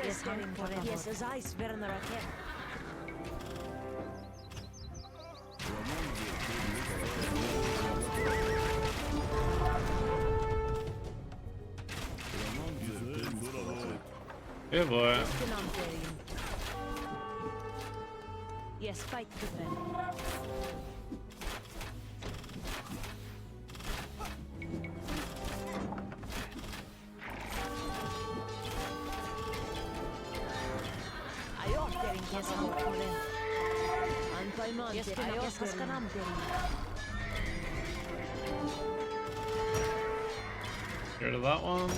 Yes, hang for him. Yes, as I sverner again. Yeah, boy. Yes, fight with them. Get rid of that one.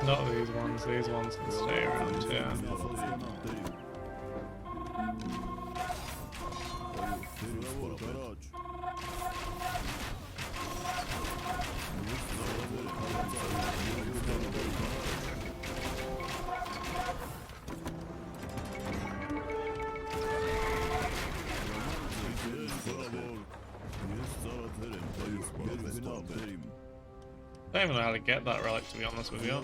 Not these ones can stay around here. I don't even know how to get that relic, to be honest with you.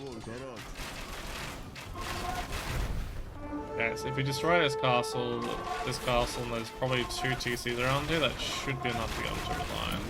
Okay, so if we destroy this castle, and there's probably 2 TCs around here, that should be enough to get onto the line.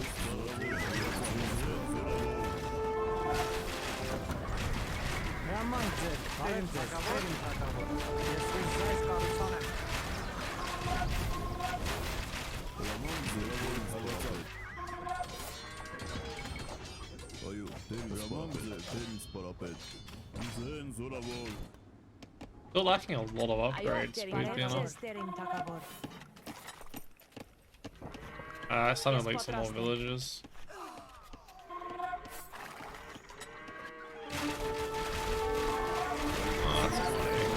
Still lacking a lot of upgrades, weirdly enough. It's time to leak some more villages. Oh, that's annoying.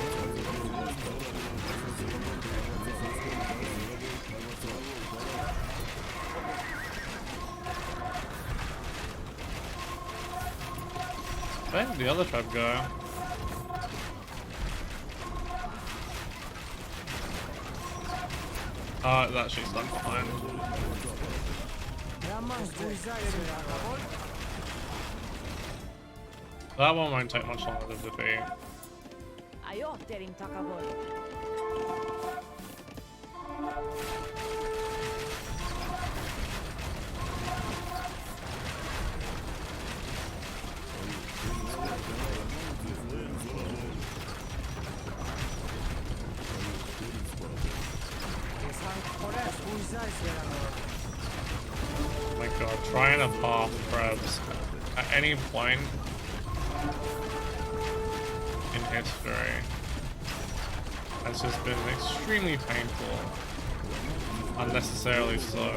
Where did the other tribe go? Oh, it's actually stuck behind. That one won't take much longer to defeat. Oh my god, trying to path Krebs at any point in history has just been extremely painful. Unnecessarily so.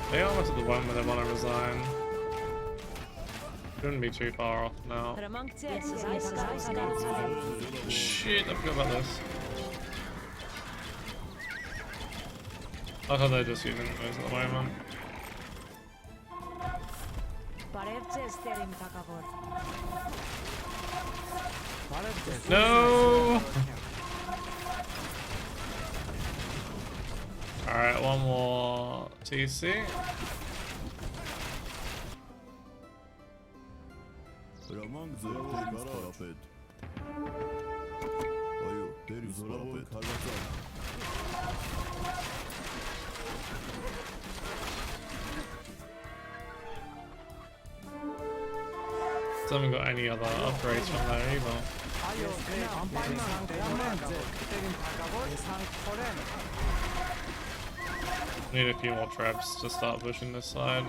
They almost at the one where they want to resign. Shouldn't be too far off now. Shit, I forgot about this. I thought they're just using those at the moment. No! Alright, one more TC. Still haven't got any other upgrades from there either. Need a few more traps to start pushing this side.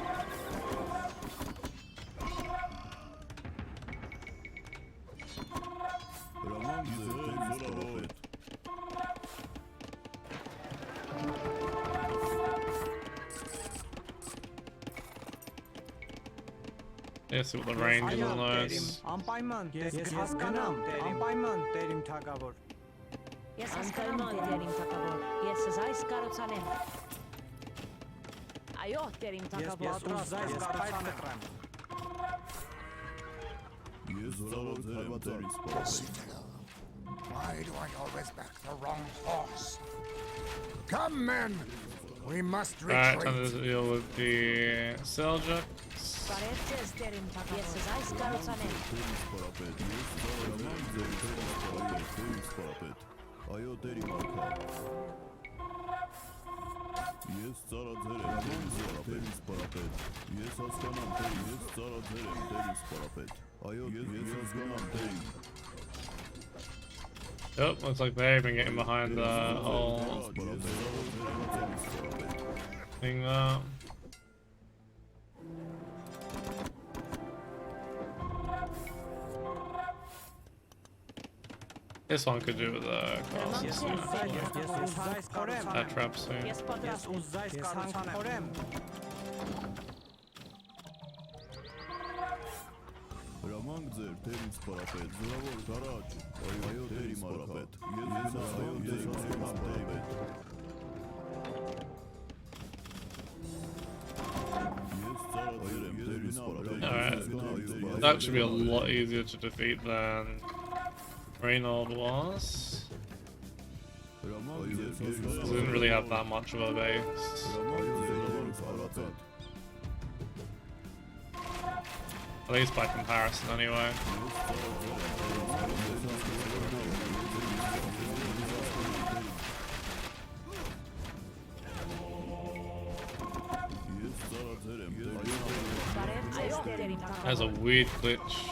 Let's see what the range is on those. Անպայման ես հասկանամ, անպայման տերիմ թագավոր։ Ես հասկանամ տերիմ թագավոր։ Ես զայս կարոցանեմ։ Այո, տերիմ թագավոր։ Ես զայս կարոցանեմ։ Ես զորավոր թերիմ Citadel. Why do I always back the wrong horse? Come, men! We must Alright, time retreat. to deal with the Seljuks. Բարեցես տերիմ թագավոր։ Ես զայս կարոցանեմ։ Այո դերի մարկա Ես ծառաձեր եմ դերի սպարապետ Ես հասկանամ դերի ես ծառաձեր եմ դերի սպարապետ Այո ես հասկանամ դերի Yep, looks like they've been getting behind the whole thing there. This one could do with the cross. That trap soon. Ես զայս կարոցանեմ։ Հրամանք ձեր դերի սպարապետ զորավոր կարաջ Այո դերի մարկա Ես այո դերի սպարապետ Alright, that should be a lot easier to defeat than Reynold was. He didn't really have that much of a base. At least by comparison anyway. Has a weird glitch.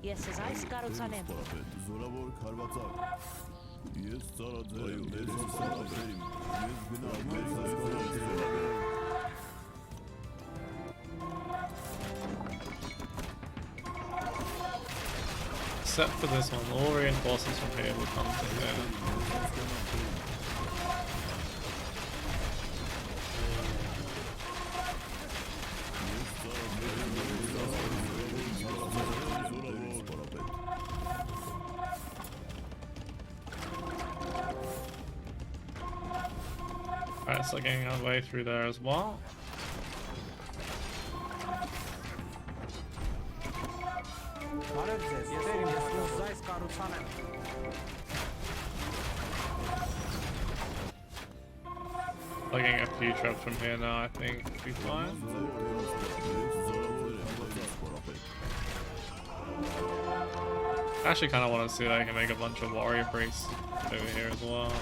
Ես զայս կարոցանեմ։ Զորավոր քարվածակ Ես ծառաձեր եմ դերի սպարապետ Ես գնամ դերի Except for this one, all reinforcements from here will come to here. Alright, so getting our way through there as well. Բարև ձեզ, տերիմ ես զայս կարոցանեմ։ Getting a few traps from here now, I think will be fine. I actually kind of want to see if I can make a bunch of warrior priests over here as well.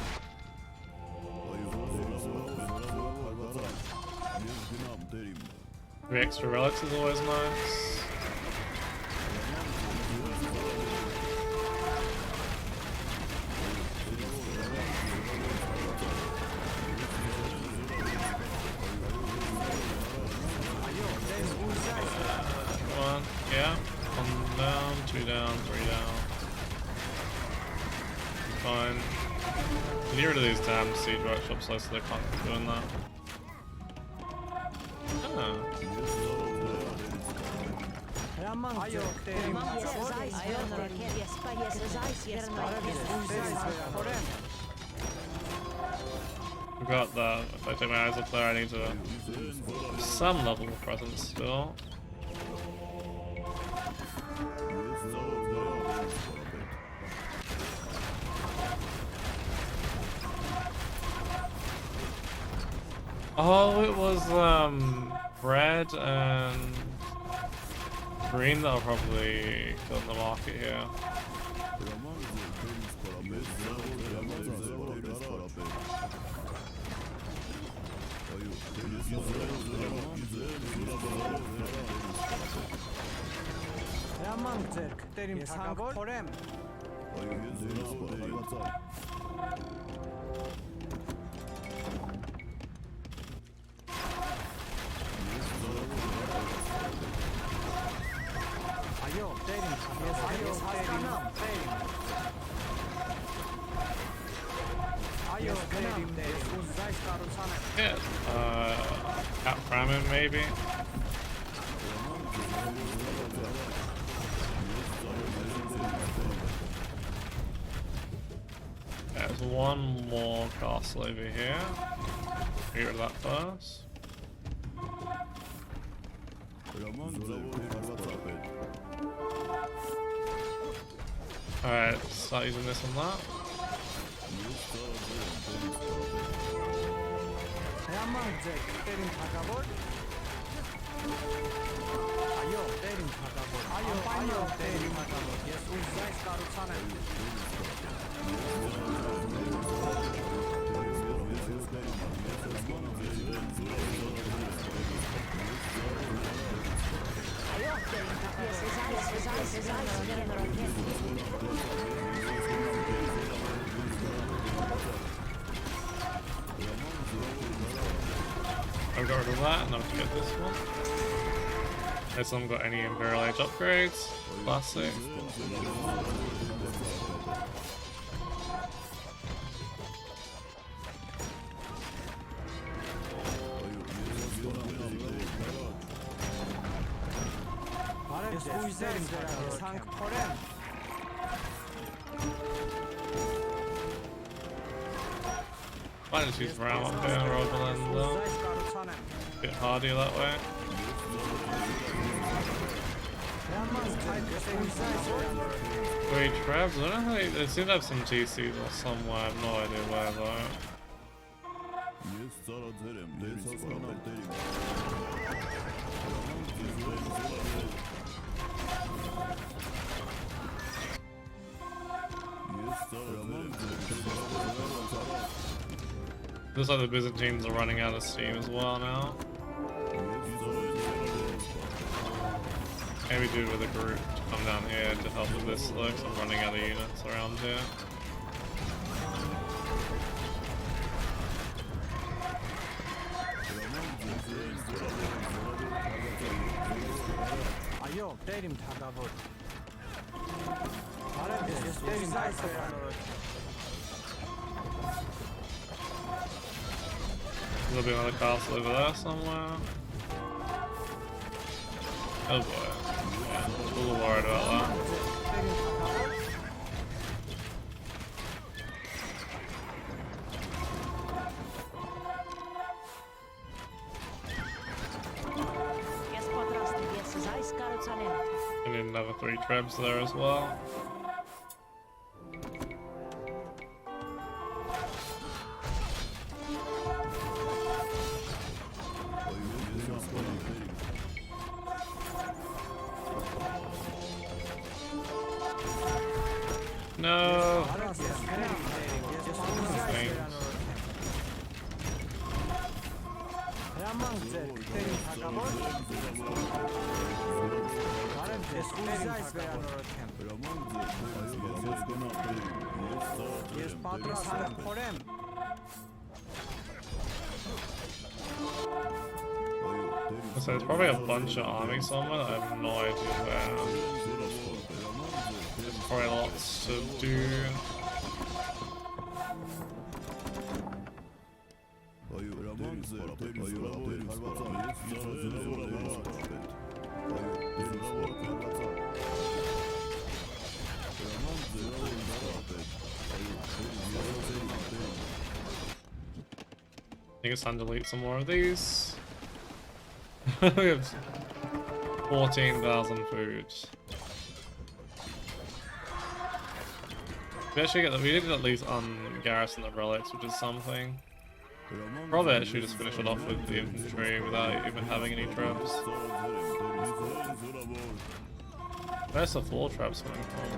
The extra relics is always nice. One, yeah. One down, two down, three down. Fine. Get rid of these damn siege workshops so they can't keep doing that. Oh. Այո տերիմ We've got that. If I take my eyes off there, I need to some level of presence still. Oh, it was red and green that'll probably kill in the market here. Հրամանք ձերք, տերիմ թագավոր։ Խորեմ։ Այո, տերիմ, ես հասկանամ, տերիմ։ Այո, տերիմ, ես զայս կարոցանեմ։ Yeah, Cap Famine maybe. There's one more castle over here. Get rid of that first. Alright, start using this on that. I've got rid of that, and now to get this one. This one got any Imperial Age upgrades. Classic. Might just use Ram up here rather than get hardier that way. Wait, Trebs? I don't know how they seem to have some TCs or somewhere, I have no idea where though. Looks like the Byzantines are running out of steam as well now. Maybe do it with a group to come down here to help with this though, 'cause I'm running out of units around here. There'll be another castle over there somewhere. Oh boy. Yeah, I'm a little worried about that. I need another 3 trebs there as well. No. So there's probably a bunch of armies somewhere that I have no idea where. There's probably lots to do. I think it's time to delete some more of these. We have 14,000 foods. We actually get that. We did at least garrison the relics, which is something. Probably actually just finish it off with the infantry without even having any traps. Where's the 4 traps coming from?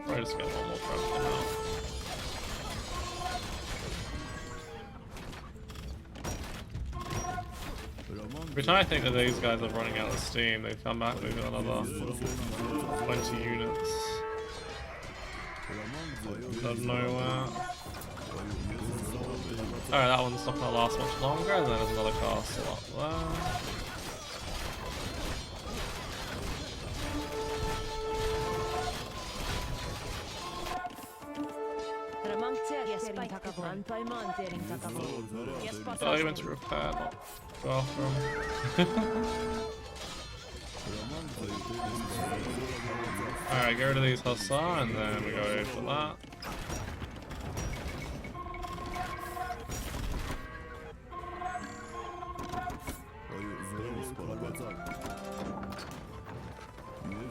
Probably just get one more trap for now. Every time I think that these guys are running out of steam, they come back with another 20 units. Out of nowhere. Alright, that one's not gonna last much longer, and then there's another castle up there. Oh, he went to repair, not bathroom. Alright, get rid of these Hussar, and then we go for that.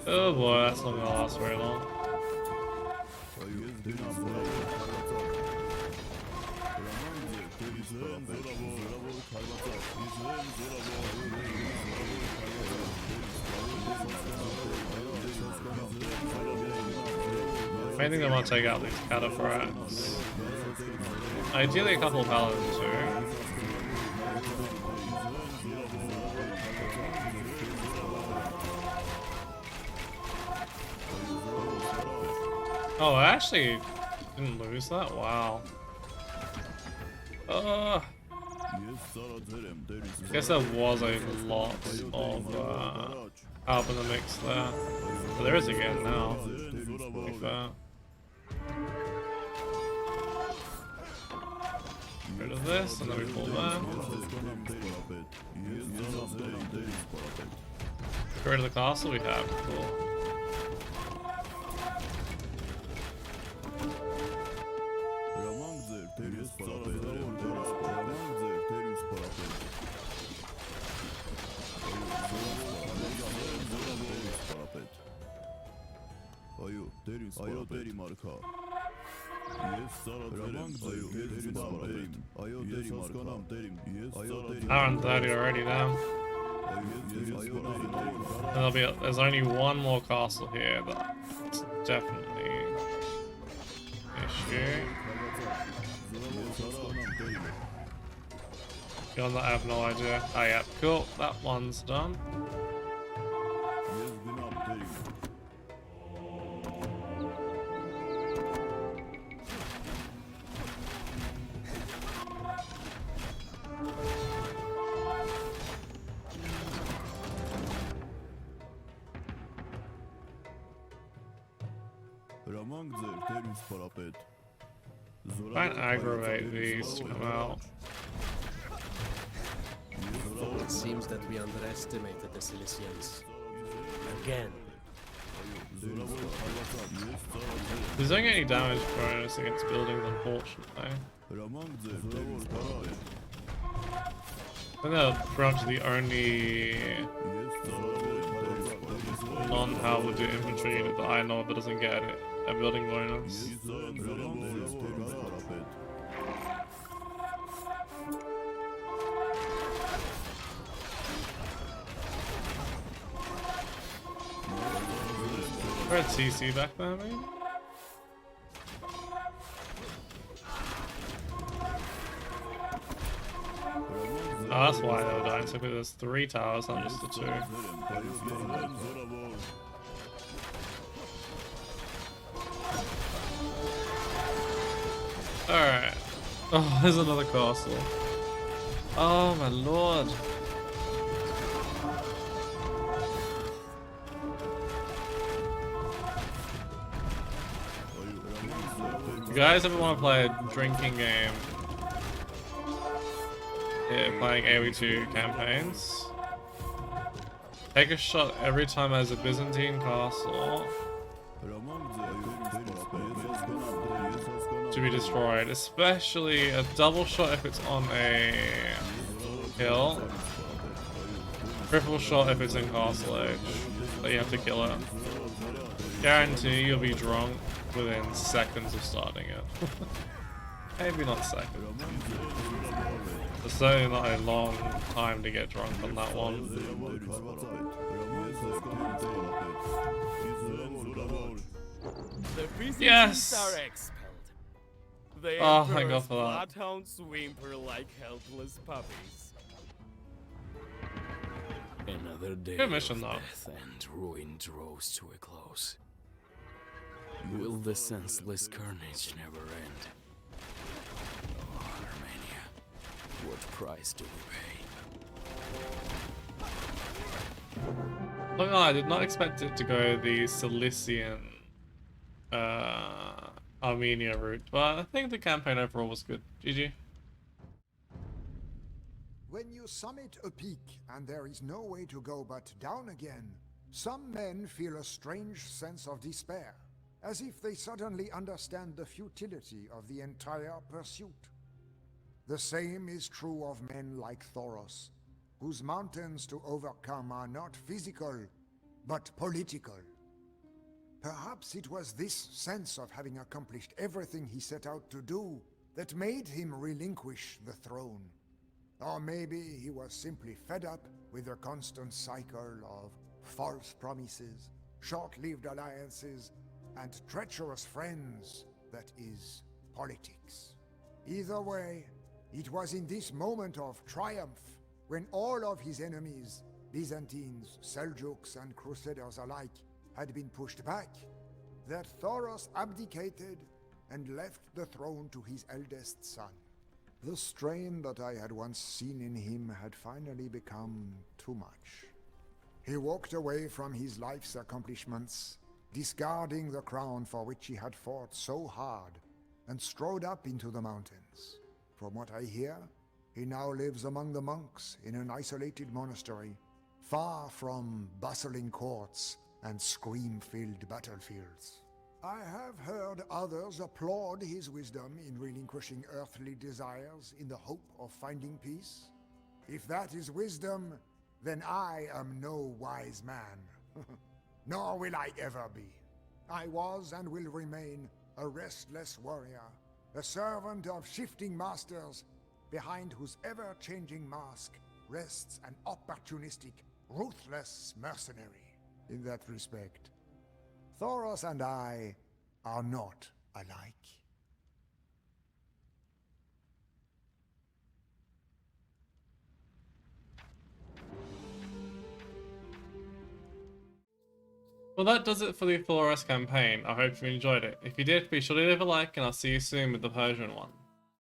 Oh boy, that's not gonna last very long. I think I want to take out these cataphracts. Ideally a couple of paladins too. Oh, I actually didn't lose that? Wow. I guess there was a lot of help in the mix there. But there is again now, to be fair. Get rid of this, and then we pull that. Get rid of the castle we have, cool. Aren't 30 already now. And there's only one more castle here that's definitely an issue. Beyond that, I have no idea. Oh yeah, cool. That one's done. Try and aggravate these to come out. It seems that we underestimated the Cilicians. Again. He's doing any damage bonus against buildings, unfortunately. I think they're pretty much the only non-halberd infantry unit that I know of that doesn't get a building bonus. We're at CC back there, maybe? Oh, that's why they were dying. So there's 3 towers, not just the 2. Alright. Oh, there's another castle. Oh my lord. You guys ever want to play a drinking game? Yeah, playing AoE2 campaigns. Take a shot every time there's a Byzantine castle to be destroyed, especially a double shot if it's on a hill, triple shot if it's in castle age, but you have to kill it. Guarantee you'll be drunk within seconds of starting it. Maybe not seconds. It's certainly not a long time to get drunk on that one. Yes! Are expelled. The Oh, thank God for that. bloodhounds whimper like helpless puppies. Another day Good mission, of though. death and ruin draws to a close. Will the senseless carnage never end? Oh, Armenia, what price do we pay? Look, I did not expect it to go the Cilician Armenia route, but I think the campaign overall was good. GG. When you summit a peak and there is no way to go but down again, some men feel a strange sense of despair, as if they suddenly understand the futility of the entire pursuit. The same is true of men like Thoros, whose mountains to overcome are not physical, but political. Perhaps it was this sense of having accomplished everything he set out to do that made him relinquish the throne. Or maybe he was simply fed up with the constant cycle of false promises, short-lived alliances, and treacherous friends that is politics. Either way, it was in this moment of triumph, when all of his enemies, Byzantines, Seljuks, and Crusaders alike, had been pushed back, that Thoros abdicated and left the throne to his eldest son. The strain that I had once seen in him had finally become too much. He walked away from his life's accomplishments, discarding the crown for which he had fought so hard, and strode up into the mountains. From what I hear, he now lives among the monks in an isolated monastery, far from bustling courts and scream-filled battlefields. I have heard others applaud his wisdom in relinquishing earthly desires in the hope of finding peace. If that is wisdom, then I am no wise man. Nor will I ever be. I was and will remain a restless warrior, a servant of shifting masters, behind whose ever-changing mask rests an opportunistic, ruthless mercenary. In that respect, Thoros and I are not alike. Well, that does it for the Thoros campaign. I hope you enjoyed it. If you did, be sure to leave a like, and I'll see you soon with the Persian one.